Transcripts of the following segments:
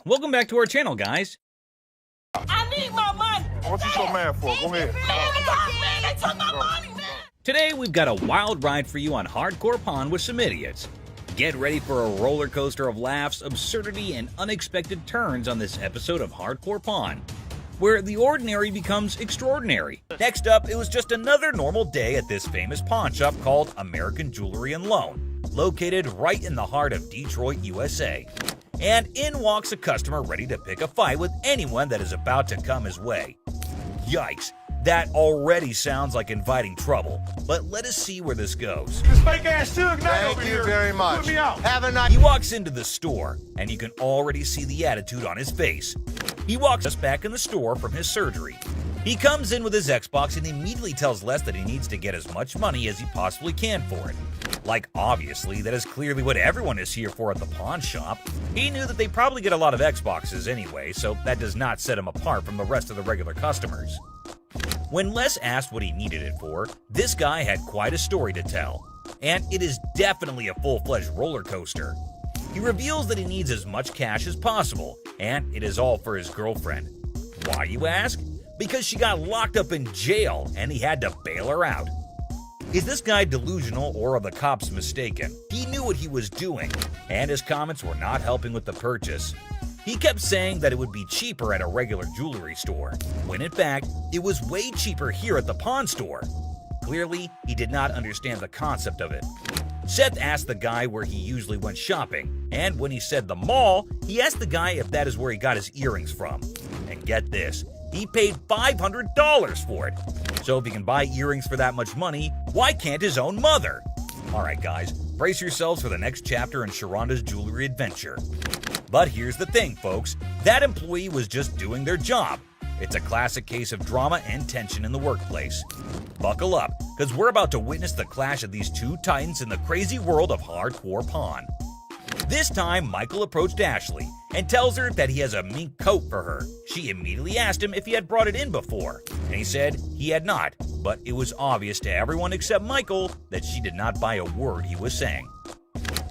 welcome back to our channel, guys. I need my money. What you so mad for? Go ahead. Man, they took my money, man. Today, we've got a wild ride for you on Hardcore Pawn with some idiots. Get ready for a roller coaster of laughs, absurdity, and unexpected turns on this episode of Hardcore Pawn, where the ordinary becomes extraordinary. Next up, it was just another normal day at this famous pawn shop called American Jewelry and Loan, located right in the heart of Detroit, USA. And in walks a customer ready to pick a fight with anyone that is about to come his way. Yikes, that already sounds like inviting trouble, but let us see where this goes. This fake ass Suge Knight over Thank here. you very much. Put me out. Have a nice. He walks into the store, and you can already see the attitude on his face. He walks us back in the store from his surgery. He comes in with his Xbox and immediately tells Les that he needs to get as much money as he possibly can for it. Like, obviously, that is clearly what everyone is here for at the pawn shop. He knew that they probably get a lot of Xboxes anyway, so that does not set him apart from the rest of the regular customers. When Les asked what he needed it for, this guy had quite a story to tell. And it is definitely a full-fledged roller coaster. He reveals that he needs as much cash as possible, and it is all for his girlfriend. Why, you ask? Because she got locked up in jail and he had to bail her out. Is this guy delusional or are the cops mistaken? He knew what he was doing, and his comments were not helping with the purchase. He kept saying that it would be cheaper at a regular jewelry store, when in fact, it was way cheaper here at the pawn store. Clearly, he did not understand the concept of it. Seth asked the guy where he usually went shopping, and when he said the mall, he asked the guy if that is where he got his earrings from. And get this, he paid $500 for it. So if he can buy earrings for that much money, why can't his own mother? Alright guys, brace yourselves for the next chapter in Sharonda's jewelry adventure. But here's the thing, folks, that employee was just doing their job. It's a classic case of drama and tension in the workplace. Buckle up, because we're about to witness the clash of these two titans in the crazy world of hardcore pawn. This time, Michael approached Ashley and tells her that he has a mink coat for her. She immediately asked him if he had brought it in before, and he said he had not, but it was obvious to everyone except Michael that she did not buy a word he was saying.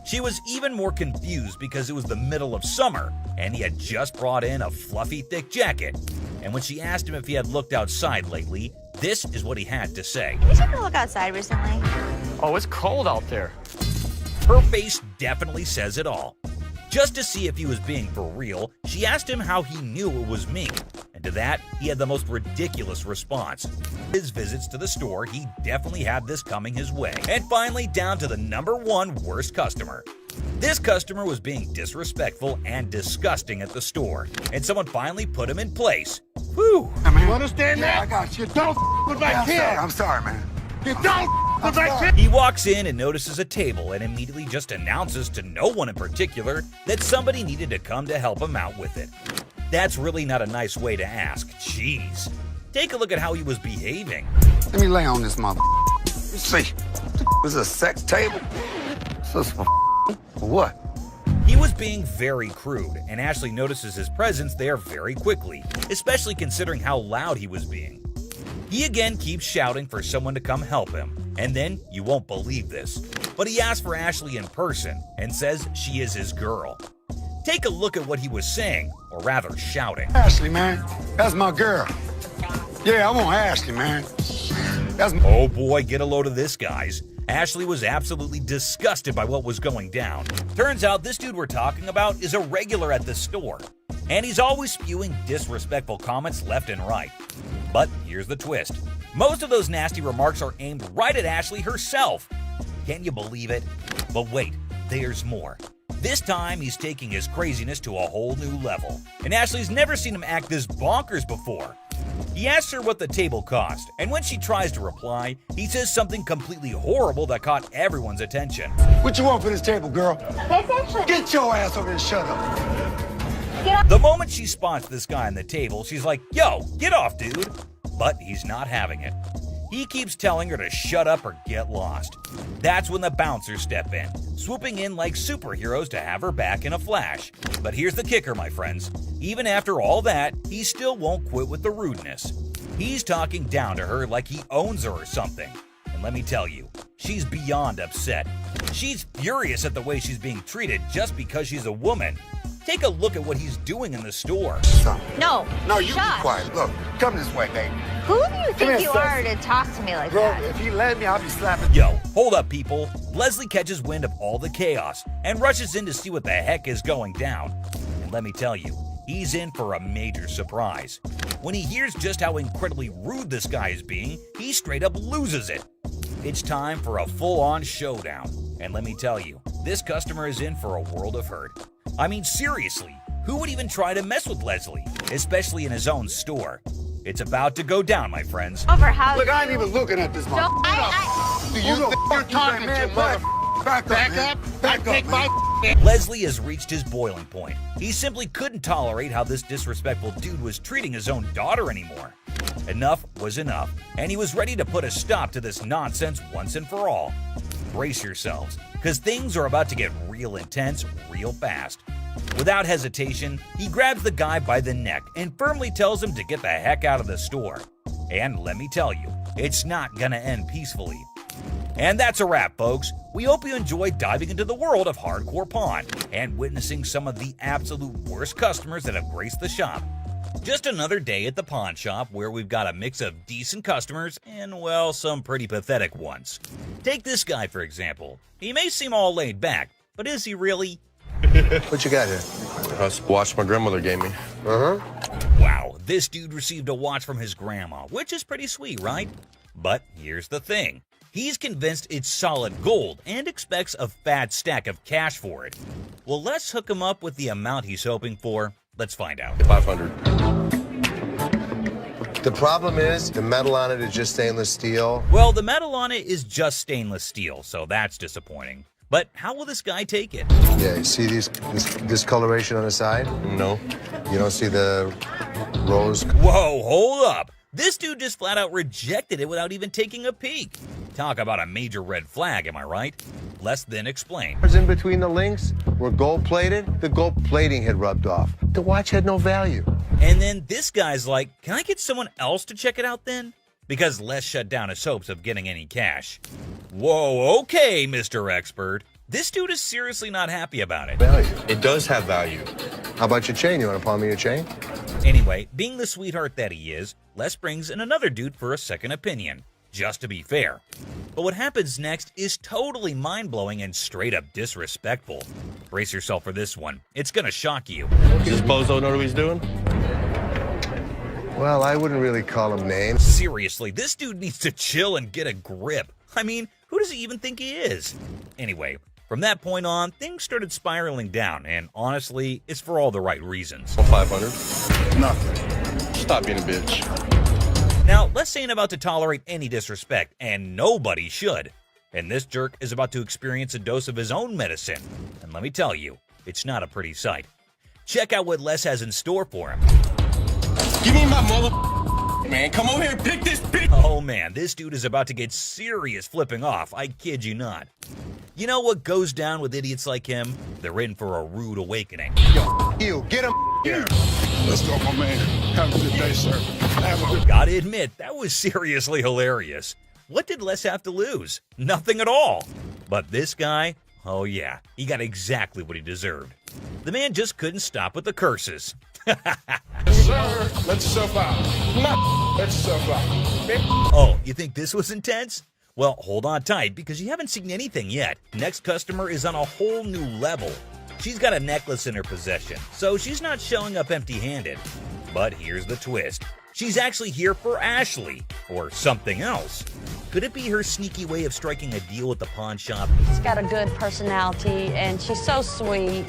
She was even more confused because it was the middle of summer, and he had just brought in a fluffy, thick jacket. And when she asked him if he had looked outside lately, this is what he had to say. Did you take a look outside recently? Oh, it's cold out there. Her face definitely says it all. Just to see if he was being for real, she asked him how he knew it was mink, and to that, he had the most ridiculous response. His visits to the store, he definitely had this coming his way. And finally, down to the #1 worst customer. This customer was being disrespectful and disgusting at the store, and someone finally put him in place. Whew! You understand that? I got you. Don't with my kid. I'm sorry, man. You don't with my kid. He walks in and notices a table and immediately just announces to no one in particular that somebody needed to come to help him out with it. That's really not a nice way to ask. Jeez. Take a look at how he was behaving. Let me lay on this mother. Let's see. This is a sex table? This is for what? He was being very crude, and Ashley notices his presence there very quickly, especially considering how loud he was being. He again keeps shouting for someone to come help him, and then you won't believe this, but he asks for Ashley in person and says she is his girl. Take a look at what he was saying, or rather shouting. Ashley, man. That's my girl. Yeah, I want Ashley, man. That's my... Oh boy, get a load of this, guys. Ashley was absolutely disgusted by what was going down. Turns out this dude we're talking about is a regular at the store, and he's always spewing disrespectful comments left and right. But here's the twist. Most of those nasty remarks are aimed right at Ashley herself. Can you believe it? But wait, there's more. This time, he's taking his craziness to a whole new level, and Ashley's never seen him act this bonkers before. He asks her what the table cost, and when she tries to reply, he says something completely horrible that caught everyone's attention. What you want for this table, girl? That's actually... Get your ass over here and shut up. The moment she spots this guy on the table, she's like, "Yo, get off, dude." But he's not having it. He keeps telling her to shut up or get lost. That's when the bouncers step in, swooping in like superheroes to have her back in a flash. But here's the kicker, my friends. Even after all that, he still won't quit with the rudeness. He's talking down to her like he owns her or something. And let me tell you, she's beyond upset. She's furious at the way she's being treated just because she's a woman. Take a look at what he's doing in the store. Stop. No. No, you Shush. be quiet. Look, come this way, baby. Who do you Come think here, you sis. are to talk to me like Bro, that? if you let me, I'll be slapping. Yo, hold up, people. Leslie catches wind of all the chaos and rushes in to see what the heck is going down. And let me tell you, he's in for a major surprise. When he hears just how incredibly rude this guy is being, he straight up loses it. It's time for a full-on showdown. And let me tell you, this customer is in for a world of hurt. I mean, seriously, who would even try to mess with Leslie, especially in his own store? It's about to go down, my friends. Over how Look, I ain't you- even looking at this Don't- motherfucker. I- Do you think you're talking to, motherfucker? Back up, man. Back up, man. Leslie has reached his boiling point. He simply couldn't tolerate how this disrespectful dude was treating his own daughter anymore. Enough was enough, and he was ready to put a stop to this nonsense once and for all. Brace yourselves, because things are about to get real intense real fast. Without hesitation, he grabs the guy by the neck and firmly tells him to get the heck out of the store. And let me tell you, it's not gonna end peacefully. And that's a wrap, folks. We hope you enjoyed diving into the world of Hardcore Pawn and witnessing some of the absolute worst customers that have graced the shop. Just another day at the pawn shop where we've got a mix of decent customers and, well, some pretty pathetic ones. Take this guy, for example. He may seem all laid back, but is he really? What you got here? That's a watch my grandmother gave me. Wow, this dude received a watch from his grandma, which is pretty sweet, right? But here's the thing. He's convinced it's solid gold and expects a fat stack of cash for it. Well, let's hook him up with the amount he's hoping for. Let's find out. 500. The problem is the metal on it is just stainless steel. Well, the metal on it is just stainless steel, so that's disappointing. But how will this guy take it? Yeah, you see this discoloration on the side? No. You don't see the rose? Whoa, hold up. This dude just flat out rejected it without even taking a peek. Talk about a major red flag, am I right? Less than explain. In between the links were gold plated. The gold plating had rubbed off. The watch had no value. And then this guy's like, can I get someone else to check it out then? Because Les shut down his hopes of getting any cash. Whoa, okay, Mr. Expert. This dude is seriously not happy about it. Value. It does have value. How about your chain? You want to pawn me your chain? Anyway, being the sweetheart that he is, Les brings in another dude for a second opinion, just to be fair. But what happens next is totally mind-blowing and straight up disrespectful. Brace yourself for this one. It's gonna shock you. Does this bozo know what he's doing? Well, I wouldn't really call him names. Seriously, this dude needs to chill and get a grip. I mean, who does he even think he is? Anyway, from that point on, things started spiraling down, and honestly, it's for all the right reasons. 500. Nothing. Stop being a bitch. Now, Les ain't about to tolerate any disrespect, and nobody should. And this jerk is about to experience a dose of his own medicine. And let me tell you, it's not a pretty sight. Check out what Les has in store for him. Give me my mother. Man, come over here and pick this bitch. Oh man, this dude is about to get serious flipping off, I kid you not. You know what goes down with idiots like him? They're in for a rude awakening. You, get him here. Let's go, my man. Have a good day, sir. Have a good Gotta admit, that was seriously hilarious. What did Les have to lose? Nothing at all. But this guy, oh yeah, he got exactly what he deserved. The man just couldn't stop with the curses. sir. Let yourself out. Let yourself out. Oh, you think this was intense? Well, hold on tight because you haven't seen anything yet. Next customer is on a whole new level. She's got a necklace in her possession, so she's not showing up empty-handed. But here's the twist. She's actually here for Ashley, or something else. Could it be her sneaky way of striking a deal with the pawn shop? She's got a good personality, and she's so sweet.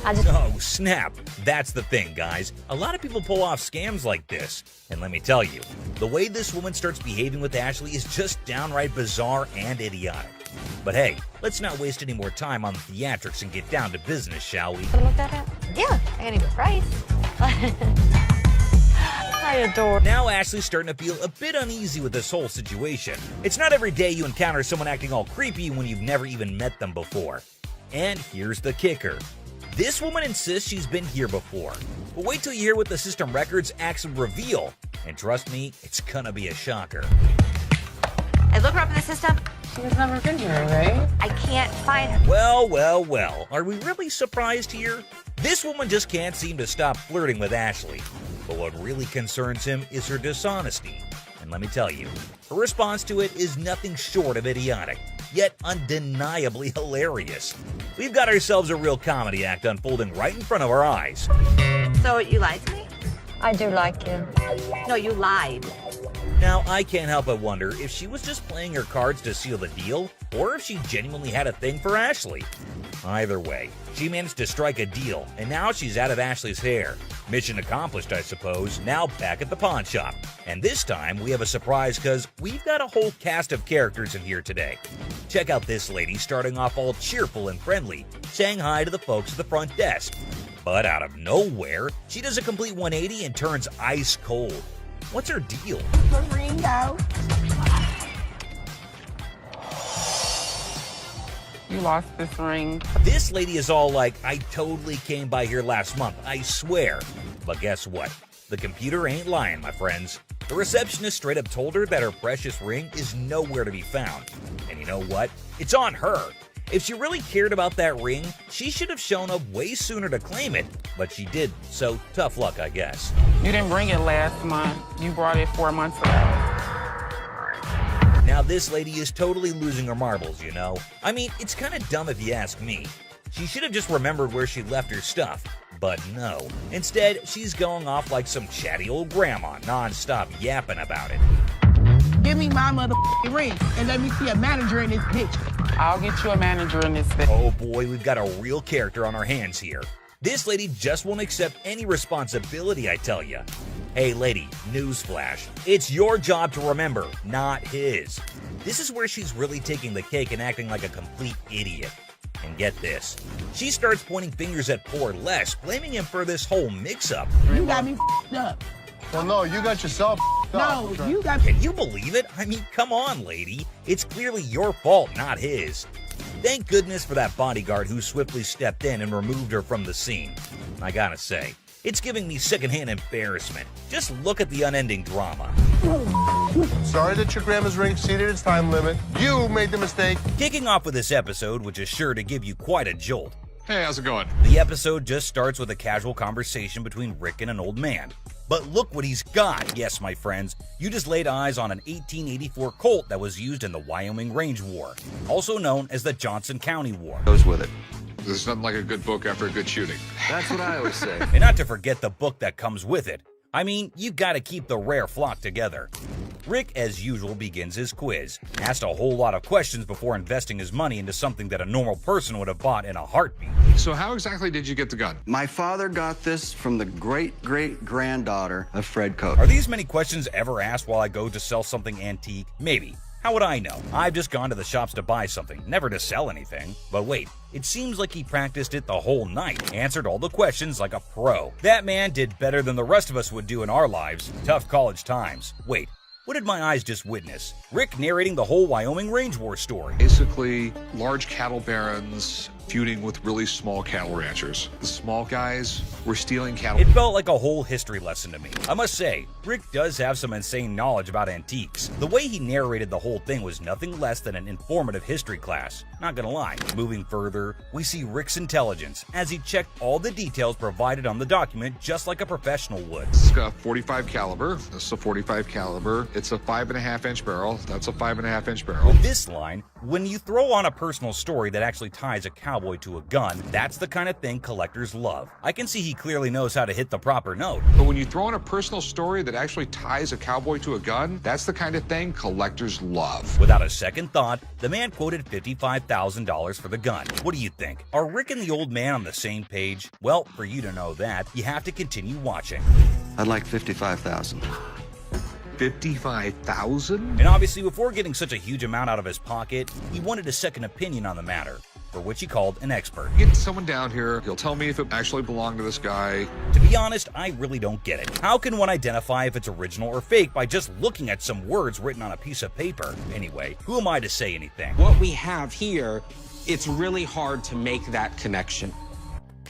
Oh, snap. That's the thing, guys. A lot of people pull off scams like this. And let me tell you, the way this woman starts behaving with Ashley is just downright bizarre and idiotic. But hey, let's not waste any more time on the theatrics and get down to business, shall we? Look that up. Yeah, I gotta give a price. I adore. Now Ashley's starting to feel a bit uneasy with this whole situation. It's not every day you encounter someone acting all creepy when you've never even met them before. And here's the kicker. This woman insists she's been here before. But wait till you hear what the system records actually reveal. And trust me, it's gonna be a shocker. I look her up in the system. She's never been here, right? I can't find her. Well, well, well. Are we really surprised here? This woman just can't seem to stop flirting with Ashley. But what really concerns him is her dishonesty. And let me tell you, her response to it is nothing short of idiotic, yet undeniably hilarious. We've got ourselves a real comedy act unfolding right in front of our eyes. So you lied to me? I do like you. No, you lied. Now, I can't help but wonder if she was just playing her cards to seal the deal, or if she genuinely had a thing for Ashley. Either way, she managed to strike a deal, and now she's out of Ashley's hair. Mission accomplished, I suppose, now back at the pawn shop. And this time, we have a surprise because we've got a whole cast of characters in here today. Check out this lady starting off all cheerful and friendly, saying hi to the folks at the front desk. But out of nowhere, she does a complete 180 and turns ice cold. What's her deal? Ringo. You lost this ring. This lady is all like, I totally came by here last month, I swear. But guess what? The computer ain't lying, my friends. The receptionist straight up told her that her precious ring is nowhere to be found. And you know what? It's on her. If she really cared about that ring, she should have shown up way sooner to claim it, but she didn't, so tough luck, I guess. You didn't bring it last month. You brought it 4 months ago. Now this lady is totally losing her marbles, you know? I mean, it's kind of dumb if you ask me. She should have just remembered where she left her stuff. But no. Instead, she's going off like some chatty old grandma, non-stop yapping about it. Give me my motherfucking ring and let me see a manager in this bitch. I'll get you a manager in this thing. Oh boy, we've got a real character on our hands here. This lady just won't accept any responsibility, I tell ya. Hey lady, newsflash. It's your job to remember, not his. This is where she's really taking the cake and acting like a complete idiot. And get this, she starts pointing fingers at poor Les, blaming him for this whole mix-up. You got me f***ed up. Well, no, you got yourself No, up. you got Can you believe it? I mean, come on, lady. It's clearly your fault, not his. Thank goodness for that bodyguard who swiftly stepped in and removed her from the scene. I gotta say, it's giving me secondhand embarrassment. Just look at the unending drama. Sorry that your grandma's ring exceeded its time limit. You made the mistake. Kicking off with this episode, which is sure to give you quite a jolt. Hey, how's it going? The episode just starts with a casual conversation between Rick and an old man. But look what he's got. Yes, my friends, you just laid eyes on an 1884 Colt that was used in the Wyoming Range War, also known as the Johnson County War. Goes with it. There's nothing like a good book after a good shooting. That's what I always say. And not to forget the book that comes with it. I mean, you gotta keep the rare flock together. Rick, as usual, begins his quiz, asked a whole lot of questions before investing his money into something that a normal person would have bought in a heartbeat. So how exactly did you get the gun? My father got this from the great-great-granddaughter of Fred Koch. Are these many questions ever asked while I go to sell something antique? Maybe. How would I know? I've just gone to the shops to buy something, never to sell anything. But wait, it seems like he practiced it the whole night, answered all the questions like a pro. That man did better than the rest of us would do in our lives. Tough college times. Wait, what did my eyes just witness? Rick narrating the whole Wyoming Range War story. Basically, large cattle barons feuding with really small cattle ranchers. The small guys were stealing cattle. It felt like a whole history lesson to me. I must say, Rick does have some insane knowledge about antiques. The way he narrated the whole thing was nothing less than an informative history class. Not gonna lie. Moving further, we see Rick's intelligence as he checked all the details provided on the document just like a professional would. It's got 45 caliber. This is a 45 caliber. It's a 5.5-inch barrel. That's a 5.5-inch barrel. With this line, when you throw on a personal story that actually ties a cowboy to a gun, that's the kind of thing collectors love. I can see he clearly knows how to hit the proper note. But when you throw in a personal story that actually ties a cowboy to a gun, that's the kind of thing collectors love. Without a second thought, the man quoted $55,000 for the gun. What do you think? Are Rick and the old man on the same page? Well, for you to know that, you have to continue watching. I'd like 55,000. 55,000? And obviously, before getting such a huge amount out of his pocket, he wanted a second opinion on the matter, for which he called an expert. Get someone down here. He'll tell me if it actually belonged to this guy. To be honest, I really don't get it. How can one identify if it's original or fake by just looking at some words written on a piece of paper? Anyway, who am I to say anything? What we have here, it's really hard to make that connection.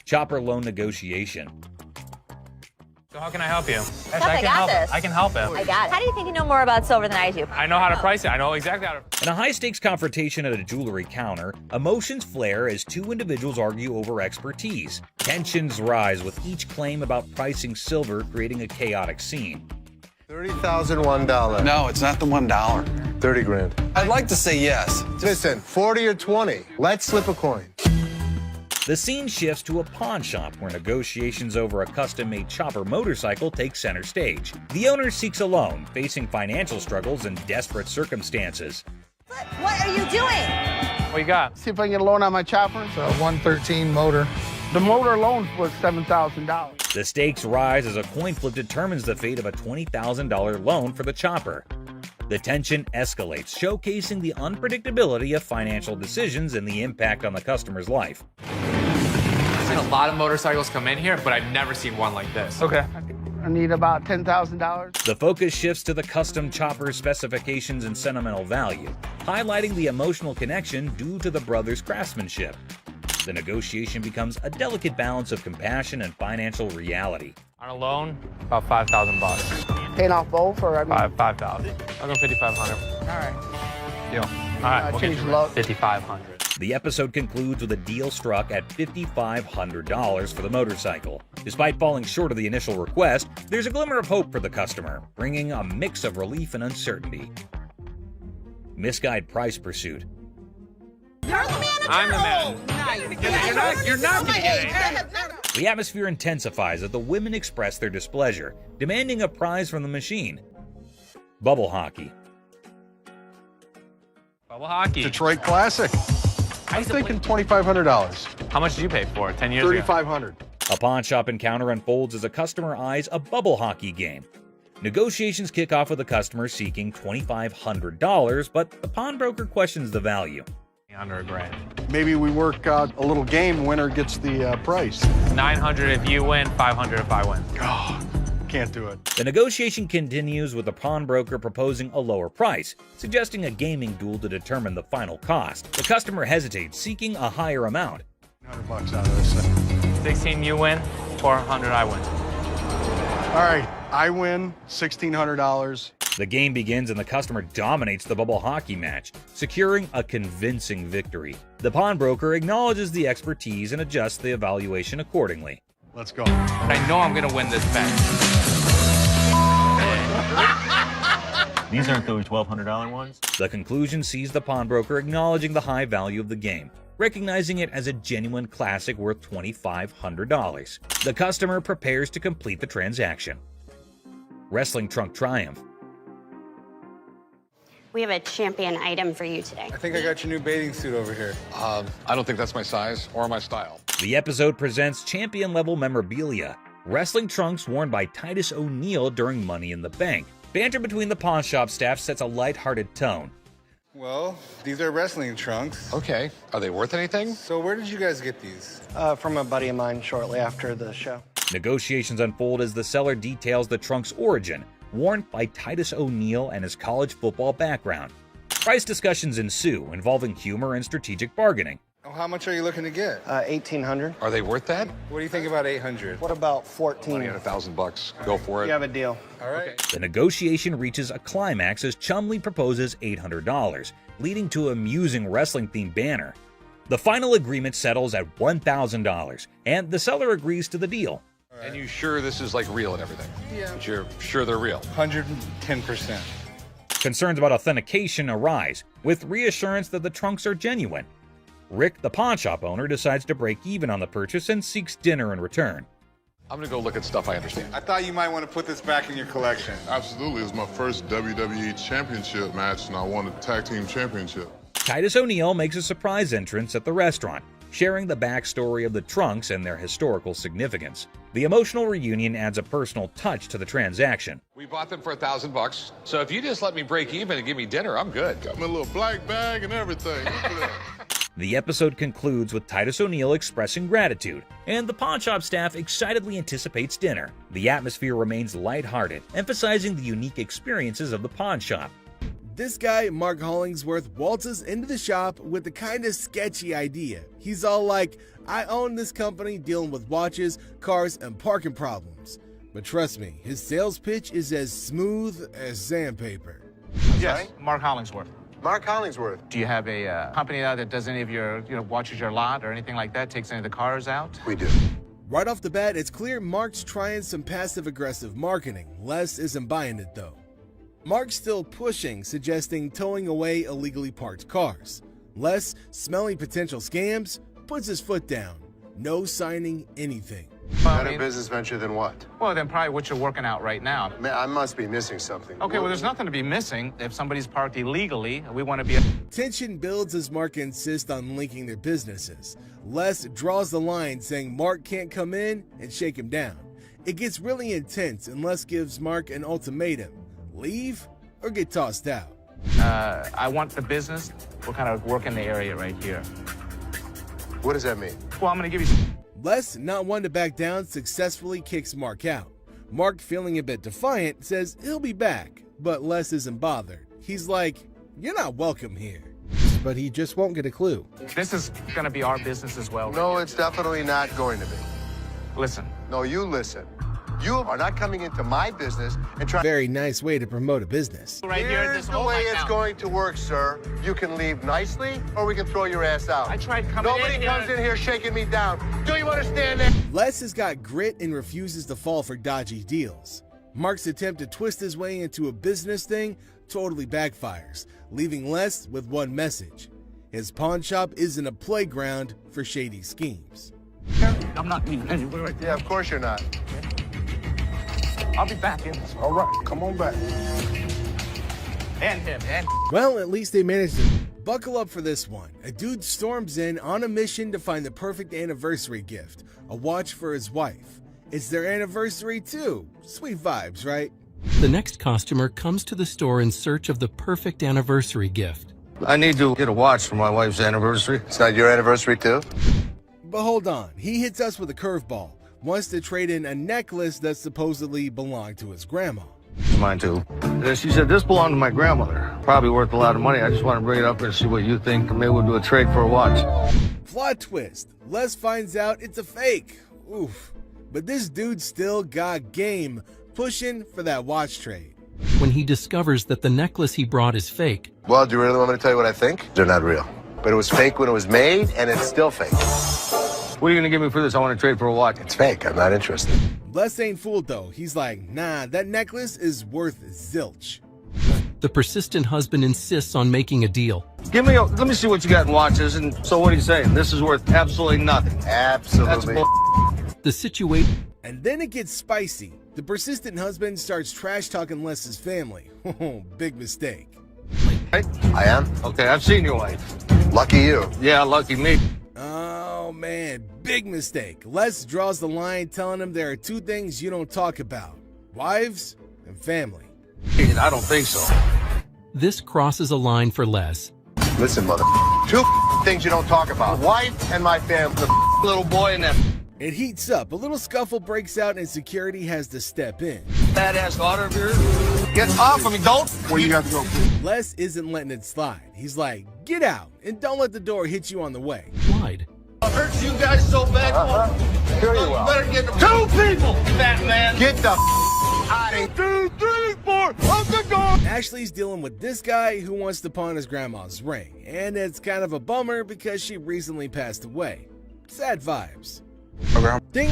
Chopper loan negotiation. So how can I help you? Yes, I got this. I can help him. I got it. How do you think you know more about silver than I do? I know how to price it. I know exactly how to. In a high-stakes confrontation at a jewelry counter, emotions flare as two individuals argue over expertise. Tensions rise with each claim about pricing silver, creating a chaotic scene. $30,001. No, it's not the $1. 30 grand. I'd like to say yes. Listen, 40 or 20. Let's slip a coin. The scene shifts to a pawn shop where negotiations over a custom-made chopper motorcycle take center stage. The owner seeks a loan, facing financial struggles and desperate circumstances. What are you doing? What you got? See if I can get a loan on my chopper. A 113 motor. The motor alone was $7,000. The stakes rise as a coin flip determines the fate of a $20,000 loan for the chopper. The tension escalates, showcasing the unpredictability of financial decisions and the impact on the customer's life. I've seen a lot of motorcycles come in here, but I've never seen one like this. Okay. I need about $10,000. The focus shifts to the custom chopper's specifications and sentimental value, highlighting the emotional connection due to the brothers' craftsmanship. The negotiation becomes a delicate balance of compassion and financial reality. On a loan, about $5,000. Paying off both, or I mean, 5,000. I'll go 5,500. all right. Deal. All right, we'll get change you the load. 5,500. The episode concludes with a deal struck at $5,500 for the motorcycle. Despite falling short of the initial request, there's a glimmer of hope for the customer, bringing a mix of relief and uncertainty. Misguided price pursuit. You're the manager. I'm the man. You're not going to get it. The atmosphere intensifies as the women express their displeasure, demanding a prize from the machine. Bubble hockey. Bubble hockey. Detroit Classic. I'm thinking $2,500. How much did you pay for it 10 years ago? $3,500. A pawn shop encounter unfolds as a customer eyes a bubble hockey game. Negotiations kick off with the customer seeking $2,500, but the pawnbroker questions the value. Under $1,000. Maybe we work out a little game. Winner gets the price. 900 if you win, 500 if I win. Oh, can't do it. The negotiation continues with the pawnbroker proposing a lower price, suggesting a gaming duel to determine the final cost. The customer hesitates, seeking a higher amount. $100 out of this thing. 16 you win, 400 I win. All right, I win $1,600. The game begins and the customer dominates the bubble hockey match, securing a convincing victory. The pawnbroker acknowledges the expertise and adjusts the evaluation accordingly. Let's go. But I know I'm going to win this bet. These aren't those $1,200 ones? The conclusion sees the pawnbroker acknowledging the high value of the game, recognizing it as a genuine classic worth $2,500. The customer prepares to complete the transaction. Wrestling trunk triumph. We have a champion item for you today. I think I got your new bathing suit over here. I don't think that's my size or my style. The episode presents champion-level memorabilia, wrestling trunks worn by Titus O'Neil during Money in the Bank. Banter between the pawn shop staff sets a lighthearted tone. Well, these are wrestling trunks. Okay. Are they worth anything? So where did you guys get these? From a buddy of mine shortly after the show. Negotiations unfold as the seller details the trunk's origin, worn by Titus O'Neil and his college football background. Price discussions ensue, involving humor and strategic bargaining. Oh, how much are you looking to get? 1,800. Are they worth that? What do you think about 800? What about 14? Money at $1,000. Go for it. You have a deal. All right. The negotiation reaches a climax as Chumley proposes $800, leading to an amusing wrestling-themed banner. The final agreement settles at $1,000, and the seller agrees to the deal. Right. And you sure this is like real and everything? Yeah. But you're sure they're real? 110%. Concerns about authentication arise, with reassurance that the trunks are genuine. Rick, the pawn shop owner, decides to break even on the purchase and seeks dinner in return. I'm gonna go look at stuff I understand. I thought you might want to put this back in your collection. Absolutely. It was my first WWE Championship match, and I won the Tag Team Championship. Titus O'Neil makes a surprise entrance at the restaurant, sharing the backstory of the trunks and their historical significance. The emotional reunion adds a personal touch to the transaction. We bought them for $1,000, so if you just let me break even and give me dinner, I'm good. Got my little black bag and everything. Look at that. The episode concludes with Titus O'Neil expressing gratitude, and the pawn shop staff excitedly anticipates dinner. The atmosphere remains lighthearted, emphasizing the unique experiences of the pawn shop. This guy, Mark Hollingsworth, waltzes into the shop with the kind of sketchy idea. He's all like, I own this company dealing with watches, cars, and parking problems. But trust me, his sales pitch is as smooth as sandpaper. Yes, Mark Hollingsworth. Mark Hollingsworth. Do you have a company out that does any of your, watches your lot or anything like that, takes any of the cars out? We do. Right off the bat, it's clear Mark's trying some passive-aggressive marketing. Les isn't buying it, though. Mark's still pushing, suggesting towing away illegally parked cars. Les, smelling potential scams, puts his foot down. No signing anything. Better business venture than what? Well, then probably what you're working out right now. I must be missing something. Okay, well, there's nothing to be missing. If somebody's parked illegally, we want to be... Tension builds as Mark insists on linking their businesses. Les draws the line, saying Mark can't come in and shake him down. It gets really intense, and Les gives Mark an ultimatum. Leave or get tossed out. I want the business. We'll kind of work in the area right here. What does that mean? Well, I'm going to give you... Les, not one to back down, successfully kicks Mark out. Mark, feeling a bit defiant, says he'll be back, but Les isn't bothered. He's like, "You're not welcome here." But he just won't get a clue. This is going to be our business as well. No, it's definitely not going to be. Listen. No, you listen. You are not coming into my business and trying... Very nice way to promote a business. Right here, Here's the way it's going to work, sir. You can leave nicely, or we can throw your ass out. I tried coming Nobody in here. comes in here shaking me down. Do you understand that? Les has got grit and refuses to fall for dodgy deals. Mark's attempt to twist his way into a business thing totally backfires, leaving Les with one message. His pawn shop isn't a playground for shady schemes. I'm not leaving anywhere. Yeah, of course you're not. I'll be back in. All right, come on back. And him, and... Well, at least they managed to buckle up for this one. A dude storms in on a mission to find the perfect anniversary gift, a watch for his wife. It's their anniversary too. Sweet vibes, right? The next customer comes to the store in search of the perfect anniversary gift. I need to get a watch for my wife's anniversary. It's not your anniversary, too? But hold on, he hits us with a curveball. Wants to trade in a necklace that supposedly belonged to his grandma. Mine, too. She said, this belonged to my grandmother. Probably worth a lot of money. I just want to bring it up and see what you think. Maybe we'll do a trade for a watch. Plot twist. Les finds out it's a fake. Oof. But this dude still got game, pushing for that watch trade. When he discovers that the necklace he brought is fake. Well, do you really want me to tell you what I think? They're not real. But it was fake when it was made, and it's still fake. What are you going to give me for this? I want to trade for a watch. It's fake. I'm not interested. Les ain't fooled though. He's like, nah, that necklace is worth zilch. The persistent husband insists on making a deal. Let me see what you got in watches. And so what are you saying? This is worth absolutely nothing. Absolutely. That's the situation. And then it gets spicy. The persistent husband starts trash-talking Les's family. Big mistake. I am? Okay, I've seen your wife. Lucky you. Yeah, lucky me. Oh man, big mistake. Les draws the line, telling him there are two things you don't talk about: wives and family. I don't think so. This crosses a line for Les. Listen, mother. Two things you don't talk about: wife and my family. The little boy and that It heats up. A little scuffle breaks out and security has to step in. badass daughter of yours. Get off of me, don't. Where you got to go? Les isn't letting it slide. He's like, get out and don't let the door hit you on the way. Lied. I hurt you guys so bad. Sure you You will. better get two people, fat man. Get the out of here. 2, 3, 4. Up the door. Ashley's dealing with this guy who wants to pawn his grandma's ring, and it's kind of a bummer because she recently passed away. Sad vibes. Ding!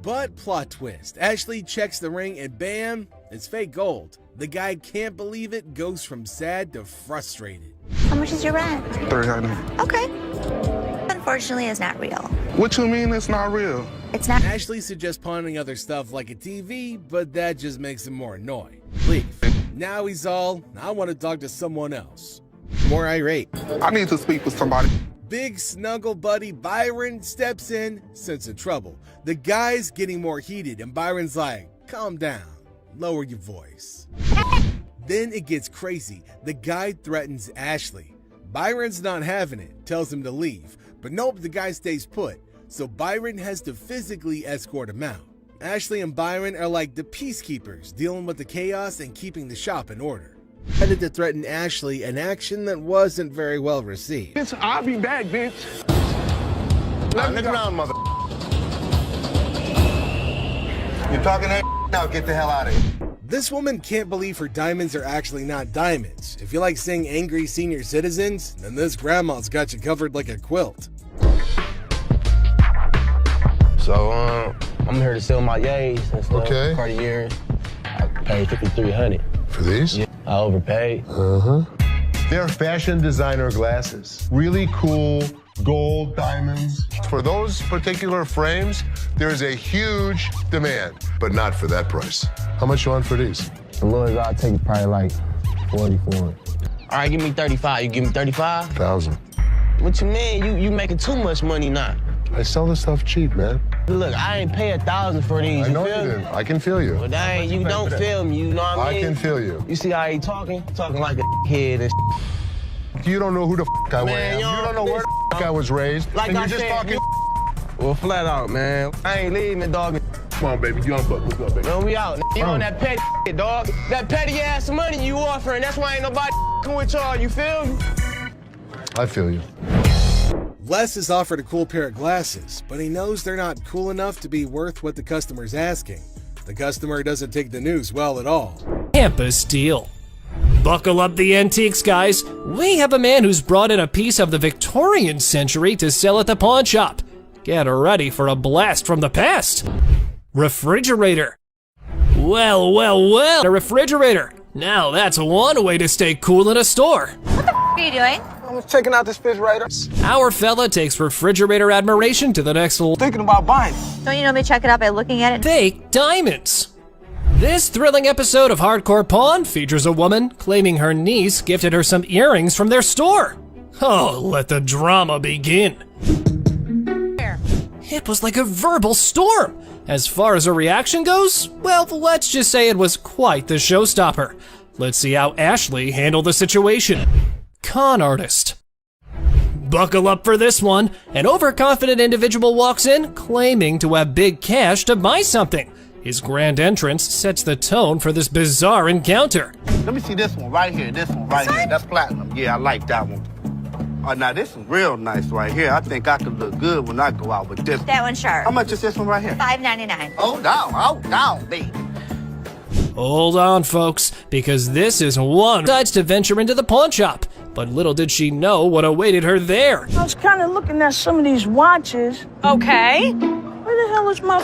But plot twist. Ashley checks the ring and bam, it's fake gold. The guy can't believe it, goes from sad to frustrated. How much is your rent? $300. Okay. Unfortunately, it's not real. What you mean it's not real? It's not. Ashley suggests pawning other stuff like a TV, but that just makes him more annoyed. Leave. Now he's all, I want to talk to someone else. More irate. I need to speak with somebody. Big snuggle buddy Byron steps in, sense of trouble. The guy's getting more heated, and Byron's like, calm down, lower your voice. Then it gets crazy. The guy threatens Ashley. Byron's not having it, tells him to leave. But nope, the guy stays put. So Byron has to physically escort him out. Ashley and Byron are like the peacekeepers, dealing with the chaos and keeping the shop in order. Headed to threaten Ashley, an action that wasn't very well received. Bitch, I'll be back, bitch. Look around, mother. You talking that? Now get the hell out of here. This woman can't believe her diamonds are actually not diamonds. If you like seeing angry senior citizens, then this grandma's got you covered like a quilt. So, I'm here to sell my yays and stuff. Okay. Cartier. I paid $5,300. For these? Yeah, I overpaid. They're fashion designer glasses. Really cool gold diamonds. For those particular frames, there's a huge demand, but not for that price. How much you want for these? The lowest I'll take probably like 44. All right, give me 35. You give me 35? 1,000. What you mean? You making too much money now. I sell this stuff cheap, man. Look, I ain't pay 1,000 for these. I know feel you me? didn't. I can feel you. Well, dang, you don't feel me, you know what I mean? I can feel you. You see how he talking? Talking like a kid and You don't know who the I Man, am. You don't know where the I was raised. Like and I you're just said, talking. Well, flat out, man. I ain't leaving, dog. Come on, baby. Young buck. What's up, baby? Man, we out. You on that petty shit, dog. That petty ass money you offering. That's why ain't nobody with y'all. You feel me? I feel you. Les is offered a cool pair of glasses, but he knows they're not cool enough to be worth what the customer's asking. The customer doesn't take the news well at all. Campus deal. Buckle up the antiques, guys. We have a man who's brought in a piece of the Victorian century to sell at the pawn shop. Get ready for a blast from the past. Refrigerator. Well, a refrigerator. Now that's one way to stay cool in a store. What the are you doing? I was checking out this refrigerator. Our fella takes refrigerator admiration to the next level. Thinking about buying. Don't you normally check it out by looking at it? Fake diamonds. This thrilling episode of Hardcore Pawn features a woman claiming her niece gifted her some earrings from their store. Oh, let the drama begin. It was like a verbal storm. As far as her reaction goes, well, let's just say it was quite the showstopper. Let's see how Ashley handled the situation. Con artist. Buckle up for this one. An overconfident individual walks in claiming to have big cash to buy something. His grand entrance sets the tone for this bizarre encounter. Let me see this one right here. This one right here. That's platinum. Yeah, I like that one. Oh, now this is real nice right here. I think I could look good when I go out with this. That one's sharp. How much is this one right here? $5.99. Oh, down, baby. Hold on, folks, because this is one decides to venture into the pawn shop. But little did she know what awaited her there. I was kind of looking at some of these watches. Okay. Where the hell is my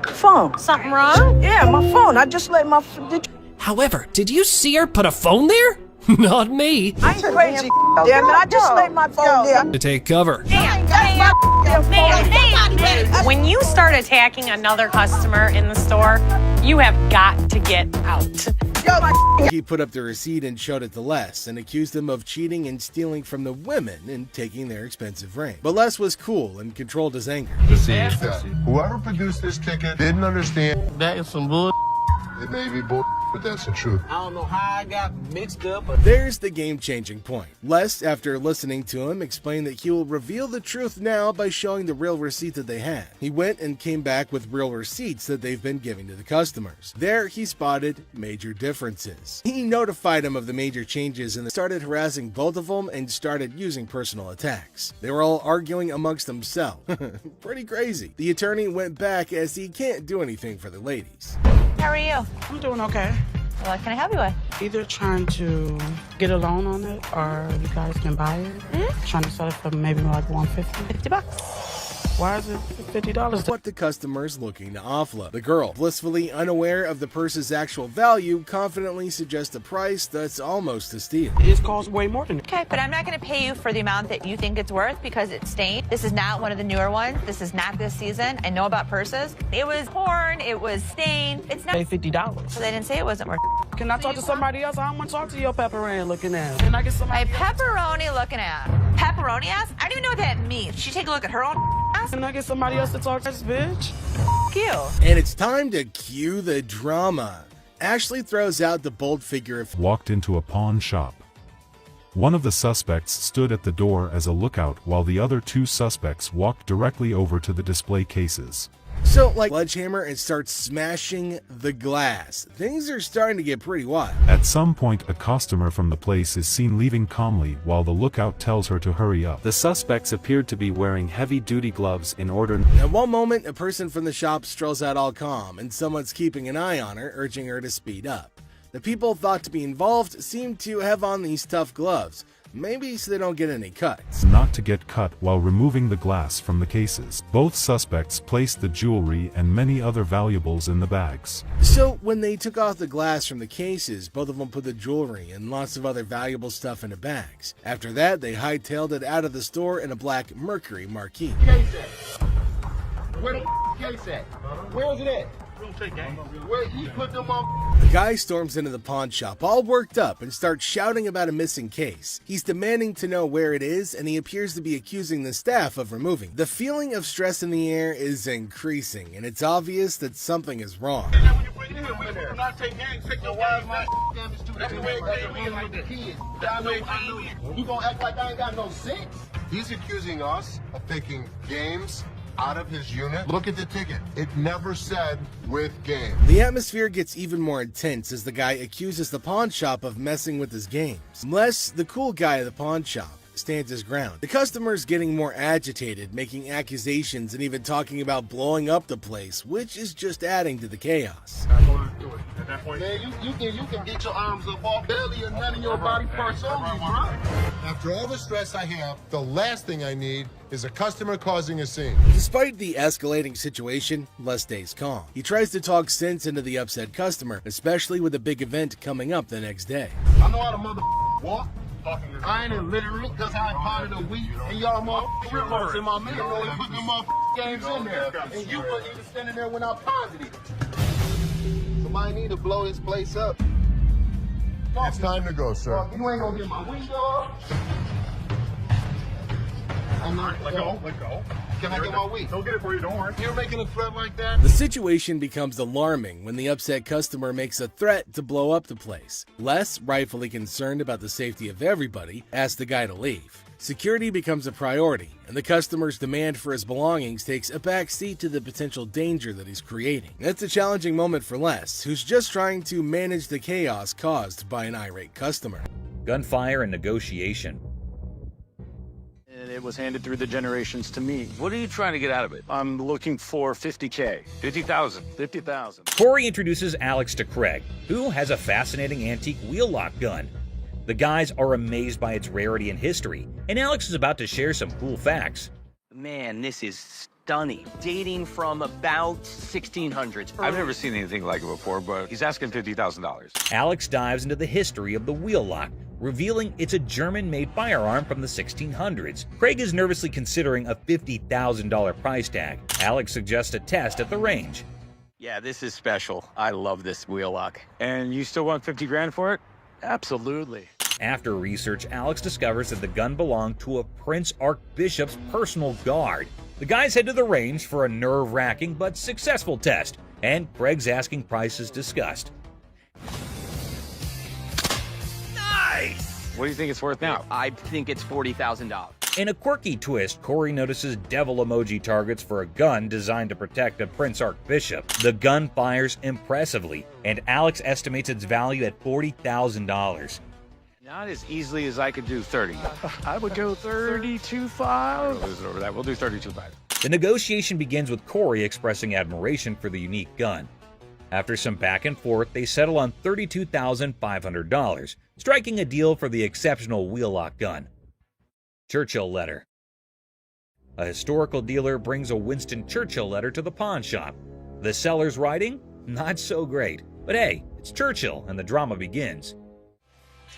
phone? Something wrong? Yeah, my phone. I just let my... However, did you see her put a phone there? Not me. I ain't crazy. Damn it, I just let my phone there. To take cover. When you start attacking another customer in the store, you have got to get out. He put up the receipt and showed it to Les and accused him of cheating and stealing from the women and taking their expensive ring. But Les was cool and controlled his anger. Whoever produced this ticket didn't understand. That is some bull. It may be bull, but that's the truth. I don't know how I got mixed up. But there's the game-changing point. Les, after listening to him, explained that he will reveal the truth now by showing the real receipt that they had. He went and came back with real receipts that they've been giving to the customers. There, he spotted major differences. He notified him of the major changes and started harassing both of them and started using personal attacks. They were all arguing amongst themselves. Pretty crazy. The attorney went back as he can't do anything for the ladies. How are you? I'm doing okay. What can I help you with? Either trying to get a loan on it or you guys can buy it. Trying to sell it for maybe like $150. $50. Why is it $50? What the customer's looking to offload. The girl, blissfully unaware of the purse's actual value, confidently suggests a price that's almost a steal. It costs way more than Okay, but I'm not going to pay you for the amount that you think it's worth because it's stained. This is not one of the newer ones. This is not this season. I know about purses. It was torn. It was stained. It's not. Pay $50. So they didn't say it wasn't worth. Can I talk to somebody else? I don't want to talk to your pepperoni looking at. Can I get somebody? My pepperoni looking at. Pepperoni ass? I don't even know what that means. Did she take a look at her own ass? Can I get somebody else to talk to this bitch? You. And it's time to cue the drama. Ashley throws out the bold figure of walked into a pawn shop. One of the suspects stood at the door as a lookout while the other two suspects walked directly over to the display cases. So, like sledgehammer and starts smashing the glass. Things are starting to get pretty wild. At some point, a customer from the place is seen leaving calmly while the lookout tells her to hurry up. The suspects appeared to be wearing heavy-duty gloves in order. At one moment, a person from the shop strolls out all calm, and someone's keeping an eye on her, urging her to speed up. The people thought to be involved seem to have on these tough gloves, maybe so they don't get any cuts. Not to get cut while removing the glass from the cases. Both suspects placed the jewelry and many other valuables in the bags. So when they took off the glass from the cases, both of them put the jewelry and lots of other valuable stuff into bags. After that, they hightailed it out of the store in a black Mercury Marquis. Case at? Where the case at? Where is it at? Where he put them on? The guy storms into the pawn shop all worked up and starts shouting about a missing case. He's demanding to know where it is, and he appears to be accusing the staff of removing. The feeling of stress in the air is increasing, and it's obvious that something is wrong. You gonna act like I ain't got no sense? He's accusing us of taking games out of his unit. Look at the ticket. It never said with game. The atmosphere gets even more intense as the guy accuses the pawn shop of messing with his games. Unless the cool guy at the pawn shop stands his ground. The customer's getting more agitated, making accusations and even talking about blowing up the place, which is just adding to the chaos. Man, you can get your arms up off belly and none of your body parts on me, bro. After all the stress I have, the last thing I need is a customer causing a scene. Despite the escalating situation, Les stays calm. He tries to talk sense into the upset customer, especially with a big event coming up the next day. I know how to walk. I ain't illiterate because I ain't part of the week, and y'all motherfuckers in my middle and putting them games in there. And you wasn't even standing there when I'm positive. Somebody need to blow this place up. It's time to go, sir. You ain't gonna get my window. Let go. Can I get my week? Don't get it for you, don't worry. You're making a threat like that? The situation becomes alarming when the upset customer makes a threat to blow up the place. Les, rightfully concerned about the safety of everybody, asks the guy to leave. Security becomes a priority, and the customer's demand for his belongings takes a back seat to the potential danger that he's creating. It's a challenging moment for Les, who's just trying to manage the chaos caused by an irate customer. Gunfire and negotiation. It was handed through the generations to me. What are you trying to get out of it? I'm looking for $50K. 50,000. 50,000. Corey introduces Alex to Craig, who has a fascinating antique wheel lock gun. The guys are amazed by its rarity and history, and Alex is about to share some cool facts. Man, this is stunning. Dating from about 1600s. I've never seen anything like it before, but he's asking $50,000. Alex dives into the history of the wheel lock, revealing it's a German-made firearm from the 1600s. Craig is nervously considering a $50,000 price tag. Alex suggests a test at the range. Yeah, this is special. I love this wheel lock. And you still want 50 grand for it? Absolutely. After research, Alex discovers that the gun belonged to a Prince Archbishop's personal guard. The guys head to the range for a nerve-wracking but successful test, and Craig's asking price is discussed. Nice! What do you think it's worth now? I think it's $40,000. In a quirky twist, Corey notices devil emoji targets for a gun designed to protect a Prince Archbishop. The gun fires impressively, and Alex estimates its value at $40,000. Not as easily as I could do 30. I would go 32.5. We'll lose it over that. We'll do 32.5. The negotiation begins with Corey expressing admiration for the unique gun. After some back and forth, they settle on $32,500, striking a deal for the exceptional wheel lock gun. Churchill letter. A historical dealer brings a Winston Churchill letter to the pawn shop. The seller's writing? Not so great. But hey, it's Churchill, and the drama begins.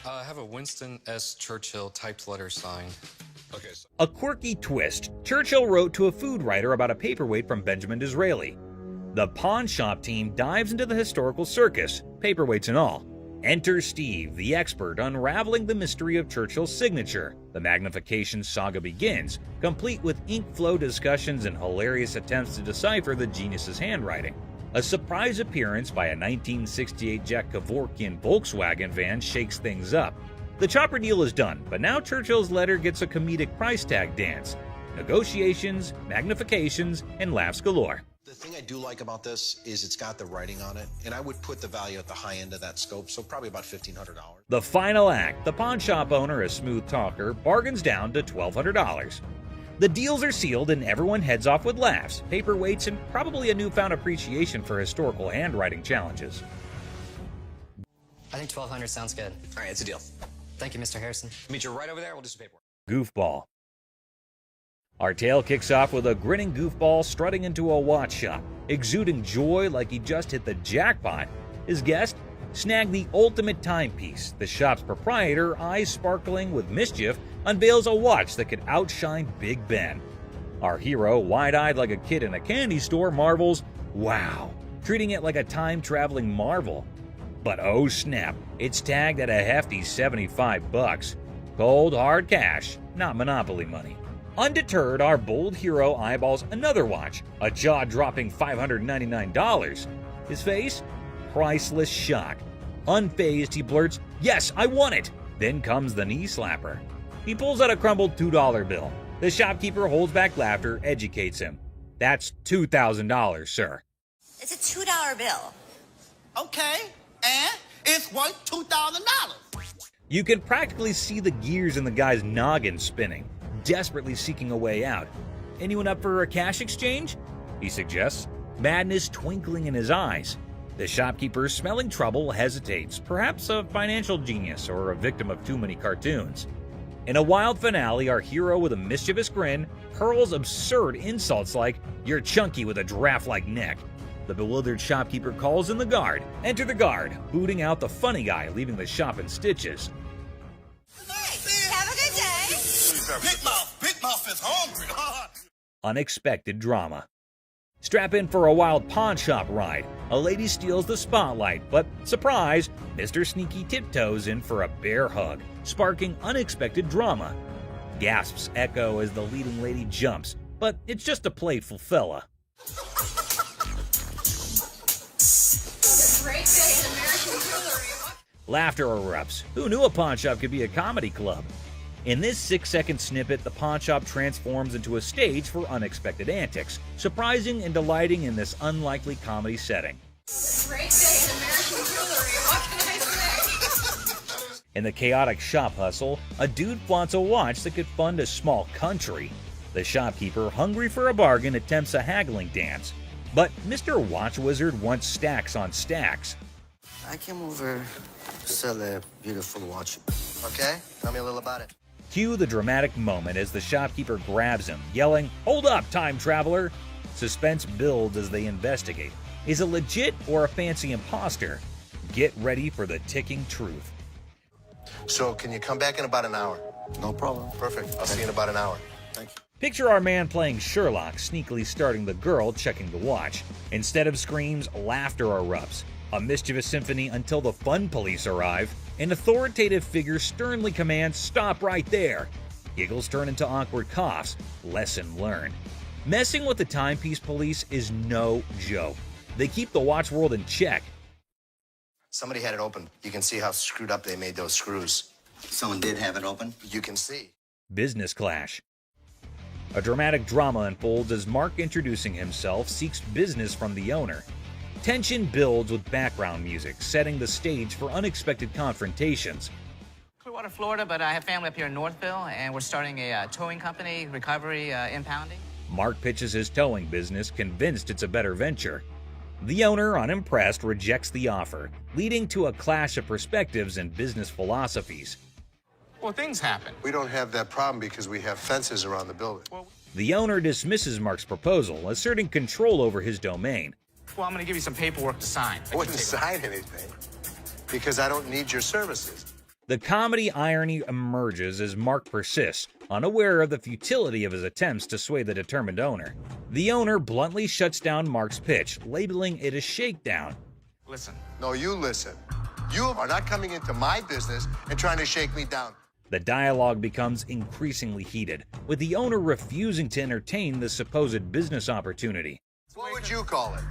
I have a Winston S. Churchill typed letter signed. Okay. A quirky twist. Churchill wrote to a food writer about a paperweight from Benjamin Disraeli. The pawn shop team dives into the historical circus, paperweights and all. Enter Steve, the expert, unraveling the mystery of Churchill's signature. The magnification saga begins, complete with ink flow discussions and hilarious attempts to decipher the genius's handwriting. A surprise appearance by a 1968 Jack Kevorkian Volkswagen van shakes things up. The chopper deal is done, but now Churchill's letter gets a comedic price tag dance. Negotiations, magnifications, and laughs galore. The thing I do like about this is it's got the writing on it, and I would put the value at the high end of that scope, so probably about $1,500. The final act, the pawn shop owner, a smooth talker, bargains down to $1,200. The deals are sealed and everyone heads off with laughs, paperweights, and probably a newfound appreciation for historical handwriting challenges. I think 1,200 sounds good. All right, it's a deal. Thank you, Mr. Harrison. Meet you right over there. We'll do some paperwork. Goofball. Our tale kicks off with a grinning goofball strutting into a watch shop, exuding joy like he just hit the jackpot. His guest snagged the ultimate timepiece. The shop's proprietor, eyes sparkling with mischief, unveils a watch that could outshine Big Ben. Our hero, wide-eyed like a kid in a candy store, marvels, wow, treating it like a time-traveling marvel. But oh snap, it's tagged at a hefty $75. Cold, hard cash, not Monopoly money. Undeterred, our bold hero eyeballs another watch, a jaw-dropping $599. His face? Priceless shock. Unfazed, he blurts, "Yes, I want it!" Then comes the knee slapper. He pulls out a crumbled $2 bill. The shopkeeper holds back laughter, educates him. "That's $2,000, sir." It's a $2 bill. Okay, and it's worth $2,000. You can practically see the gears in the guy's noggin spinning, desperately seeking a way out. "Anyone up for a cash exchange?" he suggests, madness twinkling in his eyes. The shopkeeper, smelling trouble, hesitates, perhaps a financial genius or a victim of too many cartoons. In a wild finale, our hero, with a mischievous grin, hurls absurd insults like, "You're chunky with a giraffe-like neck." The bewildered shopkeeper calls in the guard. Enter the guard, booting out the funny guy, leaving the shop in stitches. Have a good day. Big Mouth is hungry. Unexpected drama. Strap in for a wild pawn shop ride. A lady steals the spotlight, but surprise, Mr. Sneaky tiptoes in for a bear hug, sparking unexpected drama. Gasps echo as the leading lady jumps, but it's just a playful fella. Laughter erupts. Who knew a pawn shop could be a comedy club? In this 6-second snippet, the pawn shop transforms into a stage for unexpected antics, surprising and delighting in this unlikely comedy setting. In the chaotic shop hustle, a dude flaunts a watch that could fund a small country. The shopkeeper, hungry for a bargain, attempts a haggling dance. But Mr. Watch Wizard wants stacks on stacks. I came over to sell a beautiful watch. Okay? Tell me a little about it. Cue the dramatic moment as the shopkeeper grabs him, yelling, "Hold up, time traveler!" Suspense builds as they investigate. Is it legit or a fancy imposter? Get ready for the ticking truth. So, can you come back in about an hour? No problem. Perfect. I'll see you in about an hour. Thank you. Picture our man playing Sherlock, sneakily starting the girl checking the watch. Instead of screams, laughter erupts. A mischievous symphony until the fun police arrive. An authoritative figure sternly commands, "Stop right there." Giggles turn into awkward coughs. Lesson learned. Messing with the timepiece police is no joke. They keep the watch world in check. Somebody had it open. You can see how screwed up they made those screws. Someone did have it open? You can see. Business clash. A dramatic drama unfolds as Mark, introducing himself, seeks business from the owner. Tension builds with background music, setting the stage for unexpected confrontations. Clearwater, Florida, but I have family up here in Northville, and we're starting a towing company, recovery, impounding. Mark pitches his towing business, convinced it's a better venture. The owner, unimpressed, rejects the offer, leading to a clash of perspectives and business philosophies. Well, things happen. We don't have that problem because we have fences around the building. The owner dismisses Mark's proposal, asserting control over his domain. Well, I'm going to give you some paperwork to sign. I wouldn't sign anything because I don't need your services. The comedy irony emerges as Mark persists, unaware of the futility of his attempts to sway the determined owner. The owner bluntly shuts down Mark's pitch, labeling it a shakedown. Listen. No, you listen. You are not coming into my business and trying to shake me down. The dialogue becomes increasingly heated, with the owner refusing to entertain the supposed business opportunity. What would you call it?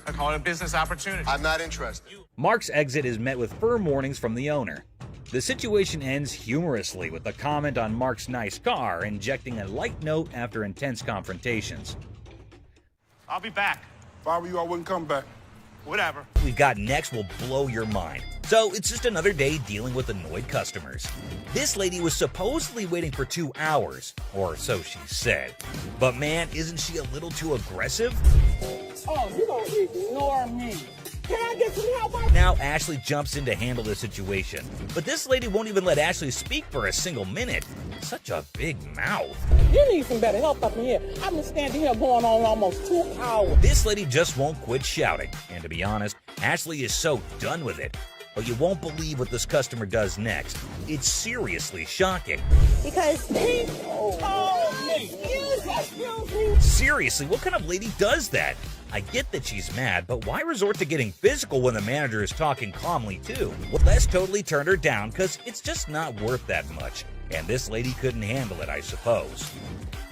I call it a business opportunity. I'm not interested. Mark's exit is met with firm warnings from the owner. The situation ends humorously with a comment on Mark's nice car, injecting a light note after intense confrontations. I'll be back. If I were you, I wouldn't come back. Whatever. We've got next will blow your mind. So it's just another day dealing with annoyed customers. This lady was supposedly waiting for 2 hours, or so she said. But man, isn't she a little too aggressive? Oh, you don't ignore me. Can I get some help? Now Ashley jumps in to handle the situation. But this lady won't even let Ashley speak for a single minute. Such a big mouth. You need some better help up in here. I've been standing here going on almost 2 hours. This lady just won't quit shouting. And to be honest, Ashley is so done with it. But you won't believe what this customer does next. It's seriously shocking. Because he told me. Excuse me. Seriously, what kind of lady does that? I get that she's mad, but why resort to getting physical when the manager is talking calmly too? Well, Les totally turned her down because it's just not worth that much. And this lady couldn't handle it, I suppose.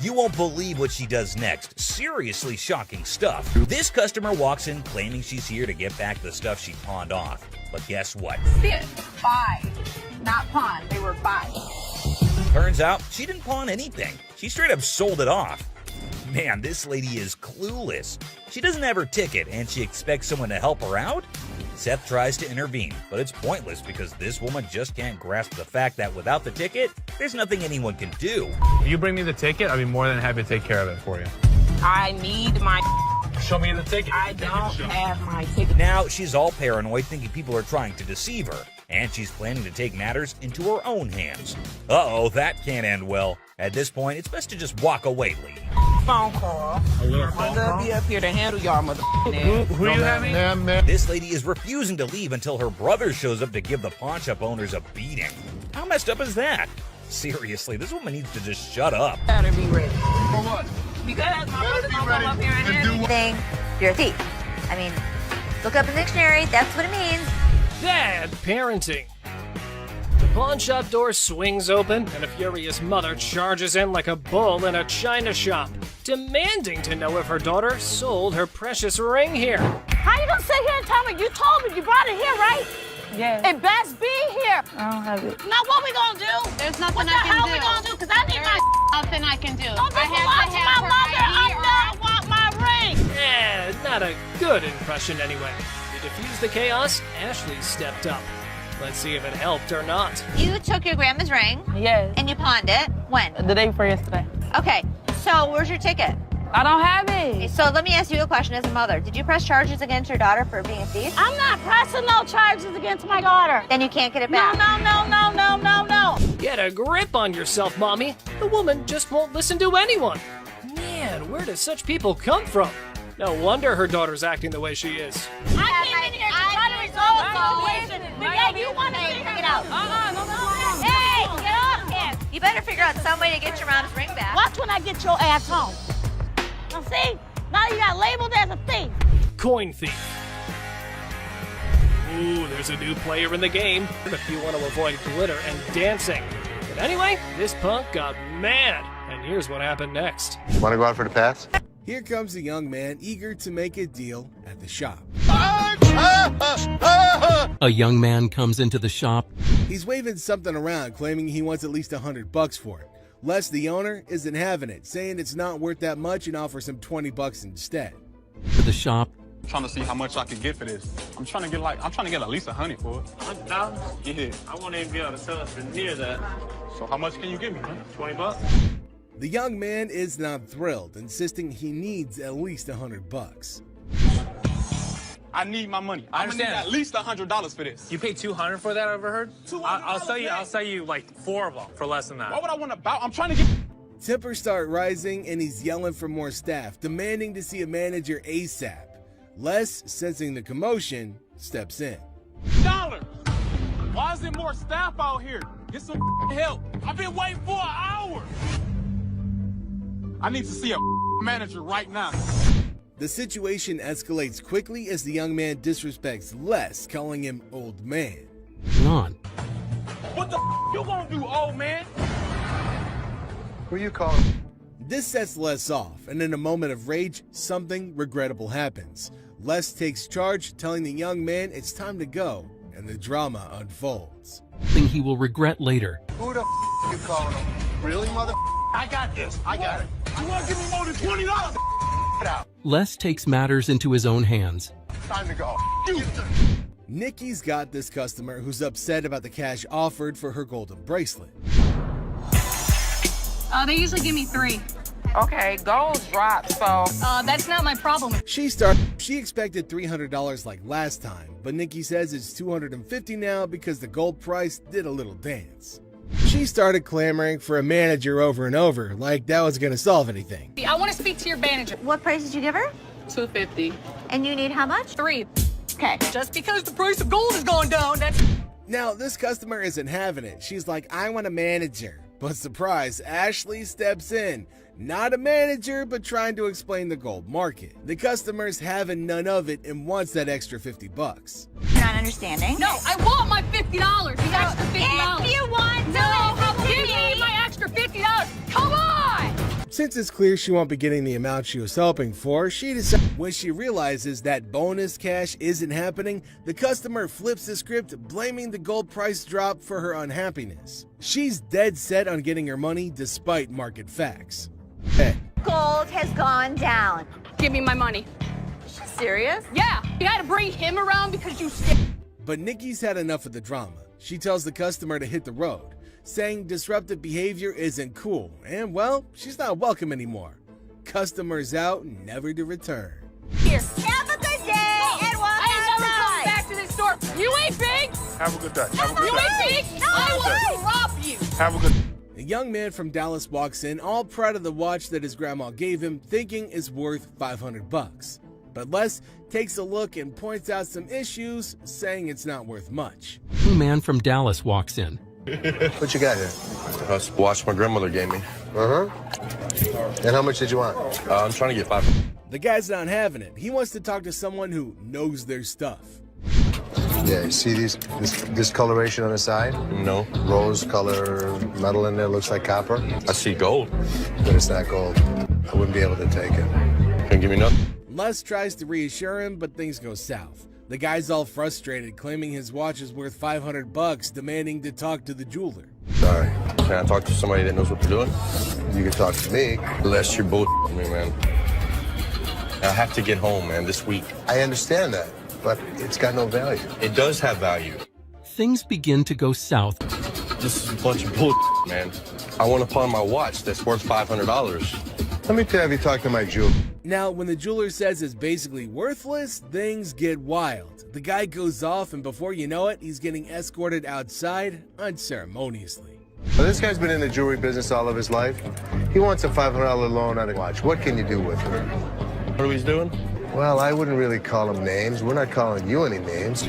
You won't believe what she does next. Seriously shocking stuff. This customer walks in claiming she's here to get back the stuff she pawned off. But guess what? Buy. Not pawn. They were buy. Turns out she didn't pawn anything. She straight up sold it off. Man, this lady is clueless. She doesn't have her ticket and she expects someone to help her out? Seth tries to intervene, but it's pointless because this woman just can't grasp the fact that without the ticket, there's nothing anyone can do. If you bring me the ticket, I'll be more than happy to take care of it for you. I need my... Show me the ticket. I don't have my ticket. Now she's all paranoid, thinking people are trying to deceive her, and she's planning to take matters into her own hands. Uh-oh, that can't end well. At this point, it's best to just walk away, lady. Phone call. A little phone call? Be up here to handle y'all mother. Who you having? This lady is refusing to leave until her brother shows up to give the pawn shop owners a beating. How messed up is that? Seriously, this woman needs to just shut up. Better be ready. For what? Because my brother's gonna come up here and handle you. Thing, you're a thief. I mean, look up in the dictionary. That's what it means. Bad parenting. The pawn shop door swings open, and a furious mother charges in like a bull in a china shop, demanding to know if her daughter sold her precious ring here. How you gonna sit here and tell me you told me you brought it here, right? Yeah. It best be here. I don't have it. Now what we gonna do? There's nothing what I can do. What the hell we gonna do? Because I need my Nothing I can do. Don't I have to have my her mother. ID or I want my ring. Not a good impression anyway. To defuse the chaos, Ashley stepped up. Let's see if it helped or not. You took your grandma's ring. Yes. And you pawned it. When? The day before yesterday. Okay, so where's your ticket? I don't have Okay, it. so let me ask you a question as a mother. Did you press charges against your daughter for being a thief? I'm not pressing no charges against my daughter. Then you can't get it No, back. no. Get a grip on yourself, Mommy. The woman just won't listen to anyone. Man, where do such people come from? No wonder her daughter's acting the way she is. I came in here to try to resolve the situation. But yeah, you want to Get out. No. Hey, get off him. You better figure out some way to get your mom's ring back. Watch when I get your ass home. Now see, now you got labeled as a thief. Coin thief. Ooh, there's a new player in the game if you want to avoid glitter and dancing. But anyway, this punk got mad, and here's what happened next. Want to go out for the pass? Here comes a young man eager to make a deal at the shop. A young man comes into the shop. He's waving something around, claiming he wants at least $100 for it. Les, the owner, isn't having it, saying it's not worth that much and offers him $20 instead. To the shop. I'm trying to see how much I can get for this. I'm trying to get at least $100 for it. $100? Yeah. I won't even be able to sell it for near that. So how much can you give me, man? $20? The young man is not thrilled, insisting he needs at least $100. I need my money. I'm gonna need at least $100 for this. You paid $200 for that, I overheard? I'll sell you like 4 of them for less than that. Why would I want to bow? I'm trying to get... Tempers start rising and he's yelling for more staff, demanding to see a manager ASAP. Les, sensing the commotion, steps in. Dollar! Why is there more staff out here? Get some help. I've been waiting for an hour. I need to see a manager right now. The situation escalates quickly as the young man disrespects Les, calling him old man. On. What the you gonna do, old man? Who you calling? This sets Les off, and in a moment of rage, something regrettable happens. Les takes charge, telling the young man it's time to go, and the drama unfolds. Thing he will regret later. Who the you calling him? Really, mother? I got this. I got it. You wanna give me more than $20? Les takes matters into his own hands. Time to go. Nikki's got this customer who's upset about the cash offered for her golden bracelet. They usually give me 3. Okay, gold dropped, so. That's not my problem. She expected $300 like last time, but Nikki says it's $250 now because the gold price did a little dance. She started clamoring for a manager over and over, like that was gonna solve anything. I want to speak to your manager. What price did you give her? $250. And you need how much? 3. Okay. Just because the price of gold is going down, that's... Now, this customer isn't having it. She's like, I want a manager. But surprise, Ashley steps in. Not a manager, but trying to explain the gold market. The customer's having none of it and wants that extra $50. You're not understanding. No, I want my $50. The extra $50. If you want no, give me my extra $50. Come on! Since it's clear she won't be getting the amount she was hoping for, she decides when she realizes that bonus cash isn't happening, the customer flips the script, blaming the gold price drop for her unhappiness. She's dead set on getting her money despite market facts. Hey. Gold has gone down. Give me my money. Serious? Yeah, you had to bring him around because you... But Nikki's had enough of the drama. She tells the customer to hit the road, saying disruptive behavior isn't cool, and well, she's not welcome anymore. Customers out, never to return. Here, have a good day and walk I ain't never outside. coming back to this store. You ain't big. Have a good day. Have a good You day. ain't big. I will rob you. Have a good day. A young man from Dallas walks in, all proud of the watch that his grandma gave him, thinking is worth $500. But Les takes a look and points out some issues, saying it's not worth much. A man from Dallas walks in. What you got here? That's the watch my grandmother gave me. And how much did you want? I'm trying to get 5. The guy's not having it. He wants to talk to someone who knows their stuff. Yeah, you see this discoloration on the side? No. Rose color metal in there, looks like copper. I see gold. But it's not gold. I wouldn't be able to take it. Can't give me nothing. Les tries to reassure him, but things go south. The guy's all frustrated, claiming his watch is worth $500, demanding to talk to the jeweler. Sorry. Can I talk to somebody that knows what they're doing? You can talk to me. Les, you're both me, man. I have to get home, man, this week. I understand that, but it's got no value. It does have value. Things begin to go south. This is a bunch of bull, man. I want to pawn my watch that's worth $500. Let me have you talk to my jeweler. Now, when the jeweler says it's basically worthless, things get wild. The guy goes off, and before you know it, he's getting escorted outside unceremoniously. Well, this guy's been in the jewelry business all of his life. He wants a $500 loan on a watch. What can you do with it? What are we doing? Well, I wouldn't really call him names. We're not calling you any names.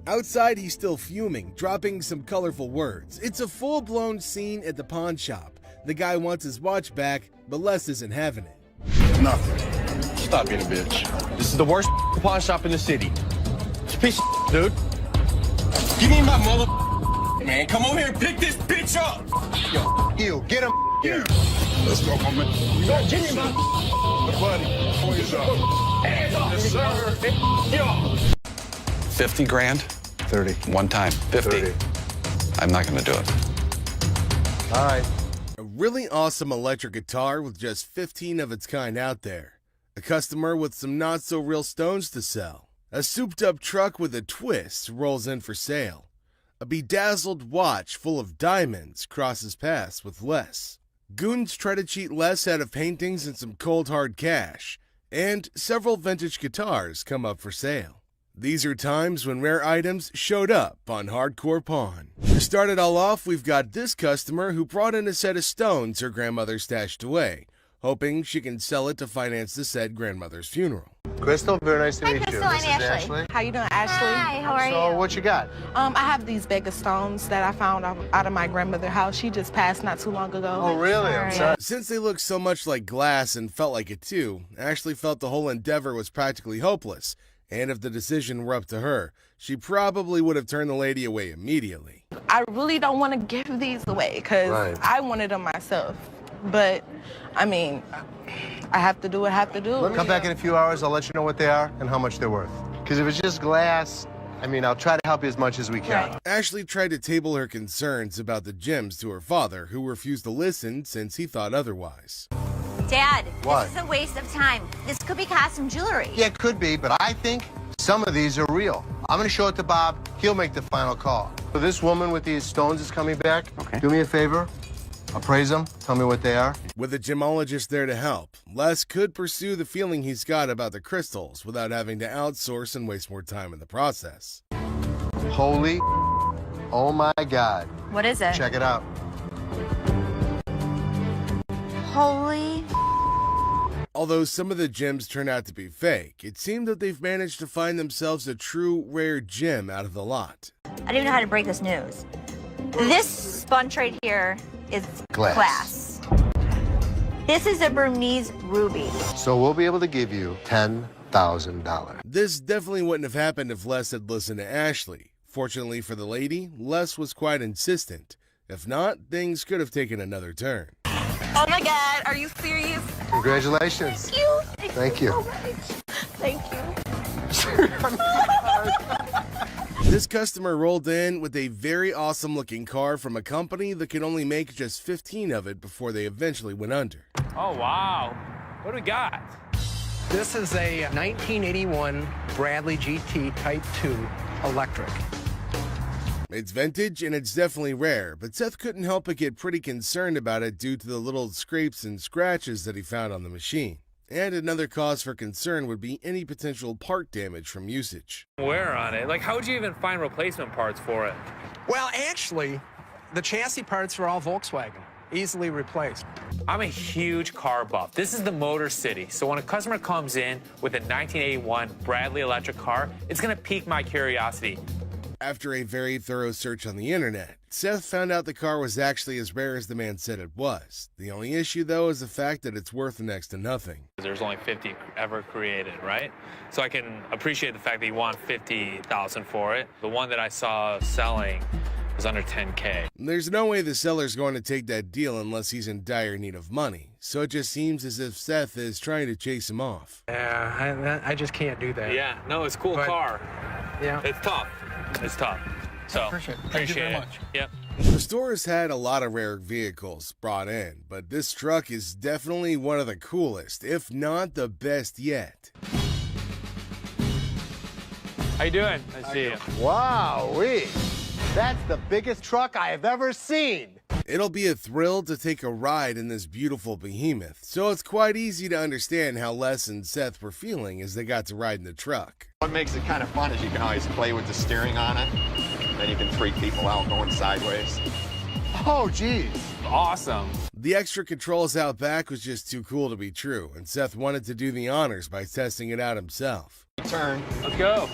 Outside, he's still fuming, dropping some colorful words. It's a full-blown scene at the pawn shop. The guy wants his watch back, but Les isn't having it. Nothing. Stop being a bitch. This is the worst pawn shop in the city. It's a piece of dude. Give me my mother, man. Come over here and pick this bitch up. Yo, get him here. Let's go, my man. Yo, give me my buddy. Hands up. Yes, sir. Yo. 50 grand? 30. One time. 50. 30. I'm not going to do it. All right. A really awesome electric guitar with just 15 of its kind out there. A customer with some not-so-real stones to sell. A souped-up truck with a twist rolls in for sale. A bedazzled watch full of diamonds crosses paths with Les. Goons try to cheat Les out of paintings and some cold hard cash. And several vintage guitars come up for sale. These are times when rare items showed up on Hardcore Pawn. To start it all off, we've got this customer who brought in a set of stones her grandmother stashed away, hoping she can sell it to finance the said grandmother's funeral. Crystal, very nice to meet you. Crystal, I'm This is Ashley. How you doing, Ashley? Hi, how are So, you? what you got? I have these bag of stones that I found out of my grandmother's house. She just passed not too long ago. Oh, really? I'm sorry. Since they look so much like glass and felt like it too, Ashley felt the whole endeavor was practically hopeless. And if the decision were up to her, she probably would have turned the lady away immediately. I really don't want to give these away because Right. I wanted them myself. But, I mean, I have to do what I have to do. Come back in a few hours. I'll let you know what they are and how much they're worth. Because if it's just glass, I mean, I'll try to help you as much as we can. Right. Ashley tried to table her concerns about the gems to her father, who refused to listen since he thought otherwise. Dad, What? this is a waste of time. This could be costume jewelry. Yeah, it could be, but I think some of these are real. I'm gonna show it to Bob. He'll make the final call. So this woman with these stones is coming back. Okay. Do me a favor. Appraise them. Tell me what they are. With a gemologist there to help, Les could pursue the feeling he's got about the crystals without having to outsource and waste more time in the process. Holy, oh my God. What is it? Check it out. Holy. Although some of the gems turn out to be fake, it seemed that they've managed to find themselves a true rare gem out of the lot. I don't even know how to break this news. This sponge right here is glass. This is a Burmese ruby. So we'll be able to give you $10,000. This definitely wouldn't have happened if Les had listened to Ashley. Fortunately for the lady, Les was quite insistent. If not, things could have taken another turn. Oh my God, are you serious? Congratulations. Thank you. Thank you. So much. Thank you. This customer rolled in with a very awesome looking car from a company that could only make just 15 of it before they eventually went under. Oh, wow. What do we got? This is a 1981 Bradley GT Type 2 electric. It's vintage and it's definitely rare, but Seth couldn't help but get pretty concerned about it due to the little scrapes and scratches that he found on the machine. And another cause for concern would be any potential part damage from usage. Wear on it. Like, how would you even find replacement parts for it? Well, actually, the chassis parts are all Volkswagen, easily replaced. I'm a huge car buff. This is the Motor City. So when a customer comes in with a 1981 Bradley electric car, it's going to pique my curiosity. After a very thorough search on the internet, Seth found out the car was actually as rare as the man said it was. The only issue, though, is the fact that it's worth next to nothing. There's only 50 ever created, right? So I can appreciate the fact that you want $50,000 for it. The one that I saw selling was under $10K. There's no way the seller's going to take that deal unless he's in dire need of money. So it just seems as if Seth is trying to chase him off. Yeah, I just can't do that. Yeah, no, it's a cool car. Yeah. It's tough. It's tough. So, Appreciate it. Thank you very it. much. Yep. The store has had a lot of rare vehicles brought in, but this truck is definitely one of the coolest, if not the best yet. How you doing? Nice to see you. Wow-wee. That's the biggest truck I have ever seen. It'll be a thrill to take a ride in this beautiful behemoth, so it's quite easy to understand how Les and Seth were feeling as they got to ride in the truck. What makes it kind of fun is you can always play with the steering on it. Then you can freak people out going sideways. Oh, geez. Awesome. The extra controls out back was just too cool to be true, and Seth wanted to do the honors by testing it out himself. Turn. Let's go.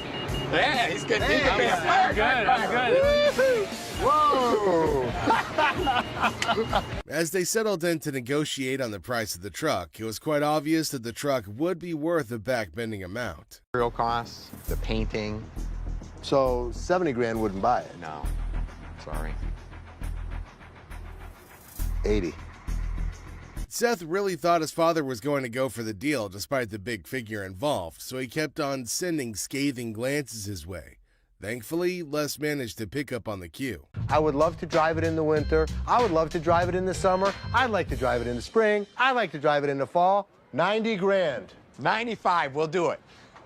Yeah, he's good. I'm good. Whoa! As they settled in to negotiate on the price of the truck, it was quite obvious that the truck would be worth a back-bending amount. Real costs, the painting. So 70 grand wouldn't buy it. No, sorry. 80. Seth really thought his father was going to go for the deal despite the big figure involved, so he kept on sending scathing glances his way. Thankfully, Les managed to pick up on the cue. I would love to drive it in the winter. I would love to drive it in the summer. I'd like to drive it in the spring. I'd like to drive it in the fall. 90 grand. 95, we'll do it.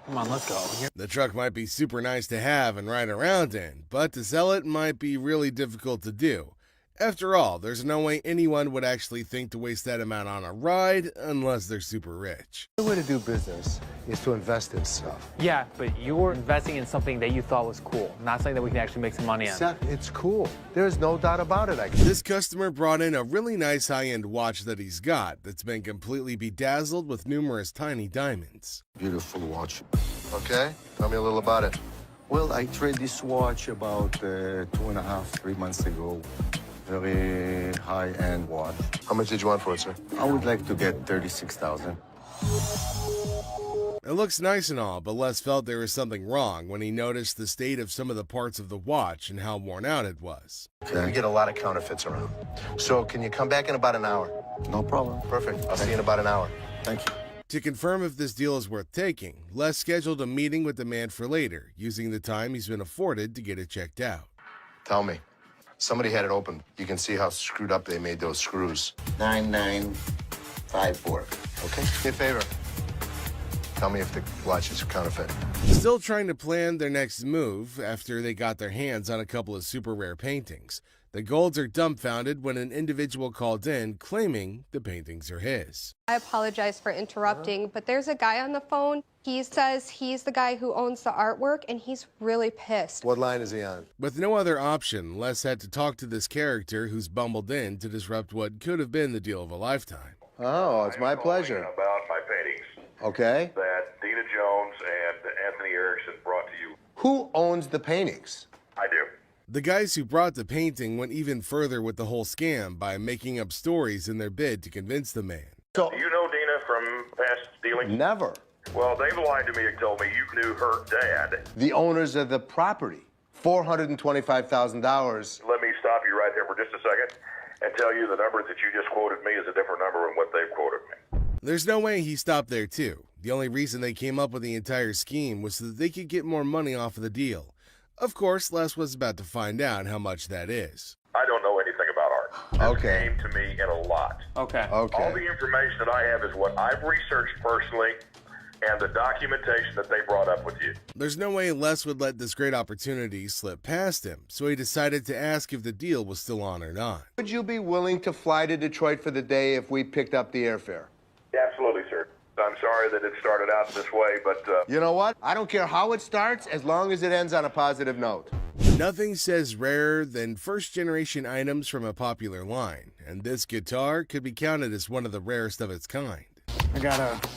Come on, let's go. The truck might be super nice to have and ride around in, but to sell it might be really difficult to do. After all, there's no way anyone would actually think to waste that amount on a ride unless they're super rich. The way to do business is to invest in stuff. Yeah, but you're investing in something that you thought was cool, not something that we can actually make some money on. Seth, it's cool. There's no doubt about it. This customer brought in a really nice high-end watch that he's got that's been completely bedazzled with numerous tiny diamonds. Beautiful watch. Okay, tell me a little about it. Well, I traded this watch about 2.5, 3 months ago. Very high-end watch. How much did you want for it, sir? I would like to get 36,000. It looks nice and all, but Les felt there was something wrong when he noticed the state of some of the parts of the watch and how worn out it was. Okay. We get a lot of counterfeits around. So can you come back in about an hour? No problem. Perfect. I'll see you in about an hour. Thank you. To confirm if this deal is worth taking, Les scheduled a meeting with the man for later, using the time he's been afforded to get it checked out. Tell me. Somebody had it open. You can see how screwed up they made those screws. 9954. Okay? Do me a favor. Tell me if the watch is counterfeit. Still trying to plan their next move after they got their hands on a couple of super rare paintings. The Golds are dumbfounded when an individual called in claiming the paintings are his. I apologize for interrupting, but there's a guy on the phone. He says he's the guy who owns the artwork, and he's really pissed. What line is he on? With no other option, Les had to talk to this character who's bumbled in to disrupt what could have been the deal of a lifetime. Oh, it's my pleasure. About my paintings Okay. that Dina Jones and Anthony Erickson brought to you. Who owns the paintings? I do. The guys who brought the painting went even further with the whole scam by making up stories in their bid to convince the man. So, Do you know Dina from past dealings? never. Well, they've lied to me and told me you knew her dad. The owners of the property. $425,000. Let me stop you right there for just a second and tell you the number that you just quoted me is a different number than what they've quoted me. There's no way he stopped there too. The only reason they came up with the entire scheme was so that they could get more money off of the deal. Of course, Les was about to find out how much that is. I don't know anything about art. This Okay. came to me in a lot. Okay. Okay. All the information that I have is what I've researched personally and the documentation that they brought up with you. There's no way Les would let this great opportunity slip past him, so he decided to ask if the deal was still on or not. Would you be willing to fly to Detroit for the day if we picked up the airfare? Absolutely, sir. I'm sorry that it started out this way, but You know what? I don't care how it starts as long as it ends on a positive note. Nothing says rarer than first-generation items from a popular line, and this guitar could be counted as one of the rarest of its kind. I got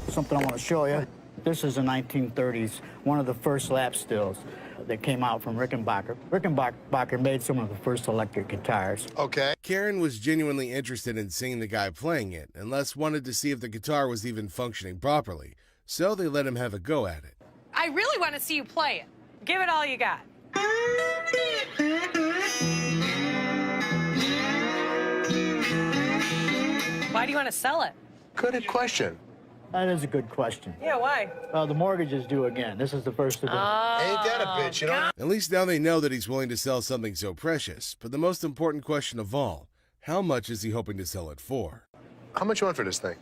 something I want to show you. This is the 1930s, one of the first lap stills that came out from Rickenbacker. Rickenbacker made some of the first electric guitars. Okay. Karen was genuinely interested in seeing the guy playing it, and Les wanted to see if the guitar was even functioning properly, so they let him have a go at it. I really want to see you play it. Give it all you got. Why do you want to sell it? Good question. That is a good question. Yeah, why? The mortgage is due again. This is the first of the... Ain't that a bitch, you know? At least now they know that he's willing to sell something so precious, but the most important question of all, how much is he hoping to sell it for? How much you want for this thing?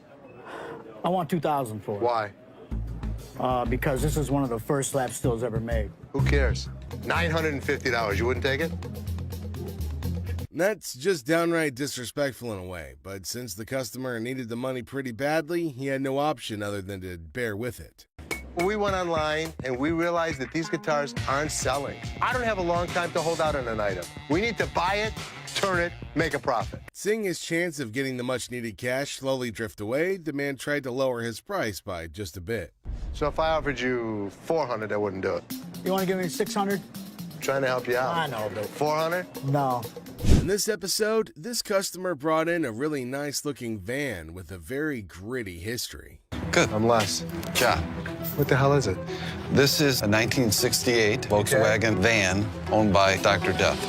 I want $2,000 for it. Why? Because this is one of the first lap stills ever made. Who cares? $950. You wouldn't take it? That's just downright disrespectful in a way, but since the customer needed the money pretty badly, he had no option other than to bear with it. We went online and we realized that these guitars aren't selling. I don't have a long time to hold out on an item. We need to buy it, turn it, make a profit. Seeing his chance of getting the much-needed cash slowly drift away, the man tried to lower his price by just a bit. So if I offered you $400, I wouldn't do it. You want to give me $600? Trying to help you out. I know, but... $400? No. In this episode, this customer brought in a really nice-looking van with a very gritty history. Good. I'm Les. Yeah. What the hell is it? This is a 1968 Volkswagen van owned by Dr. Death,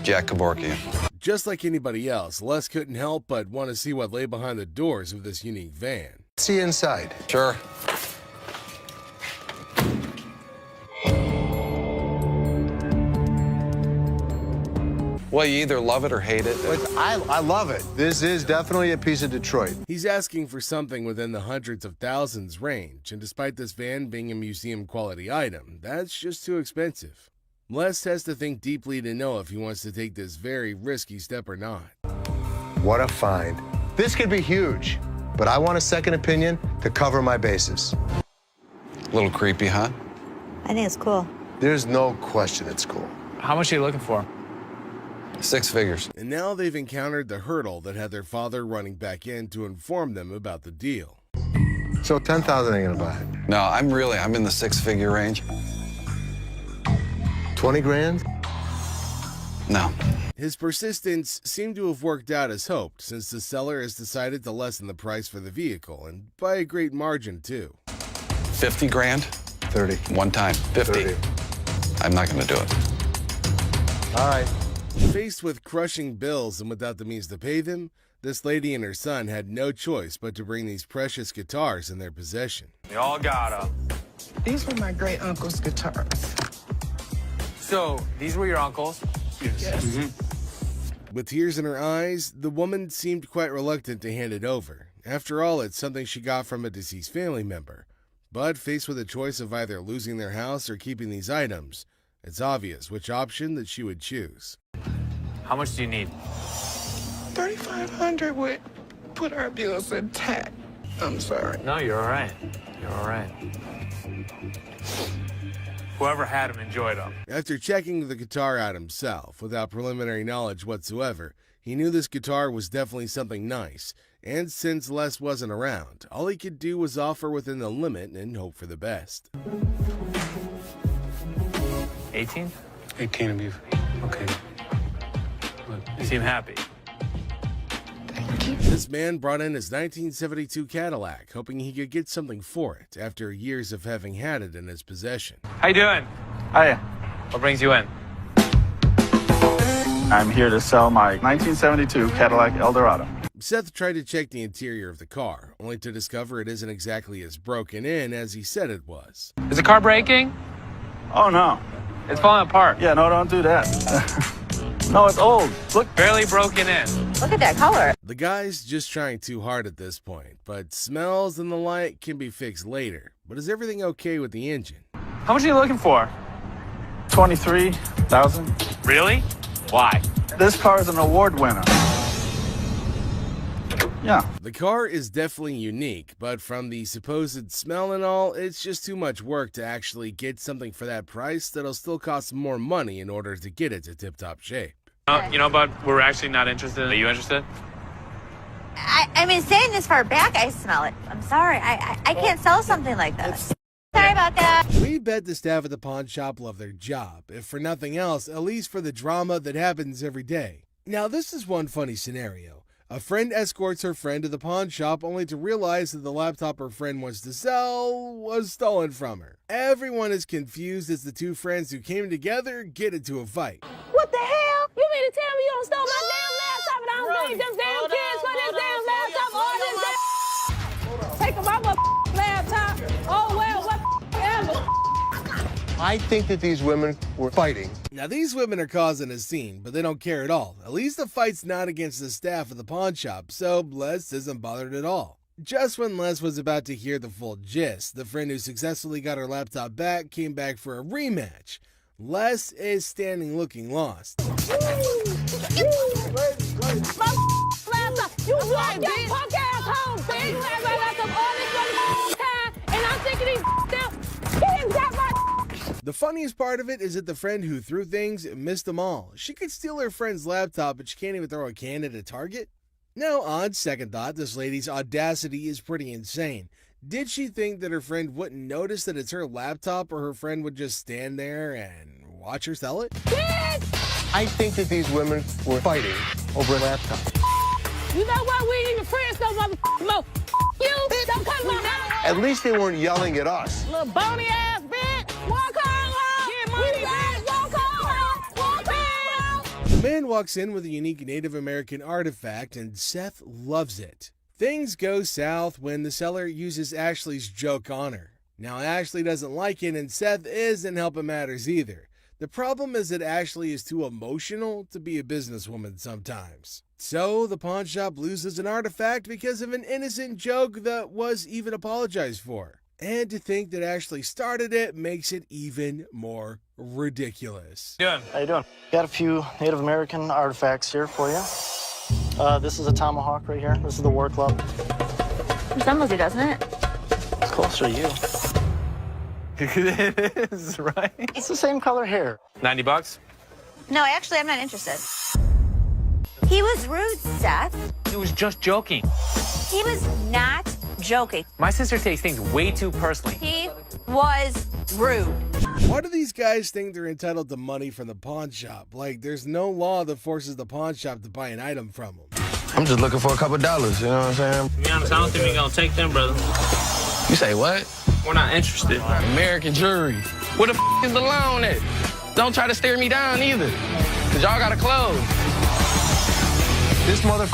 Jack Kevorkian. Just like anybody else, Les couldn't help but want to see what lay behind the doors of this unique van. See inside. Sure. Well, you either love it or hate it. But I love it. This is definitely a piece of Detroit. He's asking for something within the hundreds of thousands range, and despite this van being a museum-quality item, that's just too expensive. Les has to think deeply to know if he wants to take this very risky step or not. What a find. This could be huge, but I want a second opinion to cover my bases. A little creepy, huh? I think it's cool. There's no question it's cool. How much are you looking for? 6 figures. And now they've encountered the hurdle that had their father running back in to inform them about the deal. So 10,000 ain't gonna buy it. No, I'm in the 6-figure range. 20 grand? No. His persistence seemed to have worked out as hoped, since the seller has decided to lessen the price for the vehicle, and by a great margin, too. 50 grand? 30. One time. 50. 30. I'm not gonna do it. All right. Faced with crushing bills and without the means to pay them, this lady and her son had no choice but to bring these precious guitars in their possession. You all got them. These were my great uncle's guitars. So, these were your uncles? Yes. With tears in her eyes, the woman seemed quite reluctant to hand it over. After all, it's something she got from a deceased family member. But faced with a choice of either losing their house or keeping these items, it's obvious which option that she would choose. How much do you need? $3,500 would put our bills intact. I'm sorry. No, you're all right. You're all right. Whoever had them enjoyed them. After checking the guitar out himself, without preliminary knowledge whatsoever, he knew this guitar was definitely something nice, and since Les wasn't around, all he could do was offer within the limit and hope for the best. 18? 18 of you. Okay. You seem happy. This man brought in his 1972 Cadillac, hoping he could get something for it after years of having had it in his possession. How you doing? Hiya. What brings you in? I'm here to sell my 1972 Cadillac Eldorado. Seth tried to check the interior of the car, only to discover it isn't exactly as broken in as he said it was. Is the car breaking? Oh, no. It's falling apart. Yeah, no, don't do that. No, it's old. Look. Barely broken in. Look at that color. The guy's just trying too hard at this point, but smells and the like can be fixed later. But is everything okay with the engine? How much are you looking for? $23,000. Really? Why? This car is an award winner. Yeah. The car is definitely unique, but from the supposed smell and all, it's just too much work to actually get something for that price that'll still cost more money in order to get it to tip-top shape. You know, but we're actually not interested. Are you interested? I mean, standing this far back, I smell it. I'm sorry. I can't sell something like this. Sorry about that. We bet the staff at the pawn shop love their job, if for nothing else, at least for the drama that happens every day. Now, this is one funny scenario. A friend escorts her friend to the pawn shop only to realize that the laptop her friend wants to sell was stolen from her. Everyone is confused as the two friends who came together get into a fight. What the hell? You mean to tell me you don't stole my damn laptop and I don't blame them damn kids for this damn laptop or this damn... Take my laptop. Oh, well, whatever. I think that these women were fighting. Now, these women are causing a scene, but they don't care at all. At least the fight's not against the staff of the pawn shop, so Les isn't bothered at all. Just when Les was about to hear the full gist, the friend who successfully got her laptop back came back for a rematch. Les is standing looking lost. My laptop. You walk your punk ass home, bitch. You had my laptop all this time, and I'm thinking these still getting that my... The funniest part of it is that the friend who threw things missed them all. She could steal her friend's laptop, but she can't even throw a can at a target? Now, on second thought, this lady's audacity is pretty insane. Did she think that her friend wouldn't notice that it's her laptop, or her friend would just stand there and watch her sell it? I think that these women were fighting over a laptop. You know what? We ain't even friends no more. You don't come to my house. At least they weren't yelling at us. Little bony ass bitch. Walk home. Get money, bitch. Walk home. Walk home. The man walks in with a unique Native American artifact, and Seth loves it. Things go south when the seller uses Ashley's joke on her. Now, Ashley doesn't like it, and Seth isn't helping matters either. The problem is that Ashley is too emotional to be a businesswoman sometimes. So, the pawn shop loses an artifact because of an innocent joke that was even apologized for. And to think that Ashley started it makes it even more ridiculous. Doing? How you doing? Got a few Native American artifacts here for you. This is a tomahawk right here. This is the war club. Resembles you, doesn't it? It's closer to you. It is, right? It's the same color hair. 90 bucks? No, actually, I'm not interested. He was rude, Seth. He was just joking. He was not joking. My sister takes things way too personally. He was rude. Why do these guys think they're entitled to money from the pawn shop? Like, there's no law that forces the pawn shop to buy an item from them. I'm just looking for a couple dollars, you know what I'm saying? To be honest, I don't think we're gonna take them, brother. You say what? We're not interested. American jury. Where the is the loan at? Don't try to stare me down either, cause y'all gotta close. This mother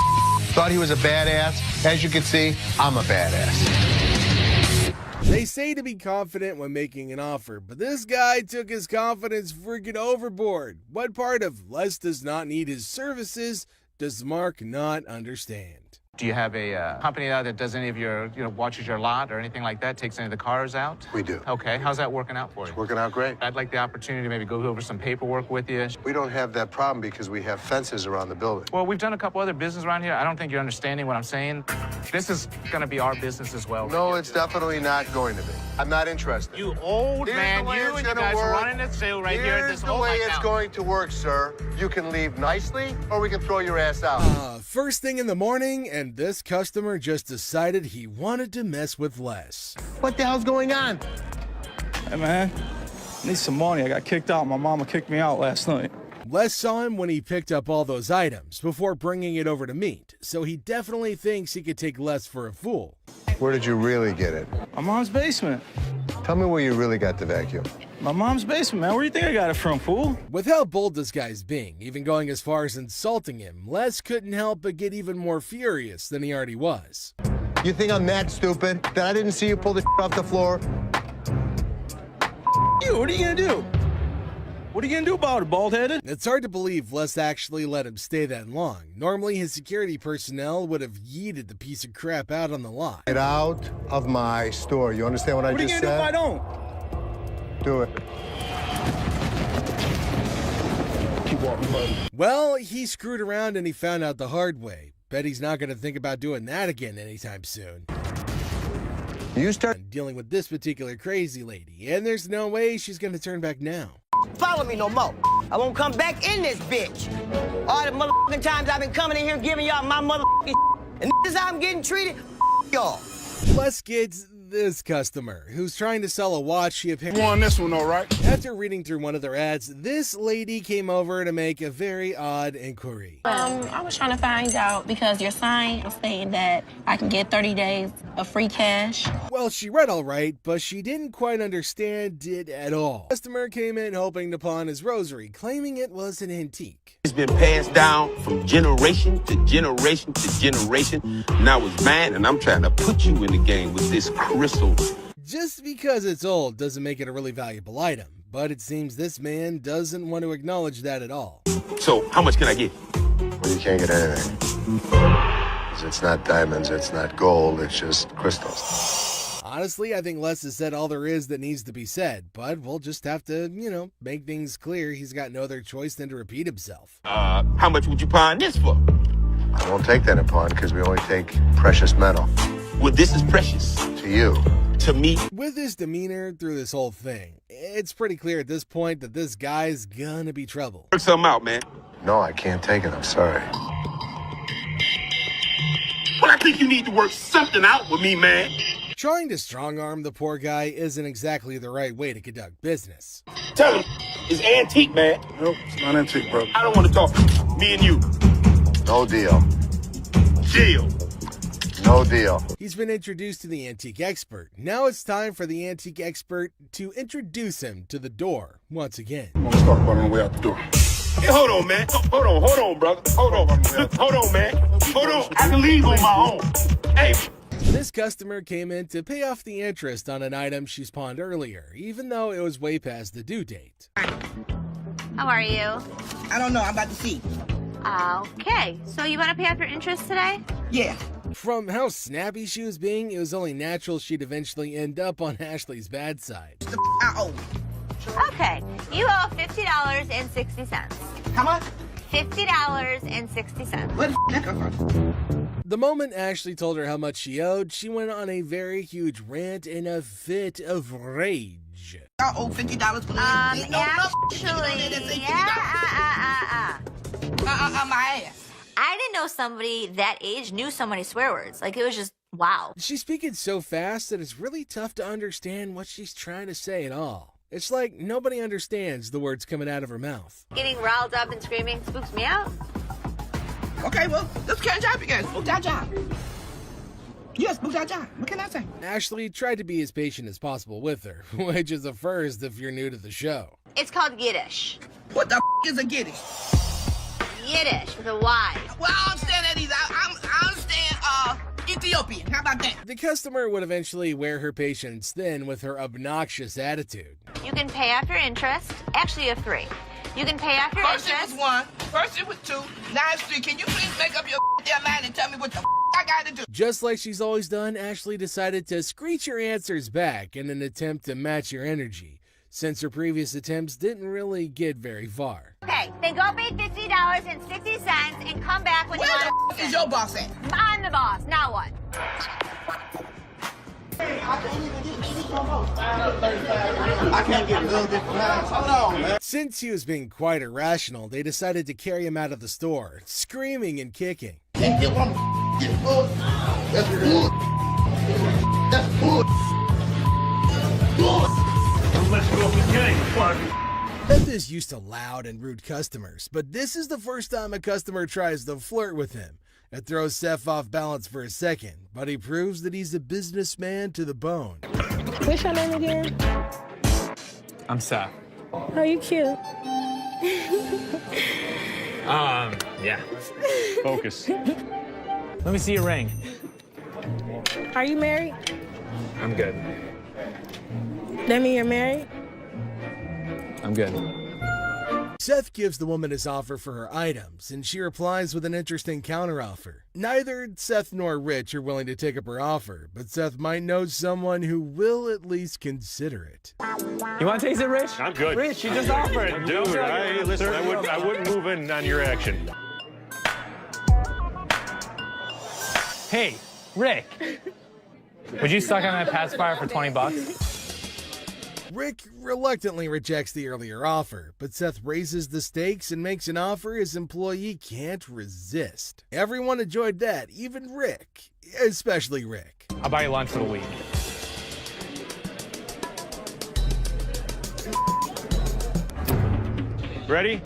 thought he was a badass. As you can see, I'm a badass. They say to be confident when making an offer, but this guy took his confidence freaking overboard. What part of Les does not need his services does Mark not understand? Do you have a company out that does any of your, watches your lot or anything like that, takes any of the cars out? We do. Okay, how's that working out for you? It's working out great. I'd like the opportunity to maybe go over some paperwork with you. We don't have that problem because we have fences around the building. Well, we've done a couple other business around here. I don't think you're understanding what I'm saying. This is gonna be our business as well. No, it's definitely not going to be. I'm not interested. You old man, you and you guys are running this sale right here at this whole Here's the way night it's now. going to work, sir. You can leave nicely, or we can throw your ass out. First thing in the morning, and this customer just decided he wanted to mess with Les. What the hell's going on? Hey, man, I need some money. I got kicked out. My mama kicked me out last night. Les saw him when he picked up all those items before bringing it over to meet, so he definitely thinks he could take Les for a fool. Where did you really get it? My mom's basement. Tell me where you really got the vacuum. My mom's basement, man. Where do you think I got it from, fool? With how bold this guy's being, even going as far as insulting him, Les couldn't help but get even more furious than he already was. You think I'm that stupid that I didn't see you pull the off the floor? You, what are you gonna do? What are you gonna do about it, bald-headed? It's hard to believe Les actually let him stay that long. Normally, his security personnel would have yeeted the piece of crap out on the lot. Get out of my store. You understand what I just said? What are you gonna do if I don't? Do it. Keep walking, buddy. Well, he screwed around and he found out the hard way. Bet he's not going to think about doing that again anytime soon. You start dealing with this particular crazy lady, and there's no way she's going to turn back now. Follow me no more. I won't come back in this bitch. All the motherfucking times I've been coming in here giving y'all my motherfucking and this is how I'm getting treated, y'all. Les gets this customer who's trying to sell a watch she apparently won this one, all right? After reading through one of their ads, this lady came over to make a very odd inquiry. I was trying to find out because your sign was saying that I can get 30 days of free cash. Well, she read all right, but she didn't quite understand it at all. The customer came in hoping to pawn his rosary, claiming it was an antique. It's been passed down from generation to generation to generation. Now it's mine, and I'm trying to put you in the game with this crystal. Just because it's old doesn't make it a really valuable item, but it seems this man doesn't want to acknowledge that at all. So, how much can I get? Well, you can't get anything. It's not diamonds, it's not gold, it's just crystals. Honestly, I think Les has said all there is that needs to be said, but we'll just have to, make things clear he's got no other choice than to repeat himself. How much would you pawn this for? I won't take that in pawn because we only take precious metal. Well, this is precious. To you. To me. With his demeanor through this whole thing, it's pretty clear at this point that this guy's gonna be trouble. Work something out, man. No, I can't take it, I'm sorry. Well, I think you need to work something out with me, man. Trying to strong-arm the poor guy isn't exactly the right way to conduct business. Tell him it's antique, man. Nope, it's not antique, bro. I don't want to talk. Me and you. No deal. Deal. No deal. He's been introduced to the antique expert. Now it's time for the antique expert to introduce him to the door once again. I'm gonna talk about it on the way out the door. Hey, hold on, man. Hold on, brother. Hold on, man. Hold on. I can leave on my own. Hey. This customer came in to pay off the interest on an item she's pawned earlier, even though it was way past the due date. How are you? I don't know. I'm about to see. Okay, so you want to pay off your interest today? Yeah. From how snappy she was being, it was only natural she'd eventually end up on Ashley's bad side. Okay, you owe $50.60. How much? $50.60. Where the that come from? The moment Ashley told her how much she owed, she went on a very huge rant in a fit of rage. I owe $50 for Actually, my ass. I didn't know somebody that age knew so many swear words. Like, it was just, wow. She's speaking so fast that it's really tough to understand what she's trying to say at all. It's like nobody understands the words coming out of her mouth. Getting riled up and screaming spooks me out. Okay, well, let's catch up again. Spook that job. Yes, spook that job. What can I say? Ashley tried to be as patient as possible with her, which is a first if you're new to the show. It's called Yiddish. What the is a Yiddish? Yiddish with a Y. Well, I understand that either. I understand Ethiopian. How about that? The customer would eventually wear her patience thin with her obnoxious attitude. You can pay off your interest. Actually, you have three. You can pay off your First interest. it was one. First it was two. Now it's three. Can you please make up your damn mind and tell me what the I gotta do? Just like she's always done, Ashley decided to screech her answers back in an attempt to match her energy, since her previous attempts didn't really get very far. Okay, then go pay $50.60 and come back when you want to. Where the is your boss at? I'm the boss. Now what? I can't get a little bit behind. Hold on, man. Since he was being quite irrational, they decided to carry him out of the store, screaming and kicking. Can't get one. Get full. That's good. That's good. Let's go up the game, party. Seth is used to loud and rude customers, but this is the first time a customer tries to flirt with him. It throws Seth off balance for a second, but he proves that he's a businessman to the bone. What's your name again? I'm Seth. Oh, you cute. Yeah. Focus. Let me see your ring. Are you married? I'm good. That mean you're married? I'm good. Seth gives the woman his offer for her items, and she replies with an interesting counteroffer. Neither Seth nor Rich are willing to take up her offer, but Seth might know someone who will at least consider it. You want to taste it, Rich? I'm good. Rich, you just offered. Dude, listen, I wouldn't move in on your action. Hey, Rick. Would you suck on that pacifier for $20? Rick reluctantly rejects the earlier offer, but Seth raises the stakes and makes an offer his employee can't resist. Everyone enjoyed that, even Rick, especially Rick. I'll buy you lunch for the week. Ready?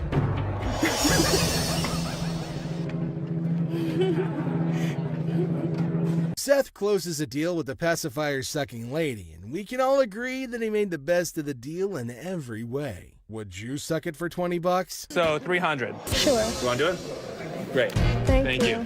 Seth closes a deal with the pacifier-sucking lady, and we can all agree that he made the best of the deal in every way. Would you suck it for $20? So $300. Sure. You want to do it? Great. Thank you.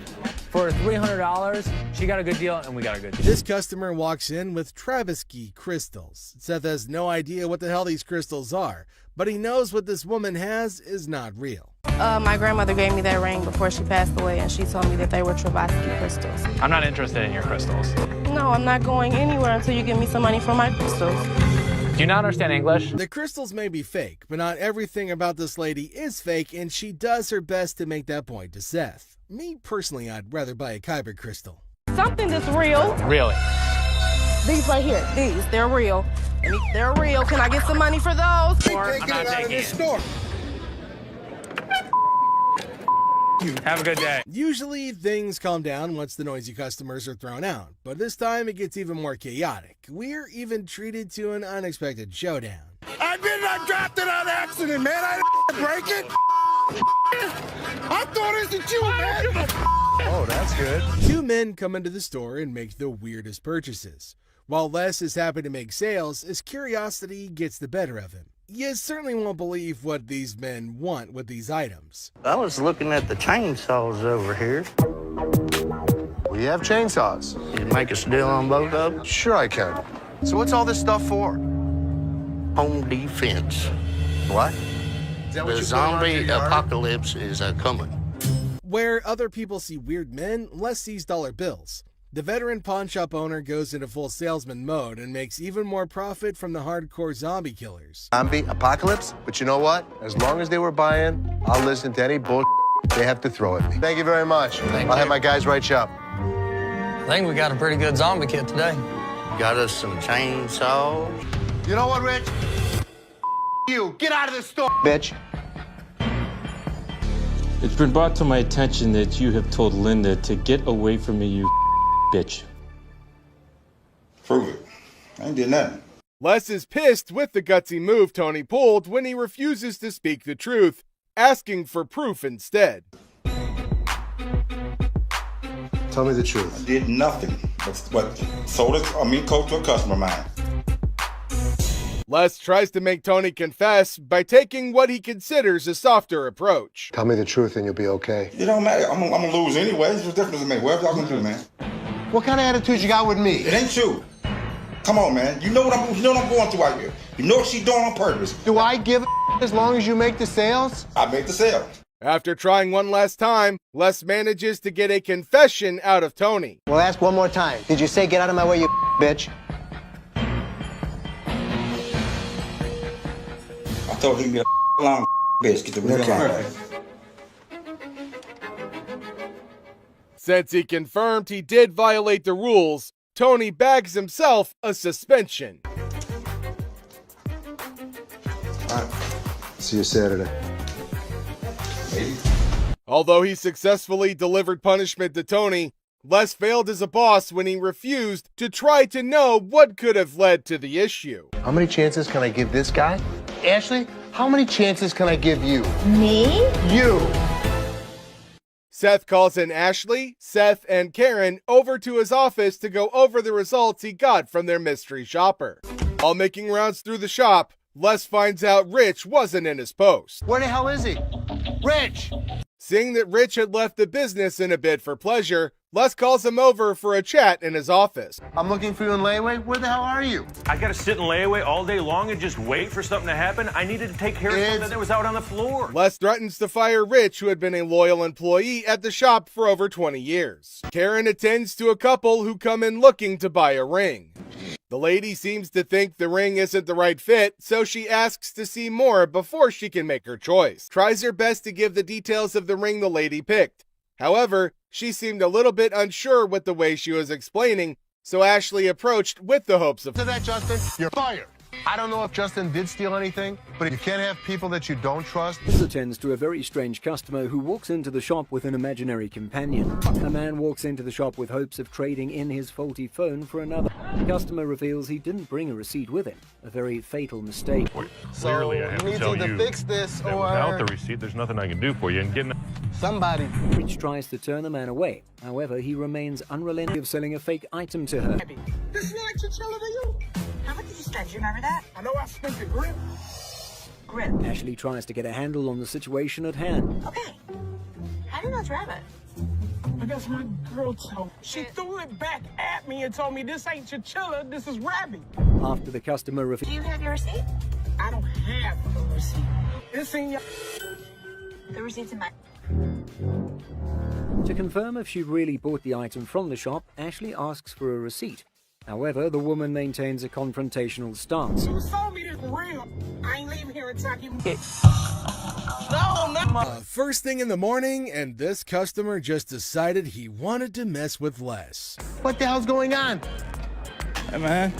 For $300, she got a good deal, and we got a good deal. This customer walks in with Travisky crystals. Seth has no idea what the hell these crystals are, but he knows what this woman has is not real. My grandmother gave me that ring before she passed away, and she told me that they were Travisky crystals. I'm not interested in your crystals. No, I'm not going anywhere until you give me some money for my crystals. Do you not understand English? The crystals may be fake, but not everything about this lady is fake, and she does her best to make that point to Seth. Me, personally, I'd rather buy a Kyber crystal. Something that's real. Really? These right here, they're real. They're real. Can I get some money for those? Or I'm not taking it. Have a good day. Usually, things calm down once the noisy customers are thrown out, but this time it gets even more chaotic. We're even treated to an unexpected showdown. I did not drop it on accident, man. I didn't break it. I thought it was you, man. Oh, that's good. Two men come into the store and make the weirdest purchases. While Les is happy to make sales, his curiosity gets the better of him. You certainly won't believe what these men want with these items. I was looking at the chainsaws over here. We have chainsaws. You make us a deal on both of them? Sure I can. So what's all this stuff for? Home defense. What? Is that what The you put around zombie your yard? apocalypse is coming. Where other people see weird men, Les sees dollar bills. The veteran pawn shop owner goes into full salesman mode and makes even more profit from the hardcore zombie killers. Zombie apocalypse? But you know what? As long as they were buying, I'll listen to any bull they have to throw at me. Thank you very much. I'll have my guys write you up. I think we got a pretty good zombie kit today. Got us some chainsaws. You know what, Rich? You. Get out of the store, bitch. It's been brought to my attention that you have told Linda to get away from me, you bitch. Prove it. I ain't did nothing. Les is pissed with the gutsy move Tony pulled when he refuses to speak the truth, asking for proof instead. Tell me the truth. I did nothing but sold it, cold to a customer of mine. Les tries to make Tony confess by taking what he considers a softer approach. Tell me the truth and you'll be okay. It don't matter. I'm gonna lose anyway. What's the difference to me? Whatever y'all gonna do, man. What kind of attitude you got with me? It ain't you. Come on, man. You know what I'm going through out here. You know what she's doing on purpose. Do I give a as long as you make the sales? I make the sale. After trying one last time, Les manages to get a confession out of Tony. Well, ask one more time. Did you say get out of my way, you bitch? I told him you're a long bitch. Get the real okay. Since he confirmed he did violate the rules, Tony bags himself a suspension. All right. See you Saturday. Maybe. Although he successfully delivered punishment to Tony, Les failed as a boss when he refused to try to know what could have led to the issue. How many chances can I give this guy? Ashley, how many chances can I give you? Me? You! Seth calls in Ashley, Seth, and Karen over to his office to go over the results he got from their mystery shopper. While making rounds through the shop, Les finds out Rich wasn't in his post. Where the hell is he? Rich! Seeing that Rich had left the business in a bid for pleasure, Les calls him over for a chat in his office. I'm looking for you in layaway. Where the hell are you? I gotta sit in layaway all day long and just wait for something to happen. I needed to take care of something that was out on the floor. Les threatens to fire Rich, who had been a loyal employee at the shop for over 20 years. Karen attends to a couple who come in looking to buy a ring. The lady seems to think the ring isn't the right fit, so she asks to see more before she can make her choice. Tries her best to give the details of the ring the lady picked. However, she seemed a little bit unsure with the way she was explaining, so Ashley approached with the hopes of... To that, Justin, you're fired. I don't know if Justin did steal anything, but you can't have people that you don't trust. This attends to a very strange customer who walks into the shop with an imaginary companion. A man walks into the shop with hopes of trading in his faulty phone for another. The customer reveals he didn't bring a receipt with him, a very fatal mistake. Clearly, I have to tell you fix this, that without the receipt, there's nothing I can do for you. And getting somebody. Rich tries to turn the man away. However, he remains unrelenting of selling a fake item to her. This is like chinchilla to you. How much did you spend? Do you remember that? I know I spent the grip. Grip. Ashley tries to get a handle on the situation at hand. Okay. How do you know it's rabbit? I guess my girl told me. She threw it back at me and told me this ain't chinchilla, this is rabbit. After the customer reveals... Do you have your receipt? I don't have a receipt. It's in your... The receipt's in my... To confirm if she really bought the item from the shop, Ashley asks for a receipt. However, the woman maintains a confrontational stance. You sold me this real. I ain't leaving here until I give me... First thing in the morning, and this customer just decided he wanted to mess with Les. What the hell's going on? Hey, man.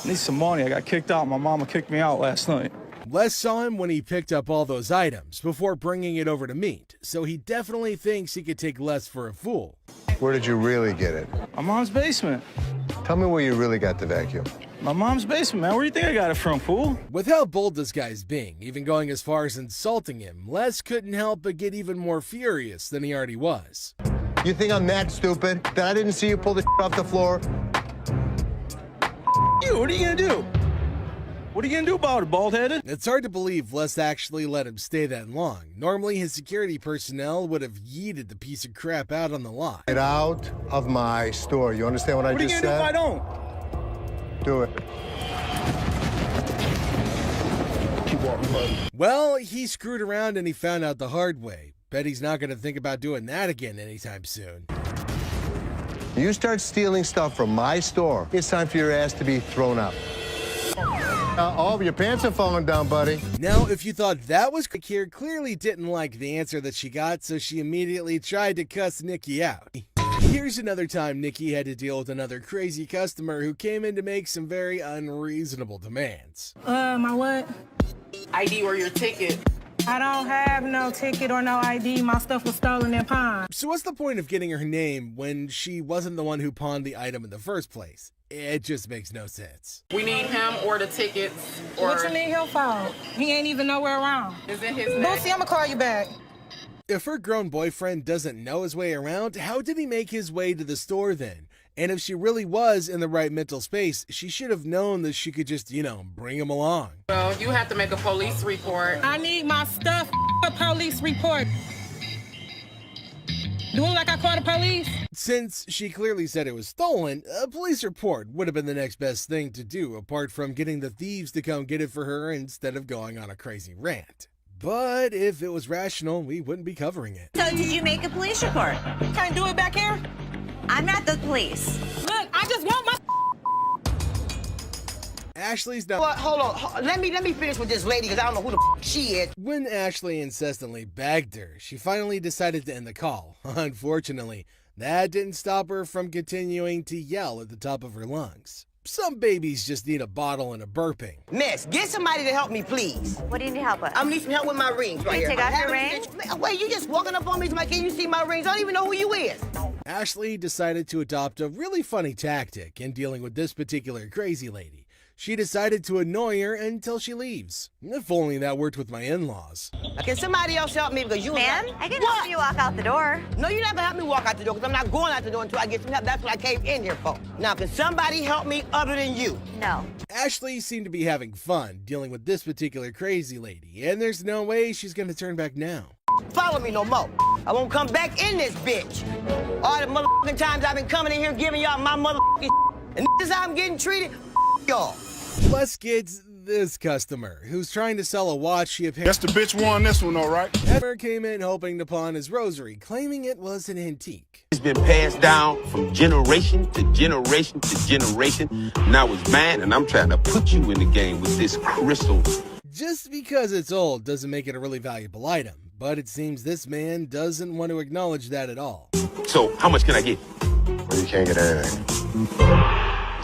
I need some money. I got kicked out. My mama kicked me out last night. Les saw him when he picked up all those items before bringing it over to meet, so he definitely thinks he could take Les for a fool. Where did you really get it? My mom's basement. Tell me where you really got the vacuum. My mom's basement, man. Where do you think I got it from, fool? With how bold this guy's being, even going as far as insulting him, Les couldn't help but get even more furious than he already was. You think I'm that stupid that I didn't see you pull the off the floor? You, what are you gonna do? What are you gonna do about it, bald-headed? It's hard to believe Les actually let him stay that long. Normally, his security personnel would have yeeted the piece of crap out on the lot. Get out of my store. You understand what I just said? What are you gonna do if I don't? Do it. Keep walking, buddy. Well, he screwed around and he found out the hard way. Bet he's not gonna think about doing that again anytime soon. You start stealing stuff from my store, it's time for your ass to be thrown up. Oh, your pants are falling down, buddy. Now, if you thought that was quick here, clearly didn't like the answer that she got, so she immediately tried to cuss Nikki out. Here's another time Nikki had to deal with another crazy customer who came in to make some very unreasonable demands. My what? ID or your ticket. I don't have no ticket or no ID. My stuff was stolen and pawned. So what's the point of getting her name when she wasn't the one who pawned the item in the first place? It just makes no sense. We need him or the tickets. Or... What you need him for? He ain't even nowhere around. Is it his Lucy, I'm gonna call you back. If her grown boyfriend doesn't know his way around, how did he make his way to the store then? And if she really was in the right mental space, she should have known that she could just, bring him along. Well, you have to make a police report. I need my stuff. A police report. Do it like I called the police? Since she clearly said it was stolen, a police report would have been the next best thing to do, apart from getting the thieves to come get it for her instead of going on a crazy rant. But if it was rational, we wouldn't be covering it. So did you make a police report? Can't do it back here? I'm not the police. Look, I just want my Ashley's not. Well, hold on. Let me finish with this lady because I don't know who the she is. When Ashley incessantly begged her, she finally decided to end the call. Unfortunately, that didn't stop her from continuing to yell at the top of her lungs. Some babies just need a bottle and a burping. Miss, get somebody to help me, please. What do you need help with? I need some help with my rings right Can you here. take off your Having- ring? Wait, you just walking up on me? Like, can you see my rings? I don't even know who you is. Ashley decided to adopt a really funny tactic in dealing with this particular crazy lady. She decided to annoy her until she leaves. If only that worked with my in-laws. Can somebody else help me? Because you Ma'am, I can help you walk out the door. No, you're not gonna help me walk out the door because I'm not going out the door until I get some help. That's what I came in here for. Now, can somebody help me other than you? No. Ashley seemed to be having fun dealing with this particular crazy lady, and there's no way she's gonna turn back now. Follow me no more. I won't come back in this bitch. All the motherfucking times I've been coming in here giving y'all my motherfucking and this is how I'm getting treated, y'all. Plus, kids, this customer, who's trying to sell a watch she apparently... Guess the bitch won this one, all right? Ever came in hoping to pawn his rosary, claiming it was an antique. It's been passed down from generation to generation to generation. Now it's mine, and I'm trying to put you in the game with this crystal. Just because it's old doesn't make it a really valuable item, but it seems this man doesn't want to acknowledge that at all. So, how much can I get? Well, you can't get anything.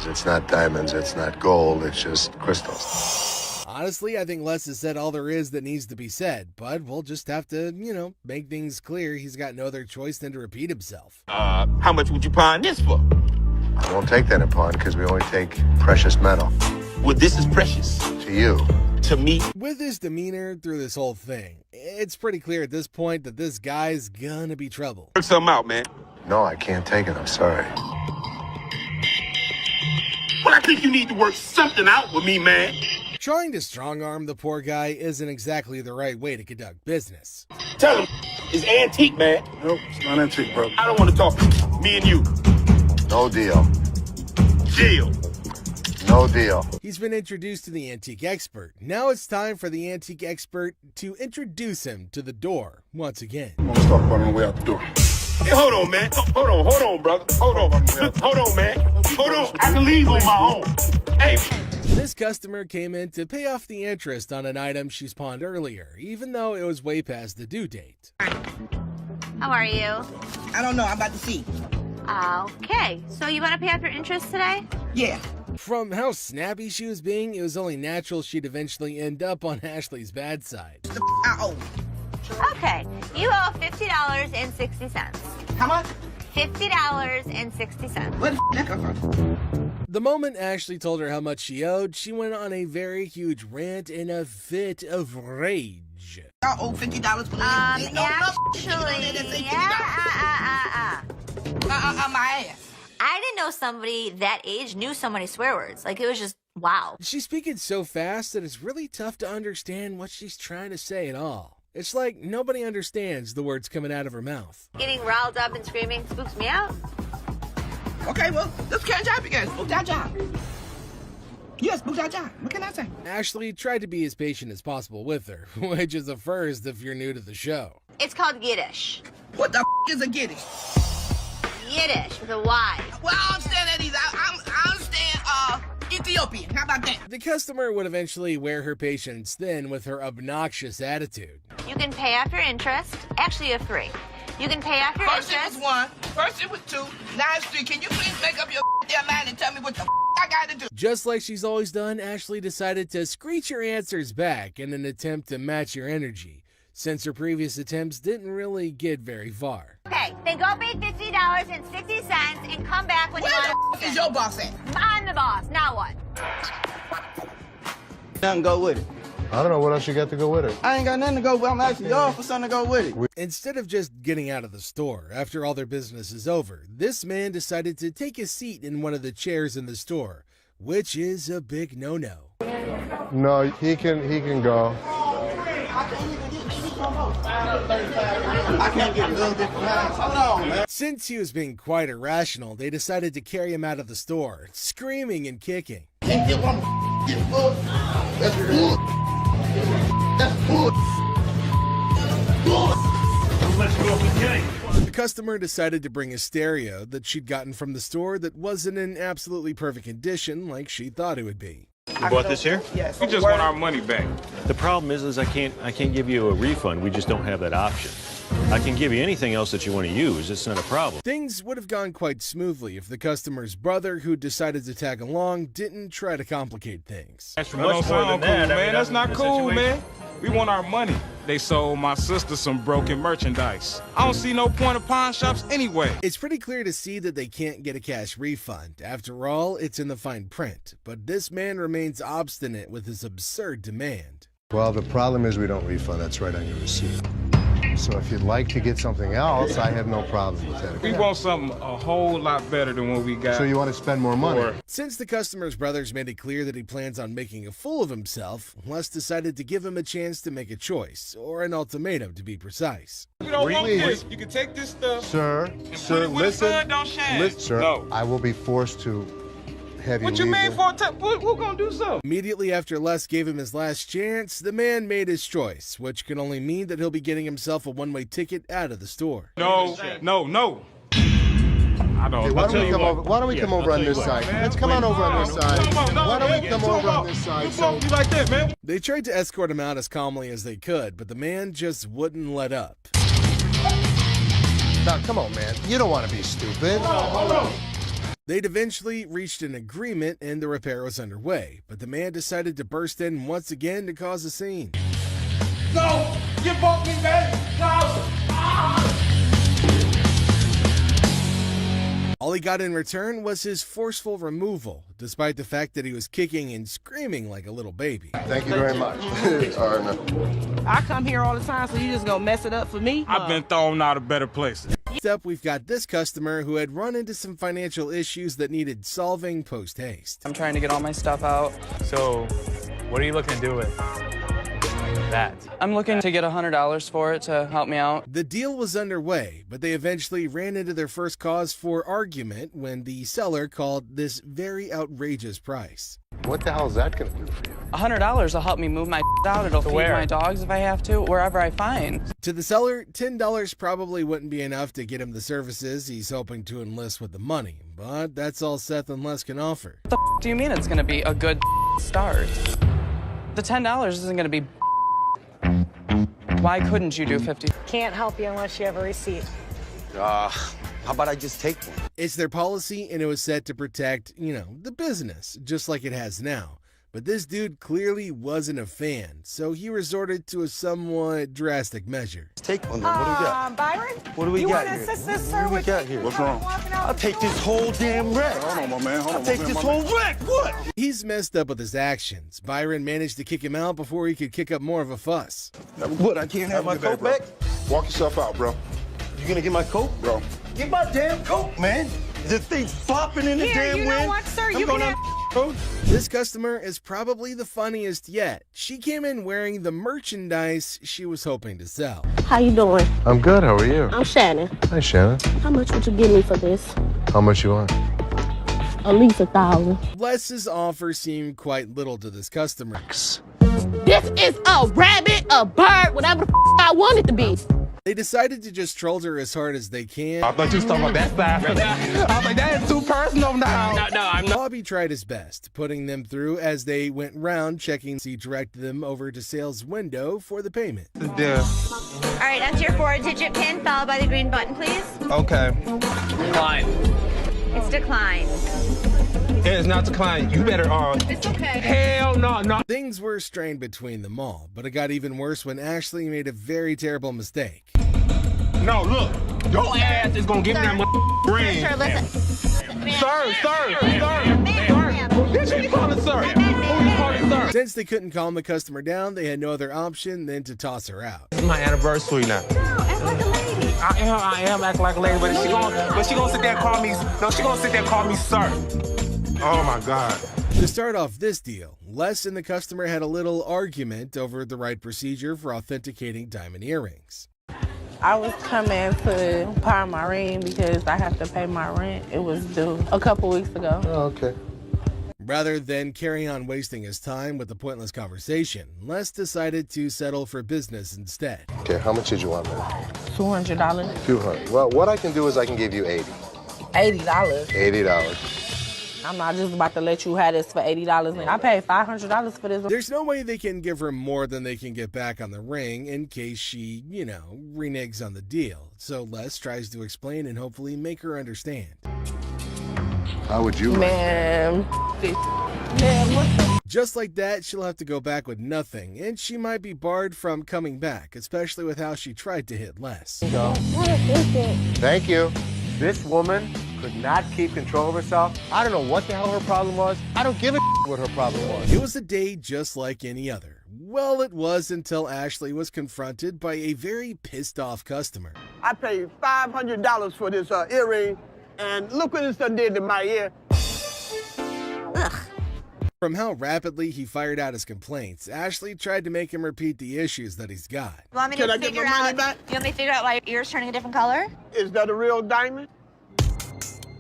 It's not diamonds, it's not gold, it's just crystals. Honestly, I think Les has said all there is that needs to be said, but we'll just have to, make things clear. He's got no other choice than to repeat himself. How much would you pawn this for? I won't take that in pawn because we only take precious metal. Well, this is precious. To you. To me. With his demeanor through this whole thing, it's pretty clear at this point that this guy's gonna be trouble. Work something out, man. No, I can't take it, I'm sorry. Well, I think you need to work something out with me, man. Trying to strong-arm the poor guy isn't exactly the right way to conduct business. Tell him it's antique, man. Nope, it's not antique, bro. I don't want to talk. Me and you. No deal. Deal. No deal. He's been introduced to the antique expert. Now it's time for the antique expert to introduce him to the door once again. I'm gonna talk about on the way out the door. Hey, hold on, man. Hold on, brother. Hold on, man. Hold on. I can leave on my own. Hey. This customer came in to pay off the interest on an item she's pawned earlier, even though it was way past the due date. How are you? I don't know. I'm about to see. Okay. So you want to pay off your interest today? Yeah. From how snappy she was being, it was only natural she'd eventually end up on Ashley's bad side. Okay. You owe $50.60. How much? $50.60. Where the that come from? The moment Ashley told her how much she owed, she went on a very huge rant in a fit of rage. I owe $50 for Actually, my ass. I didn't know somebody that age knew so many swear words. Like, it was just, wow. She's speaking so fast that it's really tough to understand what she's trying to say at all. It's like nobody understands the words coming out of her mouth. Getting riled up and screaming spooks me out. Okay, well, let's catch up again. Spook that job. Yes, spook that job. What can I say? Ashley tried to be as patient as possible with her, which is a first if you're new to the show. It's called Yiddish. What the is a Yiddish? Yiddish with a Y. Well, I understand that either. I understand Ethiopian. How about that? The customer would eventually wear her patience thin with her obnoxious attitude. You can pay off your interest. Actually, you have three. You can pay off your First interest. it was one. First it was two. Now it's three. Can you please make up your damn mind and tell me what the I gotta do? Just like she's always done, Ashley decided to screech her answers back in an attempt to match her energy, since her previous attempts didn't really get very far. Okay, then go pay $50.60 and come back when you want to. Where is your boss at? I'm the boss. Now what? Nothing go with it. I don't know what else you got to go with it. I ain't got nothing to go with. I'm asking y'all for something to go with it. Instead of just getting out of the store after all their business is over, this man decided to take a seat in one of the chairs in the store, which is a big no-no. No, he can go. I can't get a little bit from now. Hold on, man. Since he was being quite irrational, they decided to carry him out of the store, screaming and kicking. Can't get one. Get full. That's bull. That's bull. customer decided to bring a stereo that she'd gotten from the store that wasn't in absolutely perfect condition like she thought it would be. You bought this here? Yes. We just want our money back. The problem is I can't give you a refund. We just don't have that option. I can give you anything else that you want to use. It's not a problem. Things would have gone quite smoothly if the customer's brother, who decided to tag along, didn't try to complicate things. That don't sound cool, man. That's not cool, man. We want our money. They sold my sister some broken merchandise. I don't see no point of pawn shops anyway. It's pretty clear to see that they can't get a cash refund. After all, it's in the fine print. But this man remains obstinate with his absurd demand. Well, the problem is we don't refund. That's right on your receipt. So if you'd like to get something else, I have no problem with that. We want something a whole lot better than what we got. So you want to spend more money? Since the customer's brothers made it clear that he plans on making a fool of himself, Les decided to give him a chance to make a choice, or an ultimatum to be precise. You don't want this. You can take this stuff. Sir, listen. Sir, no. I will be forced to have you What you leave mean the- for? Who gonna do so? Immediately after Les gave him his last chance, the man made his choice, which can only mean that he'll be getting himself a one-way ticket out of the store. No. I don't. Okay, why don't we come over on this side? Let's come on over on this side. Why don't we come over on this side? You be like that, man. They tried to escort him out as calmly as they could, but the man just wouldn't let up. Now, come on, man. You don't want to be stupid. They'd eventually reached an agreement and the repair was underway, but the man decided to burst in once again to cause a scene. No! You bought me, man! No! All he got in return was his forceful removal, despite the fact that he was kicking and screaming like a little baby. Thank you very much. All right, man. I come here all the time, so you just gonna mess it up for me? I've been thrown out of better places. Next up, we've got this customer who had run into some financial issues that needed solving post-haste. I'm trying to get all my stuff out. So, what are you looking to do with that? I'm looking to get $100 for it to help me out. The deal was underway, but they eventually ran into their first cause for argument when the seller called this very outrageous price. What the hell is that going to do for you? $100 will help me move my out. It'll feed my dogs if I have to, wherever I find. To the seller, $10 probably wouldn't be enough to get him the services he's hoping to enlist with the money, but that's all Seth and Les can offer. What the do you mean it's going to be a good start? The $10 isn't going to be. Why couldn't you do 50? Can't help you unless you have a receipt. How about I just take one? It's their policy, and it was set to protect, the business, just like it has now. But this dude clearly wasn't a fan, so he resorted to a somewhat drastic measure. Take one. What do we got? Byron? What do we you got want here? to assist this, What sir? do we got here? What's wrong? I'll take this whole damn wreck. Hold on, my man. I'll take this whole wreck. What? He's messed up with his actions. Byron managed to kick him out before he could kick up more of a fuss. What? I can't have my coat back? Walk yourself out, bro. You gonna get my coat, bro? Get my damn coat, man. The thing's flopping in the Here, damn you know wind. what, sir? I'm You going can coat. This customer is probably the funniest yet. She came in wearing the merchandise she was hoping to sell. How you doing? I'm good. How are you? I'm Shannon. Hi, Shannon. How much would you give me for this? How much you want? At least $1,000. Les's offer seemed quite little to this customer. This is a rabbit, a bird, whatever the I want it to be. They decided to just troll her as hard as they can. I thought you was talking about that side. I was like, that is too personal now. No, I'm not. Bobby tried his best, putting them through as they went round, checking. He directed them over to sales window for the payment. All right, enter your 4-digit PIN followed by the green button, please. Okay. Decline. It's declined. It is not declined. You better, It's okay. hell no. Things were strained between them all, but it got even worse when Ashley made a very terrible mistake. No, look. Your ass is gonna give me that ring. Sir, listen. Sir. Bitch, who you calling sir? Who you calling sir? Since they couldn't calm the customer down, they had no other option than to toss her out. This is my anniversary now. Act like a lady. I am acting like a lady, but she gonna sit there and call me. No, she gonna sit there and call me sir. Oh my God. To start off this deal, Les and the customer had a little argument over the right procedure for authenticating diamond earrings. I was coming to pawn my ring because I have to pay my rent. It was due a couple weeks ago. Oh, okay. Rather than carry on wasting his time with the pointless conversation, Les decided to settle for business instead. Okay, how much did you want, man? $200. 200. Well, what I can do is I can give you 80. $80. $80. I'm not just about to let you have this for $80. I paid $500 for this. There's no way they can give her more than they can get back on the ring in case she, reneges on the deal. So Les tries to explain and hopefully make her understand. How would you? Man, what the? Just like that, she'll have to go back with nothing, and she might be barred from coming back, especially with how she tried to hit Les. Thank you. This woman could not keep control of herself. I don't know what the hell her problem was. I don't give a what her problem was. It was a day just like any other. Well, it was until Ashley was confronted by a very pissed off customer. I paid $500 for this earring, and look what this done did to my ear. Ugh. From how rapidly he fired out his complaints, Ashley tried to make him repeat the issues that he's got. You want me Can to I get figure my money out? back? You want me to figure out why your ear's turning a different color? Is that a real diamond?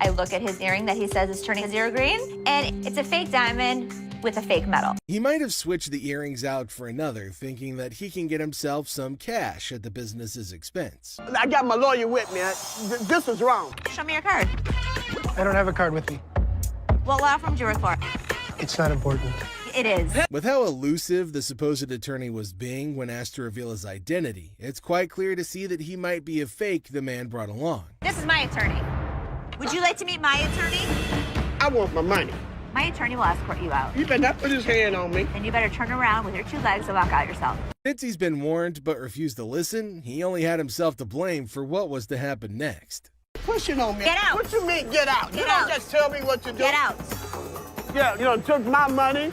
I look at his earring that he says is turning zero green, and it's a fake diamond with a fake metal. He might have switched the earrings out for another, thinking that he can get himself some cash at the business's expense. I got my lawyer with me. This is wrong. Show me your card. I don't have a card with me. What law firm do you work for? It's not important. It is. With how elusive the supposed attorney was being when asked to reveal his identity, it's quite clear to see that he might be a fake the man brought along. This is my attorney. Would you like to meet my attorney? I want my money. My attorney will escort you out. You better not put his hand on me. And you better turn around with your two legs and walk out yourself. Since he's been warned but refused to listen, he only had himself to blame for what was to happen next. Pushing on me. Get out. What you mean, get out? Get You out. don't just tell me what to do. Get out. Yeah, took my money.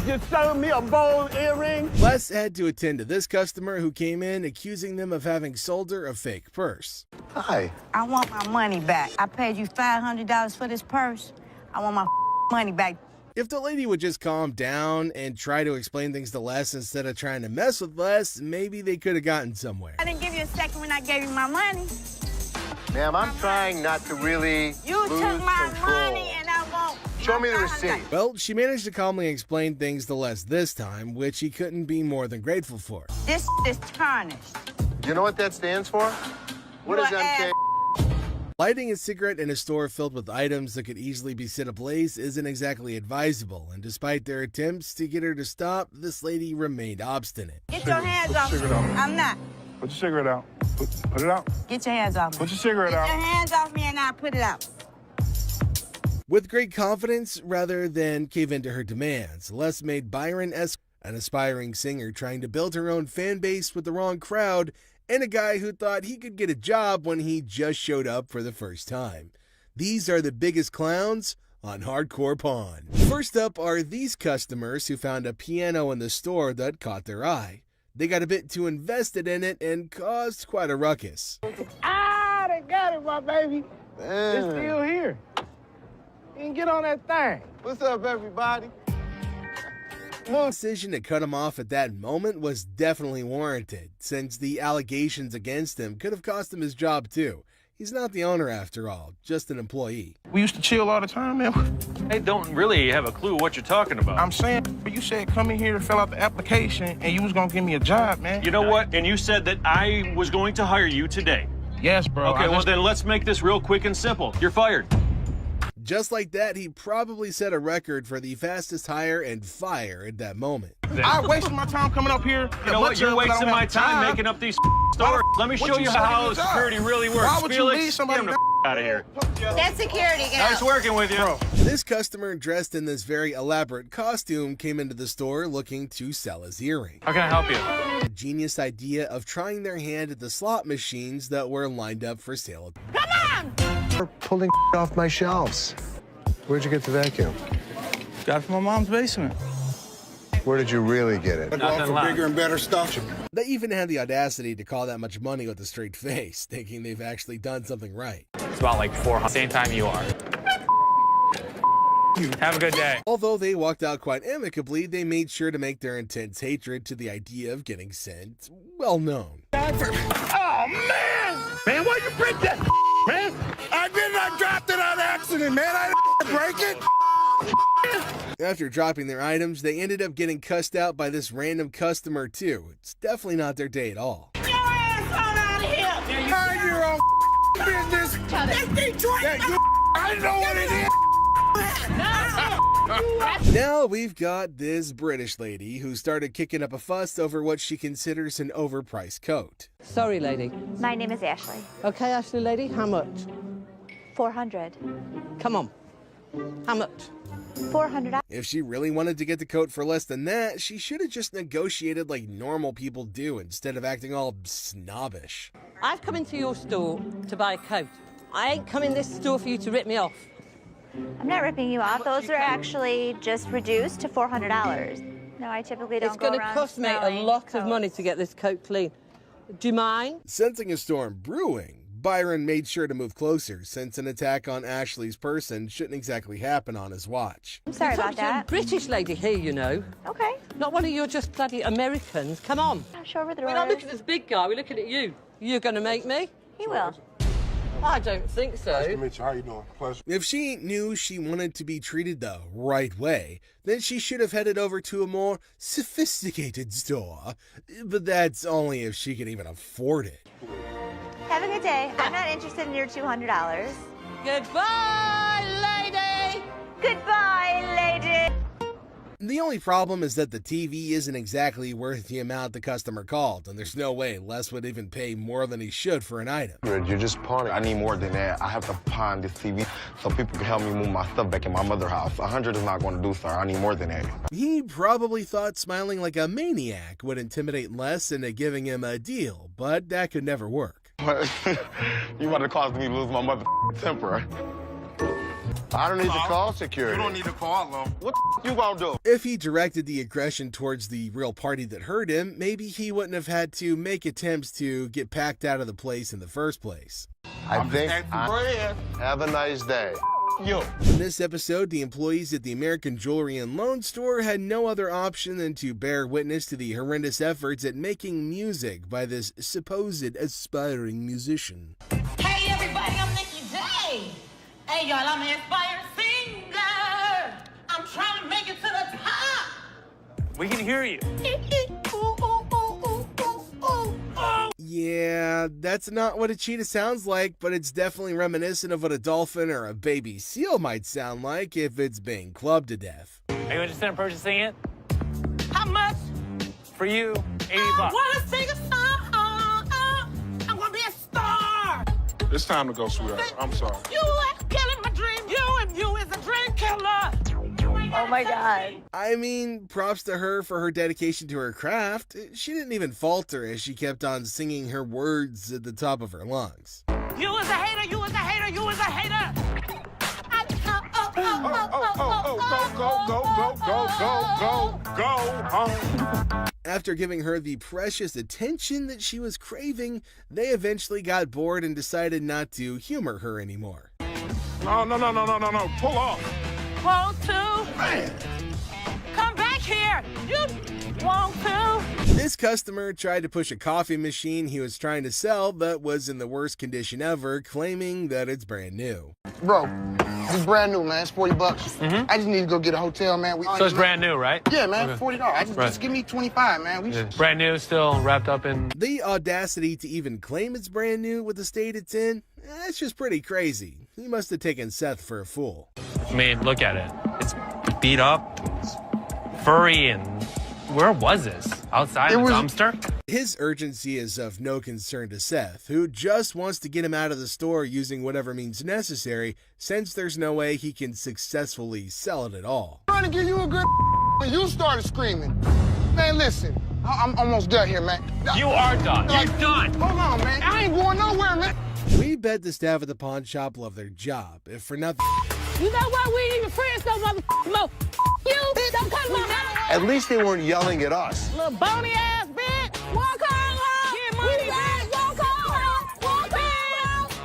Just sold me a bold earring. Les had to attend to this customer who came in accusing them of having sold her a fake purse. Hi. I want my money back. I paid you $500 for this purse. I want my money back. If the lady would just calm down and try to explain things to Les instead of trying to mess with Les, maybe they could have gotten somewhere. I didn't give you a second when I gave you my money. Ma'am, I'm trying not to really You lose took my control. money and I won't. Show me the receipt. Well, she managed to calmly explain things to Les this time, which he couldn't be more than grateful for. This is tarnished. You know what that stands for? What is MK? Lighting a cigarette in a store filled with items that could easily be set ablaze isn't exactly advisable, and despite their attempts to get her to stop, this lady remained obstinate. Get your hands off me. I'm not. Put your cigarette out. Put it out. Get your hands off me. Put your cigarette Get out. your hands off me and I'll put it out. With great confidence, rather than cave into her demands, Les made Byron S., an aspiring singer trying to build her own fan base with the wrong crowd, and a guy who thought he could get a job when he just showed up for the first time. These are the biggest clowns on Hardcore Pawn. First up are these customers who found a piano in the store that caught their eye. They got a bit too invested in it and caused quite a ruckus. Ah, they got it, my baby. It's still here. You can get on that thing. What's up, everybody? The decision to cut him off at that moment was definitely warranted, since the allegations against him could have cost him his job too. He's not the owner after all, just an employee. We used to chill all the time, man. I don't really have a clue what you're talking about. I'm saying, you said come in here and fill out the application, and you was gonna give me a job, man. You know what? And you said that I was going to hire you today. Yes, bro. Okay, well then let's make this real quick and simple. You're fired. Just like that, he probably set a record for the fastest hire and fire at that moment. I wasted my time coming up here. You know what? You're wasting my time making up these stories. Let me show you how security really works. Why would you Felix, leave somebody get him the out of here. That's security. Get Nice out. working with you. This customer dressed in this very elaborate costume came into the store looking to sell his earring. How can I help you? A genius idea of trying their hand at the slot machines that were lined up for sale. You're pulling off my shelves. Where'd you get the vacuum? Got it from my mom's basement. Where did you really get it? Going for bigger and better stuff. They even had the audacity to call that much money with a straight face, thinking they've actually done something right. It's about like 400. Same time you are. Have a good day. Although they walked out quite amicably, they made sure to make their intense hatred to the idea of getting sent well known. Oh, man! Man, why you break that, man? I dropped it on accident, man. I didn't break it. After dropping their items, they ended up getting cussed out by this random customer too. It's definitely not their day at all. Get your ass on out of here. Mind your own business. That's Detroit. I know what it is. Now we've got this British lady who started kicking up a fuss over what she considers an overpriced coat. Sorry, lady. My name is Ashley. Okay, Ashley, lady, how much? 400. Come on. How much? $400. If she really wanted to get the coat for less than that, she should have just negotiated like normal people do instead of acting all snobbish. I've come into your store to buy a coat. I ain't come in this store for you to rip me off. I'm not ripping you off. Those are actually just reduced to $400. No, I typically don't It's go going to around cost me a smelling lot of coats. money to get this coat clean. Do you mind? Sensing a storm brewing, Byron made sure to move closer since an attack on Ashley's person shouldn't exactly happen on his watch. I'm sorry about that. A British lady here, you know. Okay. Not one of your just bloody Americans. Come on. I'll show over the We're not looking at this big guy, we're looking at you. You're going to make me? He will. I don't think so. Nice to meet you. How you doing? Pleasure. If she knew she wanted to be treated the right way, then she should have headed over to a more sophisticated store. But that's only if she could even afford it. Have a good day. I'm not interested in your $200. Goodbye, lady! Goodbye, lady! The only problem is that the TV isn't exactly worth the amount the customer called, and there's no way Les would even pay more than he should for an item. You're just pawning. I need more than that. I have to pawn this TV so people can help me move my stuff back in my mother's house. 100 is not going to do, sir. I need more than that. He probably thought smiling like a maniac would intimidate Les into giving him a deal, but that could never work. You about to cause me to lose my mother's temper. I don't need to call security. You don't need to call them. What you gonna do? If he directed the aggression towards the real party that hurt him, maybe he wouldn't have had to make attempts to get packed out of the place in the first place. Have a nice day. Yo. In this episode, the employees at the American Jewelry and Loan Store had no other option than to bear witness to the horrendous efforts at making music by this supposed aspiring musician. Hey, everybody, I'm Nikki J. Hey, y'all, I'm an inspired singer. I'm trying to make it to the top. We can hear you. Yeah, that's not what a cheetah sounds like, but it's definitely reminiscent of what a dolphin or a baby seal might sound like if it's being clubbed to death. Are you interested in purchasing it? How much? For you, $80. I want to sing a song. I'm going to be a star. It's time to go, sweetheart. I'm sorry. You are killing my dream. You is a dream killer. Oh my God. I mean, props to her for her dedication to her craft. She didn't even falter as she kept on singing her words at the top of her lungs. You is a hater. You is a hater. You is a hater. Go home. After giving her the precious attention that she was craving, they eventually got bored and decided not to humor her anymore. No. Pull off. Want to? Man. Come back here. You want to? This customer tried to push a coffee machine he was trying to sell that was in the worst condition ever, claiming that it's brand new. Bro, it's brand new, man. It's $40. I just need to go get a hotel, man. So it's brand new, right? Yeah, man. Okay. $40. Just give me 25, man. Brand new, still wrapped up in... The audacity to even claim it's brand new with the state it's in, that's just pretty crazy. He must have taken Seth for a fool. I mean, look at it. It's beat up, it's furry, and where was this? Outside the dumpster? His urgency is of no concern to Seth, who just wants to get him out of the store using whatever means necessary, since there's no way he can successfully sell it at all. I'm trying to give you a good when you started screaming. Man, listen. I'm almost done here, man. You are done. You're done. Hold on, man. I ain't going nowhere, man. We bet the staff at the pawn shop love their job, if for nothing. You know what? We ain't even friends no motherfucking more. You don't come to my house. At least they weren't yelling at us. Little bony ass bitch. Walk on. Get money back. Walk on.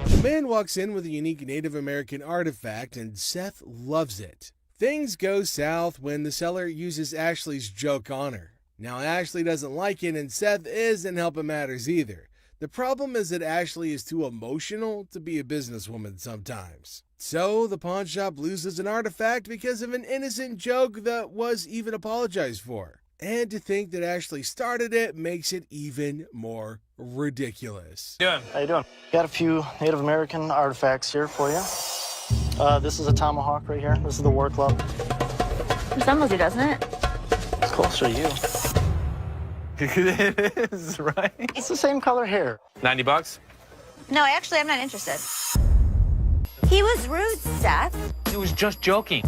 The man walks in with a unique Native American artifact, and Seth loves it. Things go south when the seller uses Ashley's joke on her. Now, Ashley doesn't like it, and Seth isn't helping matters either. The problem is that Ashley is too emotional to be a businesswoman sometimes. So the pawn shop loses an artifact because of an innocent joke that was even apologized for. And to think that Ashley started it makes it even more ridiculous. How you doing? Got a few Native American artifacts here for you. This is a tomahawk right here. This is the war club. Resembles you, doesn't it? It's closer to you. It is, right? It's the same color hair. $90? No, actually, I'm not interested. He was rude, Seth. He was just joking.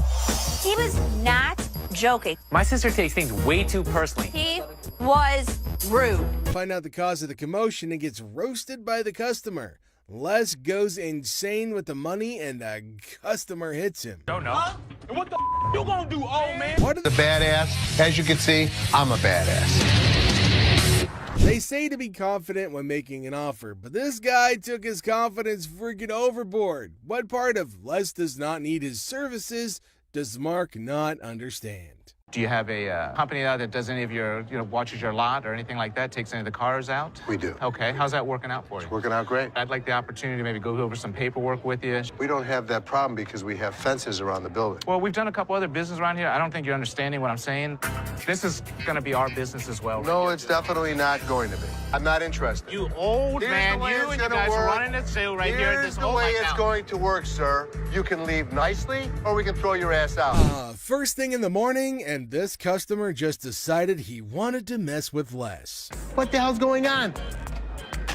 He was not joking. My sister takes things way too personally. He was rude. Find out the cause of the commotion and gets roasted by the customer. Les goes insane with the money and the customer hits him. Don't know. And what the you gonna do, old man? What The badass. As you can see, I'm a badass. They say to be confident when making an offer, but this guy took his confidence freaking overboard. What part of Les does not need his services does Mark not understand? Do you have a company out that does any of your, watches your lot or anything like that, takes any of the cars out? We do. Okay, how's that working out for you? It's working out great. I'd like the opportunity to maybe go over some paperwork with you. We don't have that problem because we have fences around the building. Well, we've done a couple other business around here. I don't think you're understanding what I'm saying. This is gonna be our business as well. No, it's definitely not going to be. I'm not interested. You old Here's man, the way you it's and you gonna guys work. running this sale right here. Here's the way it's going to work, sir. You can leave nicely, or we can throw your ass out. First thing in the morning, and this customer just decided he wanted to mess with Les. What the hell's going on?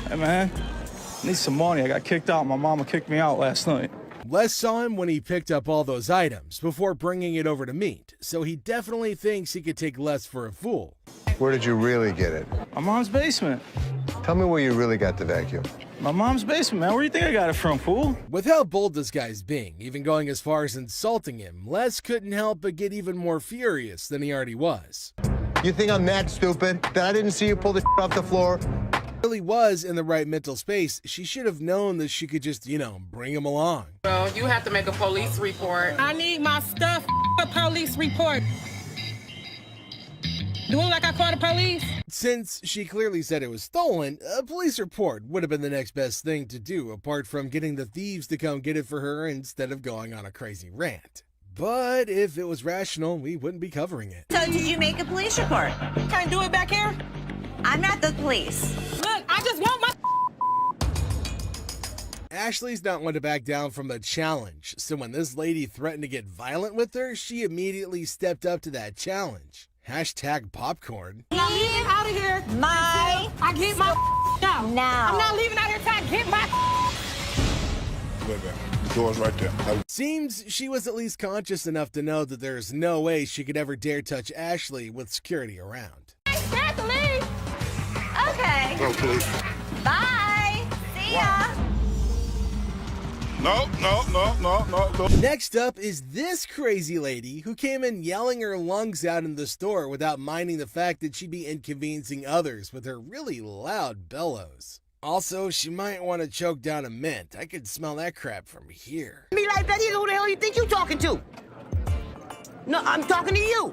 Hey, man, I need some money. I got kicked out. My mama kicked me out last night. Les saw him when he picked up all those items before bringing it over to meet, so he definitely thinks he could take Les for a fool. Where did you really get it? My mom's basement. Tell me where you really got the vacuum. My mom's basement, man. Where do you think I got it from, fool? With how bold this guy's being, even going as far as insulting him, Les couldn't help but get even more furious than he already was. You think I'm that stupid that I didn't see you pull the off the floor? Really was in the right mental space. She should have known that she could just, bring him along. Well, you have to make a police report. I need my stuff. A police report. Do it like I called the police. Since she clearly said it was stolen, a police report would have been the next best thing to do, apart from getting the thieves to come get it for her instead of going on a crazy rant. But if it was rational, we wouldn't be covering it. So did you make a police report? Can I do it back here? I'm not the police. Look, I just want my... Ashley's not one to back down from the challenge, so when this lady threatened to get violent with her, she immediately stepped up to that challenge. Hashtag popcorn. I'm leaving out of here. I get my now. Now. I'm not leaving out here till I get my... Wait, the door's right there. Seems she was at least conscious enough to know that there's no way she could ever dare touch Ashley with security around. That's leave. Okay. Oh, please. Bye. See ya. No. Next up is this crazy lady who came in yelling her lungs out in the store without minding the fact that she'd be inconveniencing others with her really loud bellows. Also, she might want to choke down a mint. I could smell that crap from here. Me like that, who the hell you think you talking to? No, I'm talking to you.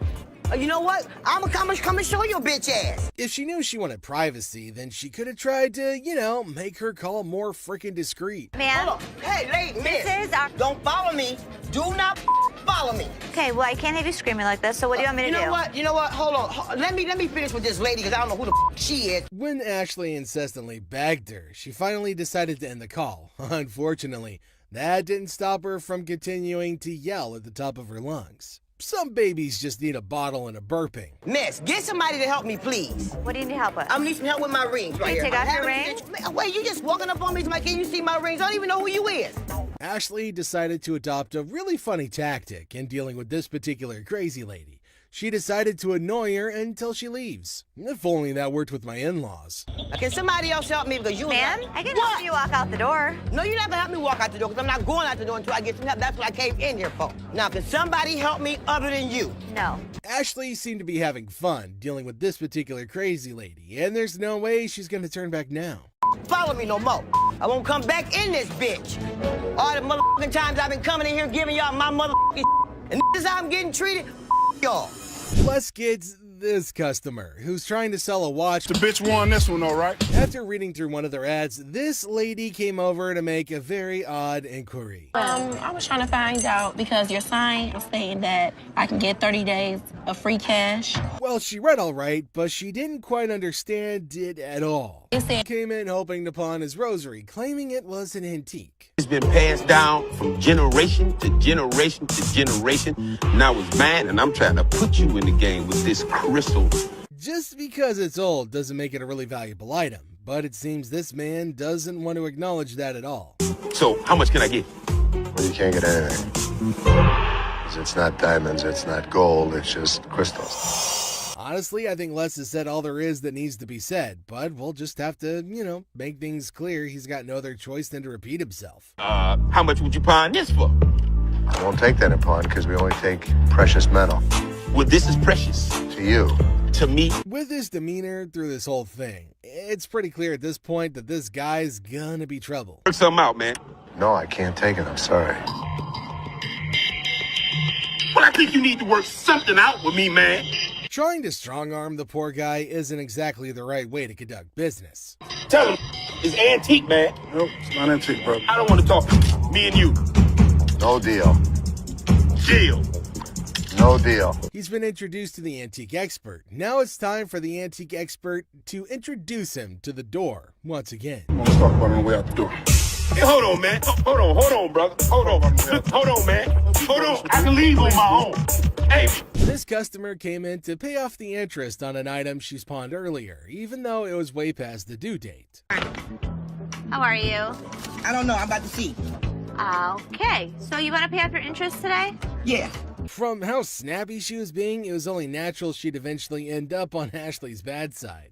You know what? I'm gonna come and show your bitch ass. If she knew she wanted privacy, then she could have tried to, make her call more freaking discreet. Ma'am. Hold on. Hey, lady, miss. This is our... Don't follow me. Do not follow me. Okay, well, I can't have you screaming like this, so what do you want me to do? You know what? Hold on. Let me finish with this lady, because I don't know who the she is. When Ashley incessantly begged her, she finally decided to end the call. Unfortunately, that didn't stop her from continuing to yell at the top of her lungs. Some babies just need a bottle and a burping. Miss, get somebody to help me, please. What do you need help with? I need some help with my rings right Can you here. take off your ring? Wait, you just walking up on me, like, can you see my rings? I don't even know who you is. Ashley decided to adopt a really funny tactic in dealing with this particular crazy lady. She decided to annoy her until she leaves. If only that worked with my in-laws. Can somebody else help me? Because you... Ma'am, I can help you walk out the door. No, you're not gonna help me walk out the door, because I'm not going out the door until I get some help. That's what I came in here for. Now, can somebody help me other than you? No. Ashley seemed to be having fun dealing with this particular crazy lady, and there's no way she's gonna turn back now. Follow me no more. I won't come back in this bitch. All the motherfucking times I've been coming in here giving y'all my motherfucking and this is how I'm getting treated, y'all. Plus gets this customer who's trying to sell a watch. The bitch won this one, all right? After reading through one of their ads, this lady came over to make a very odd inquiry. I was trying to find out because your sign was saying that I can get 30 days of free cash. Well, she read all right, but she didn't quite understand it at all. Came in hoping to pawn his rosary, claiming it was an antique. It's been passed down from generation to generation to generation. Now it's mine, and I'm trying to put you in the game with this crystal. Just because it's old doesn't make it a really valuable item, but it seems this man doesn't want to acknowledge that at all. So, how much can I get? Well, you can't get anything. 'Cause it's not diamonds, it's not gold, it's just crystals. Honestly, I think Les has said all there is that needs to be said, but we'll just have to, make things clear. He's got no other choice than to repeat himself. How much would you pawn this for? I won't take that in pawn because we only take precious metal. Well, this is precious. To you. To me. With his demeanor through this whole thing, it's pretty clear at this point that this guy's gonna be trouble. Work something out, man. No, I can't take it, I'm sorry. Well, I think you need to work something out with me, man. Trying to strong-arm the poor guy isn't exactly the right way to conduct business. Tell him it's antique, man. Nope, it's not antique, brother. I don't want to talk. Me and you. No deal. Deal. No deal. He's been introduced to the antique expert. Now it's time for the antique expert to introduce him to the door once again. Let's talk about it on the way out the door. Hey, hold on, man. Hold on, brother. Hold on, man. Hold on. I can leave on my own. Hey. This customer came in to pay off the interest on an item she's pawned earlier, even though it was way past the due date. How are you? I don't know. I'm about to see. Okay, so you want to pay off your interest today? Yeah. From how snappy she was being, it was only natural she'd eventually end up on Ashley's bad side.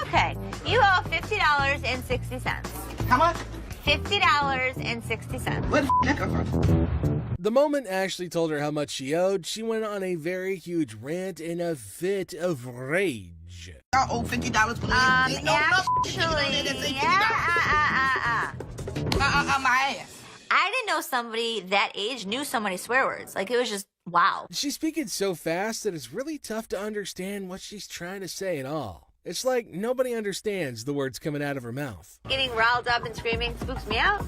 Okay, you owe $50.60. How much? $50.60. Where the that come from? The moment Ashley told her how much she owed, she went on a very huge rant in a fit of rage. I owe $50 for my ass. I didn't know somebody that age knew so many swear words. Like, it was just, wow. She's speaking so fast that it's really tough to understand what she's trying to say at all. It's like nobody understands the words coming out of her mouth. Getting riled up and screaming spooks me out.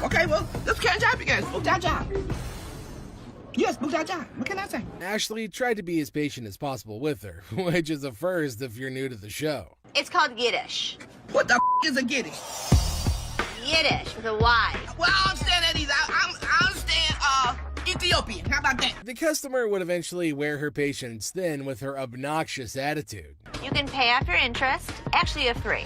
Okay, well, let's catch up again. Spook that job. Yes, spook that job. What can I say? Ashley tried to be as patient as possible with her, which is a first if you're new to the show. It's called Yiddish. What the is a Yiddish? Yiddish with a Y. Well, I understand that I understand Ethiopian. How about that? The customer would eventually wear her patience thin with her obnoxious attitude. You can pay off your interest. Actually, you have three.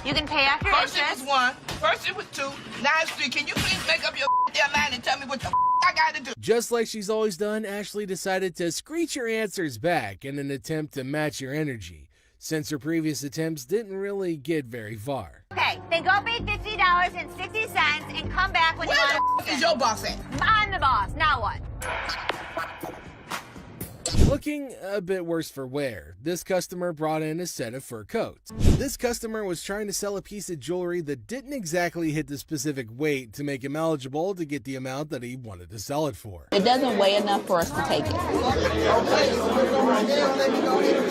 You can pay off your First interest. it was one. First it was two. Now it's three. Can you please make up your damn mind and tell me what the I gotta do? Just like she's always done, Ashley decided to screech her answers back in an attempt to match your energy, since her previous attempts didn't really get very far. Okay, then go pay $50.60 and come back when you want to. Where the is your boss at? I'm the boss. Now what? Looking a bit worse for wear, this customer brought in a set of fur coats. This customer was trying to sell a piece of jewelry that didn't exactly hit the specific weight to make him eligible to get the amount that he wanted to sell it for. It doesn't weigh enough for us to take it.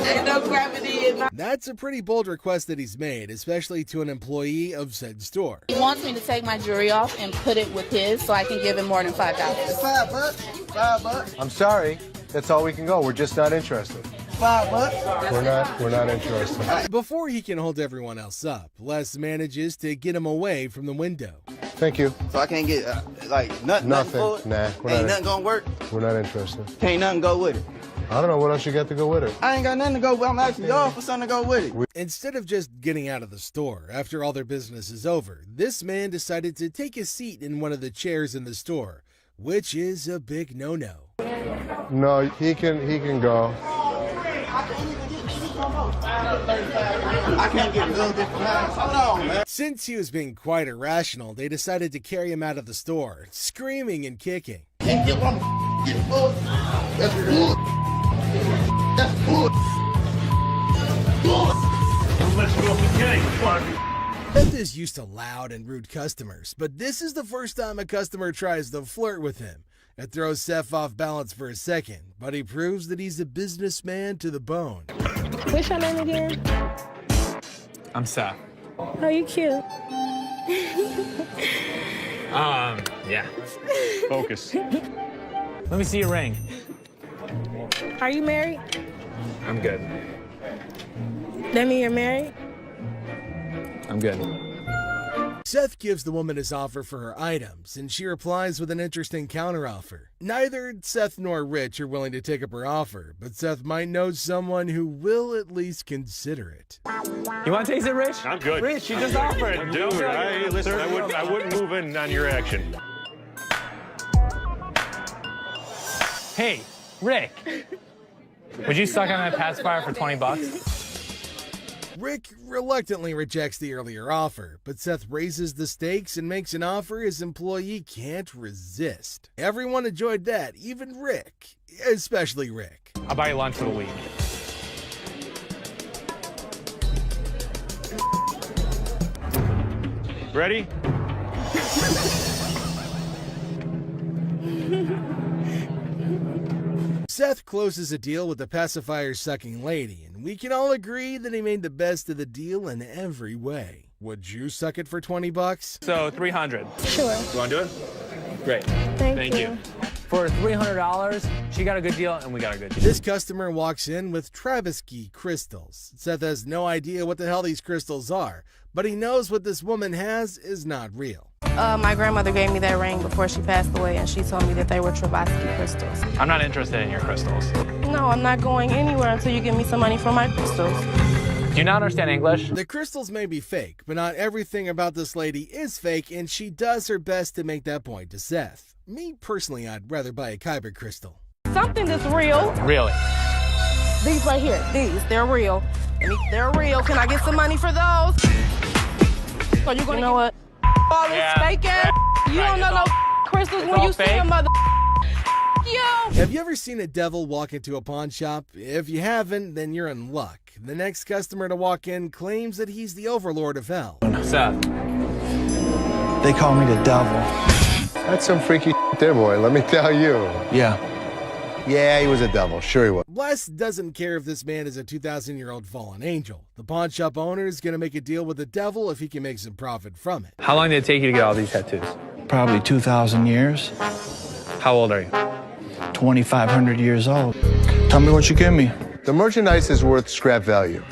Ain't no gravity in my... That's a pretty bold request that he's made, especially to an employee of said store. He wants me to take my jewelry off and put it with his so I can give him more than $5. $5. $5. I'm sorry. That's all we can go. We're just not interested. $5. We're not interested. Before he can hold everyone else up, Les manages to get him away from the window. Thank you. So I can't get, nothing for it? Nah. Ain't nothing gonna work? We're not interested. Can't nothing go with it? I don't know what else you got to go with it. I ain't got nothing to go with. I'm asking y'all for something to go with it. Instead of just getting out of the store after all their business is over, this man decided to take a seat in one of the chairs in the store, which is a big no-no. No, he can go. I can't get a little bit from that. Hold on, man. Since he was being quite irrational, they decided to carry him out of the store, screaming and kicking. Can't get one. That's good. That's good. Beth is used to loud and rude customers, but this is the first time a customer tries to flirt with him. It throws Seth off balance for a second, but he proves that he's a businessman to the bone. What's your name again? I'm Seth. Oh, you cute. Yeah. Focus. Let me see your ring. Are you married? I'm good. That mean you're married? I'm good. Seth gives the woman his offer for her items, and she replies with an interesting counteroffer. Neither Seth nor Rich are willing to take up her offer, but Seth might know someone who will at least consider it. You want to taste it, Rich? I'm good. Rich, you just offered. Dude, listen, I wouldn't move in on your action. Hey, Rick. Would you suck on that pacifier for $20? Rick reluctantly rejects the earlier offer, but Seth raises the stakes and makes an offer his employee can't resist. Everyone enjoyed that, even Rick, especially Rick. I'll buy you lunch for the week. Ready? Seth closes a deal with the pacifier-sucking lady, and we can all agree that he made the best of the deal in every way. Would you suck it for $20? So $300. Sure. You want to do it? Great. Thank you. For $300, she got a good deal and we got a good deal. This customer walks in with Travisky crystals. Seth has no idea what the hell these crystals are, but he knows what this woman has is not real. My grandmother gave me that ring before she passed away, and she told me that they were Travisky crystals. I'm not interested in your crystals. No, I'm not going anywhere until you give me some money for my crystals. Do you not understand English? The crystals may be fake, but not everything about this lady is fake, and she does her best to make that point to Seth. Me, personally, I'd rather buy a Kyber crystal. Something that's real. Really? These right here, they're real. They're real. Can I get some money for those? So you're gonna, you know what? All this fake ass. You don't know no crystals when you see a mother. You. Have you ever seen a devil walk into a pawn shop? If you haven't, then you're in luck. The next customer to walk in claims that he's the overlord of hell. Seth. They call me the devil. That's some freaky there, boy, let me tell you. Yeah. Yeah, he was a devil. Sure he was. Les doesn't care if this man is a 2,000-year-old fallen angel. The pawn shop owner is going to make a deal with the devil if he can make some profit from it. How long did it take you to get all these tattoos? Probably 2,000 years. How old are you? 2,500 years old. Tell me what you give me. The merchandise is worth scrap value.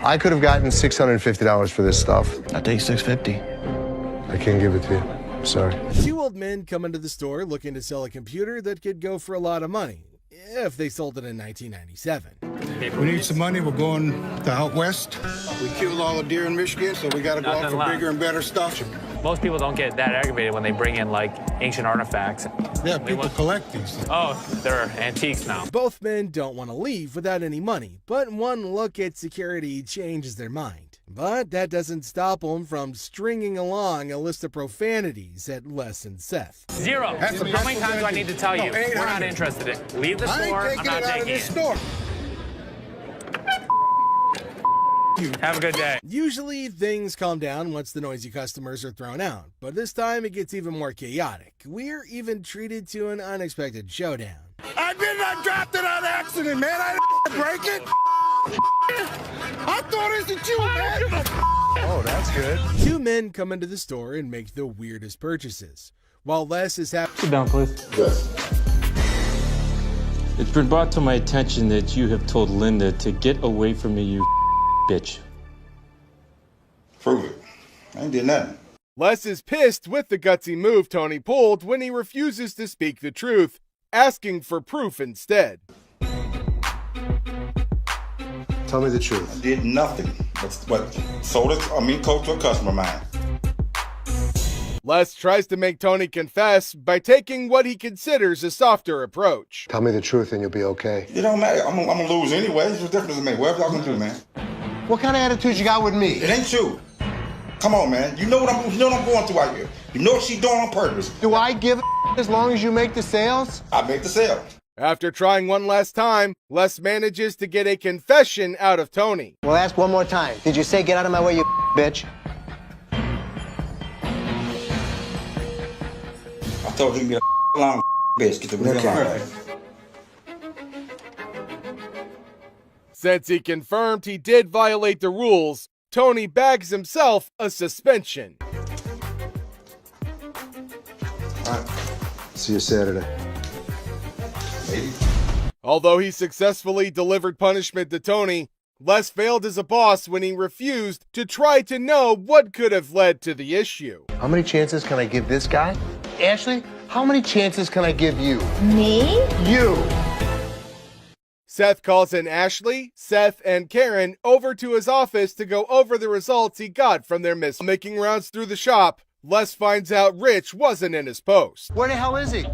I could have gotten $650 for this stuff. I take $650. I can't give it to you. Sorry. Two old men come into the store looking to sell a computer that could go for a lot of money, if they sold it in 1997. We need some money. We're going to out west. We killed all the deer in Michigan, so we got to go out for bigger and better stuff. Most people don't get that aggravated when they bring in, like, ancient artifacts. Yeah, people collect these. Oh, they're antiques now. Both men don't want to leave without any money, but one look at security changes their mind. But that doesn't stop them from stringing along a list of profanities at Les and Seth. Zero. How many times do I need to tell you? We're not interested in. Leave the store. I'm not taking it. Store. Have a good day. Usually things calm down once the noisy customers are thrown out, but this time it gets even more chaotic. We're even treated to an unexpected showdown. I did not drop it on accident, man. I didn't break it. I thought it was you, man. Oh, that's good. Two men come into the store and make the weirdest purchases. While Les is happy. Sit down, please. Yes. It's been brought to my attention that you have told Linda to get away from me, you bitch. Prove it. I ain't did nothing. Les is pissed with the gutsy move Tony pulled when he refuses to speak the truth, asking for proof instead. Tell me the truth. I did nothing but sold it, coat to a customer of mine. Les tries to make Tony confess by taking what he considers a softer approach. Tell me the truth and you'll be okay. It don't matter. I'm gonna lose anyway. It's what difference to me. Whatever y'all gonna do, man. What kind of attitude you got with me? It ain't you. Come on, man. You know what I'm going through out here. You know what she's doing on purpose. Do I give a as long as you make the sales? I make the sale. After trying one last time, Les manages to get a confession out of Tony. Well, ask one more time. Did you say get out of my way, you bitch? I told him to be a long bitch. Get the real line. Since he confirmed he did violate the rules, Tony bags himself a suspension. All right. See you Saturday. Maybe. Although he successfully delivered punishment to Tony, Les failed as a boss when he refused to try to know what could have led to the issue. How many chances can I give this guy? Ashley, how many chances can I give you? Me? You! Seth calls in Ashley, Seth, and Karen over to his office to go over the results he got from their making rounds through the shop. Les finds out Rich wasn't in his post. Where the hell is he?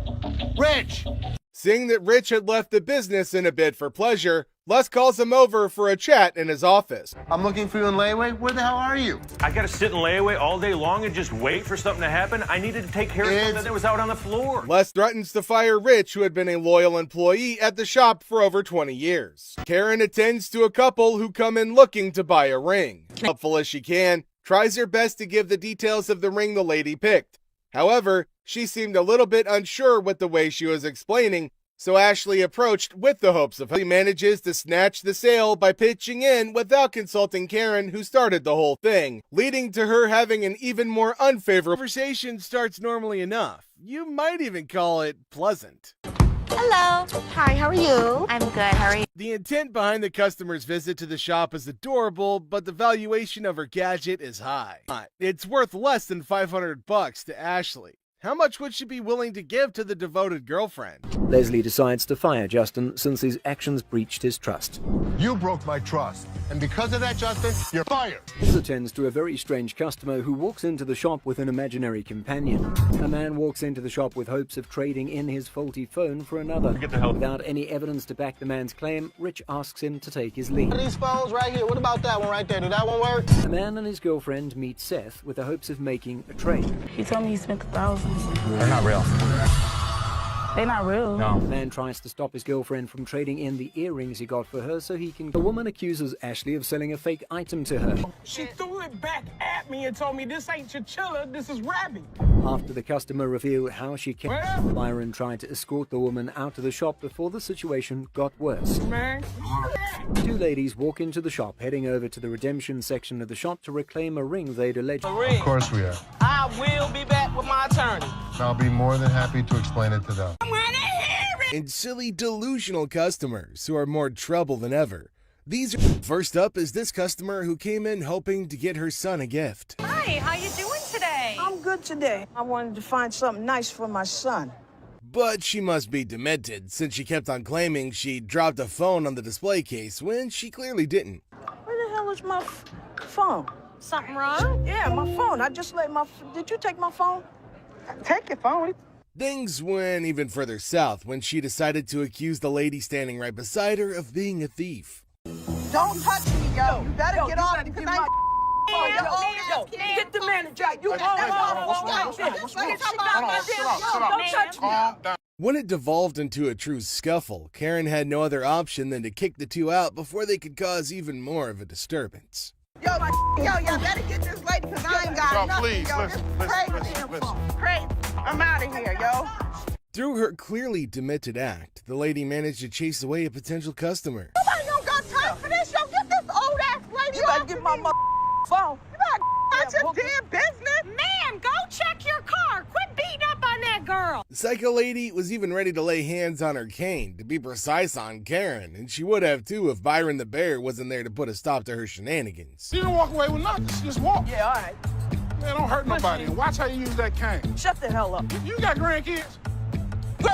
Rich! Seeing that Rich had left the business in a bid for pleasure, Les calls him over for a chat in his office. I'm looking for you in layaway. Where the hell are you? I gotta sit in layaway all day long and just wait for something to happen. I needed to take care of something that was out on the floor. Les threatens to fire Rich, who had been a loyal employee at the shop for over 20 years. Karen attends to a couple who come in looking to buy a ring. Helpful as she can, tries her best to give the details of the ring the lady picked. However, she seemed a little bit unsure with the way she was explaining, so Ashley approached with the hopes of he manages to snatch the sale by pitching in without consulting Karen, who started the whole thing, leading to her having an even more unfavorable conversation. Starts normally enough. You might even call it pleasant. Hello. Hi, how are you? I'm good. How are you? The intent behind the customer's visit to the shop is adorable, but the valuation of her gadget is high. It's worth less than $500 to Ashley. How much would she be willing to give to the devoted girlfriend? Leslie decides to fire Justin since his actions breached his trust. You broke my trust. And because of that, Justin, you're fired. This attends to a very strange customer who walks into the shop with an imaginary companion. A man walks into the shop with hopes of trading in his faulty phone for another. Get the hell. Without any evidence to back the man's claim, Rich asks him to take his lead. These phones right here. What about that one right there? Do that one work? The man and his girlfriend meet Seth with the hopes of making a trade. He told me he spent $1,000. They're not real. They're not real. No. The man tries to stop his girlfriend from trading in the earrings he got for her so he can... The woman accuses Ashley of selling a fake item to her. She threw it back at me and told me this ain't chinchilla, this is rabbit. After the customer revealed how she came, Byron tried to escort the woman out of the shop before the situation got worse. Man. Two ladies walk into the shop, heading over to the redemption section of the shop to reclaim a ring they'd alleged. Of course we are. I will be back with my attorney. I'll be more than happy to explain it to them. And silly, delusional customers who are more trouble than ever. These are... First up is this customer who came in hoping to get her son a gift. Hi, how you doing today? I'm good today. I wanted to find something nice for my son. But she must be demented, since she kept on claiming she dropped a phone on the display case when she clearly didn't. Where the hell is my phone? Something wrong? Yeah, my phone. I just let my... Did you take my phone? Take your phone. Things went even further south when she decided to accuse the lady standing right beside her of being a thief. Don't touch me, yo. You better get off because I... Get the manager. You When it devolved into a true scuffle, Karen had no other option than to kick the two out before they could cause even more of a disturbance. Yo, y'all better get this lady because I ain't got nothing, please, yo. listen, This crazy. Crazy. I'm out of here, yo. Through her clearly demented act, the lady managed to chase away a potential customer. Nobody don't got time for this, yo. Get this old ass lady. You better get my phone. You better mind your damn business. Man, go check your car. Quit beating up on that girl. The psycho lady was even ready to lay hands on her cane, to be precise on Karen, and she would have too if Byron the Bear wasn't there to put a stop to her shenanigans. You don't walk away with nothing. Just walk. Yeah, all right. Man, don't hurt nobody. Watch how you use that cane. Shut the hell up. You got grandkids?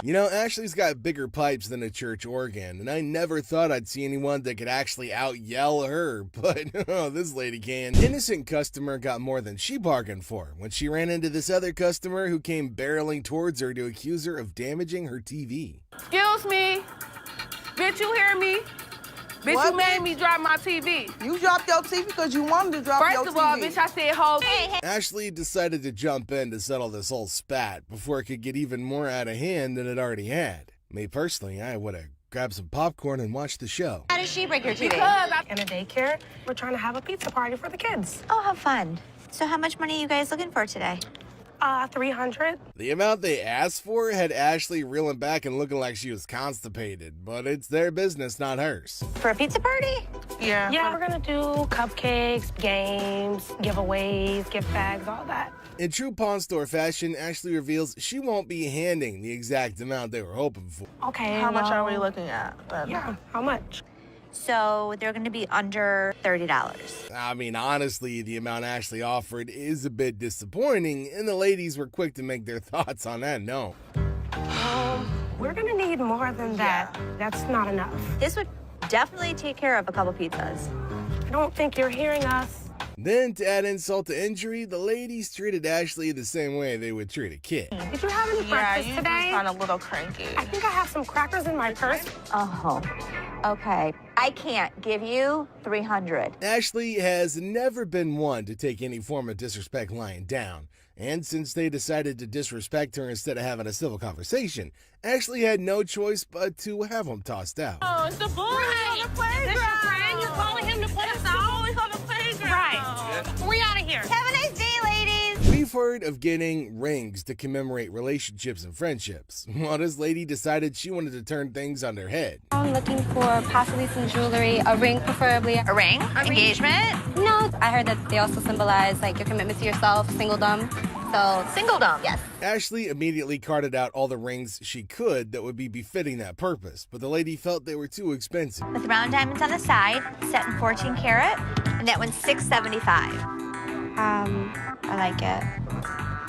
You know, Ashley's got bigger pipes than a church organ, and I never thought I'd see anyone that could actually out-yell her, but oh, this lady can. Innocent customer got more than she bargained for when she ran into this other customer who came barreling towards her to accuse her of damaging her TV. Excuse me. Bitch, you hear me? Bitch, what, you made me drop my TV. You dropped your TV because you wanted to drop your TV. First of all, bitch, I said hold. Ashley decided to jump in to settle this whole spat before it could get even more out of hand than it already had. Me personally, I would have grabbed some popcorn and watched the show. How does she break her TV? Because in a daycare, we're trying to have a pizza party for the kids. Oh, how fun. So how much money are you guys looking for today? 300. The amount they asked for had Ashley reeling back and looking like she was constipated, but it's their business, not hers. For a pizza party? Yeah. Yeah, we're gonna do cupcakes, games, giveaways, gift bags, all that. In true pawn store fashion, Ashley reveals she won't be handing the exact amount they were hoping for. Okay. How much are we looking at? Yeah, how much? So they're going to be under $30. I mean, honestly, the amount Ashley offered is a bit disappointing, and the ladies were quick to make their thoughts on that known. We're gonna need more than that. That's not enough. This would definitely take care of a couple pizzas. I don't think you're hearing us. Then, to add insult to injury, the ladies treated Ashley the same way they would treat a kid. Did you have any breakfast today? Kind of a little cranky. I think I have some crackers in my purse. Oh, okay. I can't give you $300. Ashley has never been one to take any form of disrespect lying down. And since they decided to disrespect her instead of having a civil conversation, Ashley had no choice but to have them tossed out. Oh, it's the boy on the playground. Is this your friend? You're calling him to put us out? It's on the playground. Right. We out of here. Have a nice day, ladies. We've heard of getting rings to commemorate relationships and friendships. Well, this lady decided she wanted to turn things on their head. I'm looking for possibly some jewelry, a ring preferably. A ring? Engagement? No, I heard that they also symbolize like your commitment to yourself, singledom. So, singledom, yes. Ashley immediately carted out all the rings she could that would be befitting that purpose, but the lady felt they were too expensive. With round diamonds on the side, set in 14 karat, and that one's $675. I like it.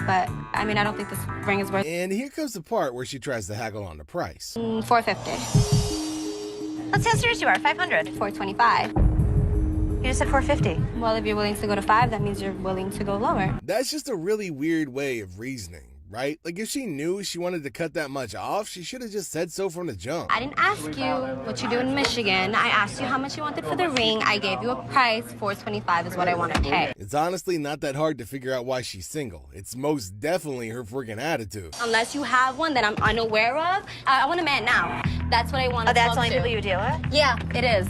But, I mean, I don't think this ring is worth And here comes the part where she tries to haggle on the price. $450. Let's see how serious you are. $500. $425. You just said $450. Well, if you're willing to go to $5, that means you're willing to go lower. That's just a really weird way of reasoning, right? Like, if she knew she wanted to cut that much off, she should have just said so from the jump. I didn't ask you what you do in Michigan. I asked you how much you wanted for the ring. I gave you a price. $425 is what I want to pay. It's honestly not that hard to figure out why she's single. It's most definitely her freaking attitude. Unless you have one that I'm unaware of, I want a man now. That's what I want to that's talk the only to. people you deal with? Yeah, it is.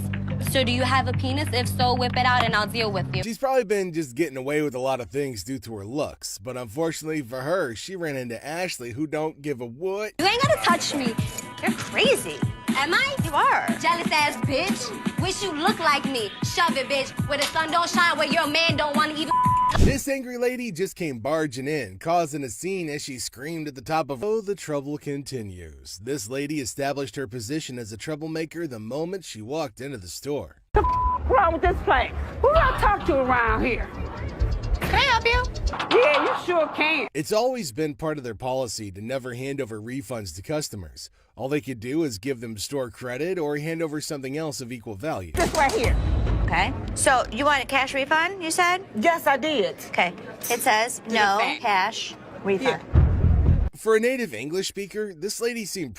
So do you have a penis? If so, whip it out and I'll deal with you. She's probably been just getting away with a lot of things due to her looks, but unfortunately for her, she ran into Ashley, who don't give a what. You ain't gotta touch me. You're crazy. Am I? You are. Jealous ass bitch. Wish you look like me. Shove it, bitch. Where the sun don't shine, where your man don't want to even. This angry lady just came barging in, causing a scene as she screamed at the top of Oh, the trouble continues. This lady established her position as a troublemaker the moment she walked into the store. What's wrong with this place? Who do I talk to around here? Can I help you? Yeah, you sure can. It's always been part of their policy to never hand over refunds to customers. All they could do is give them store credit or hand over something else of equal value. This right here. Okay. So you want a cash refund, you said? Yes, I did. Okay. It says no cash refund. For a native English speaker, this lady seemed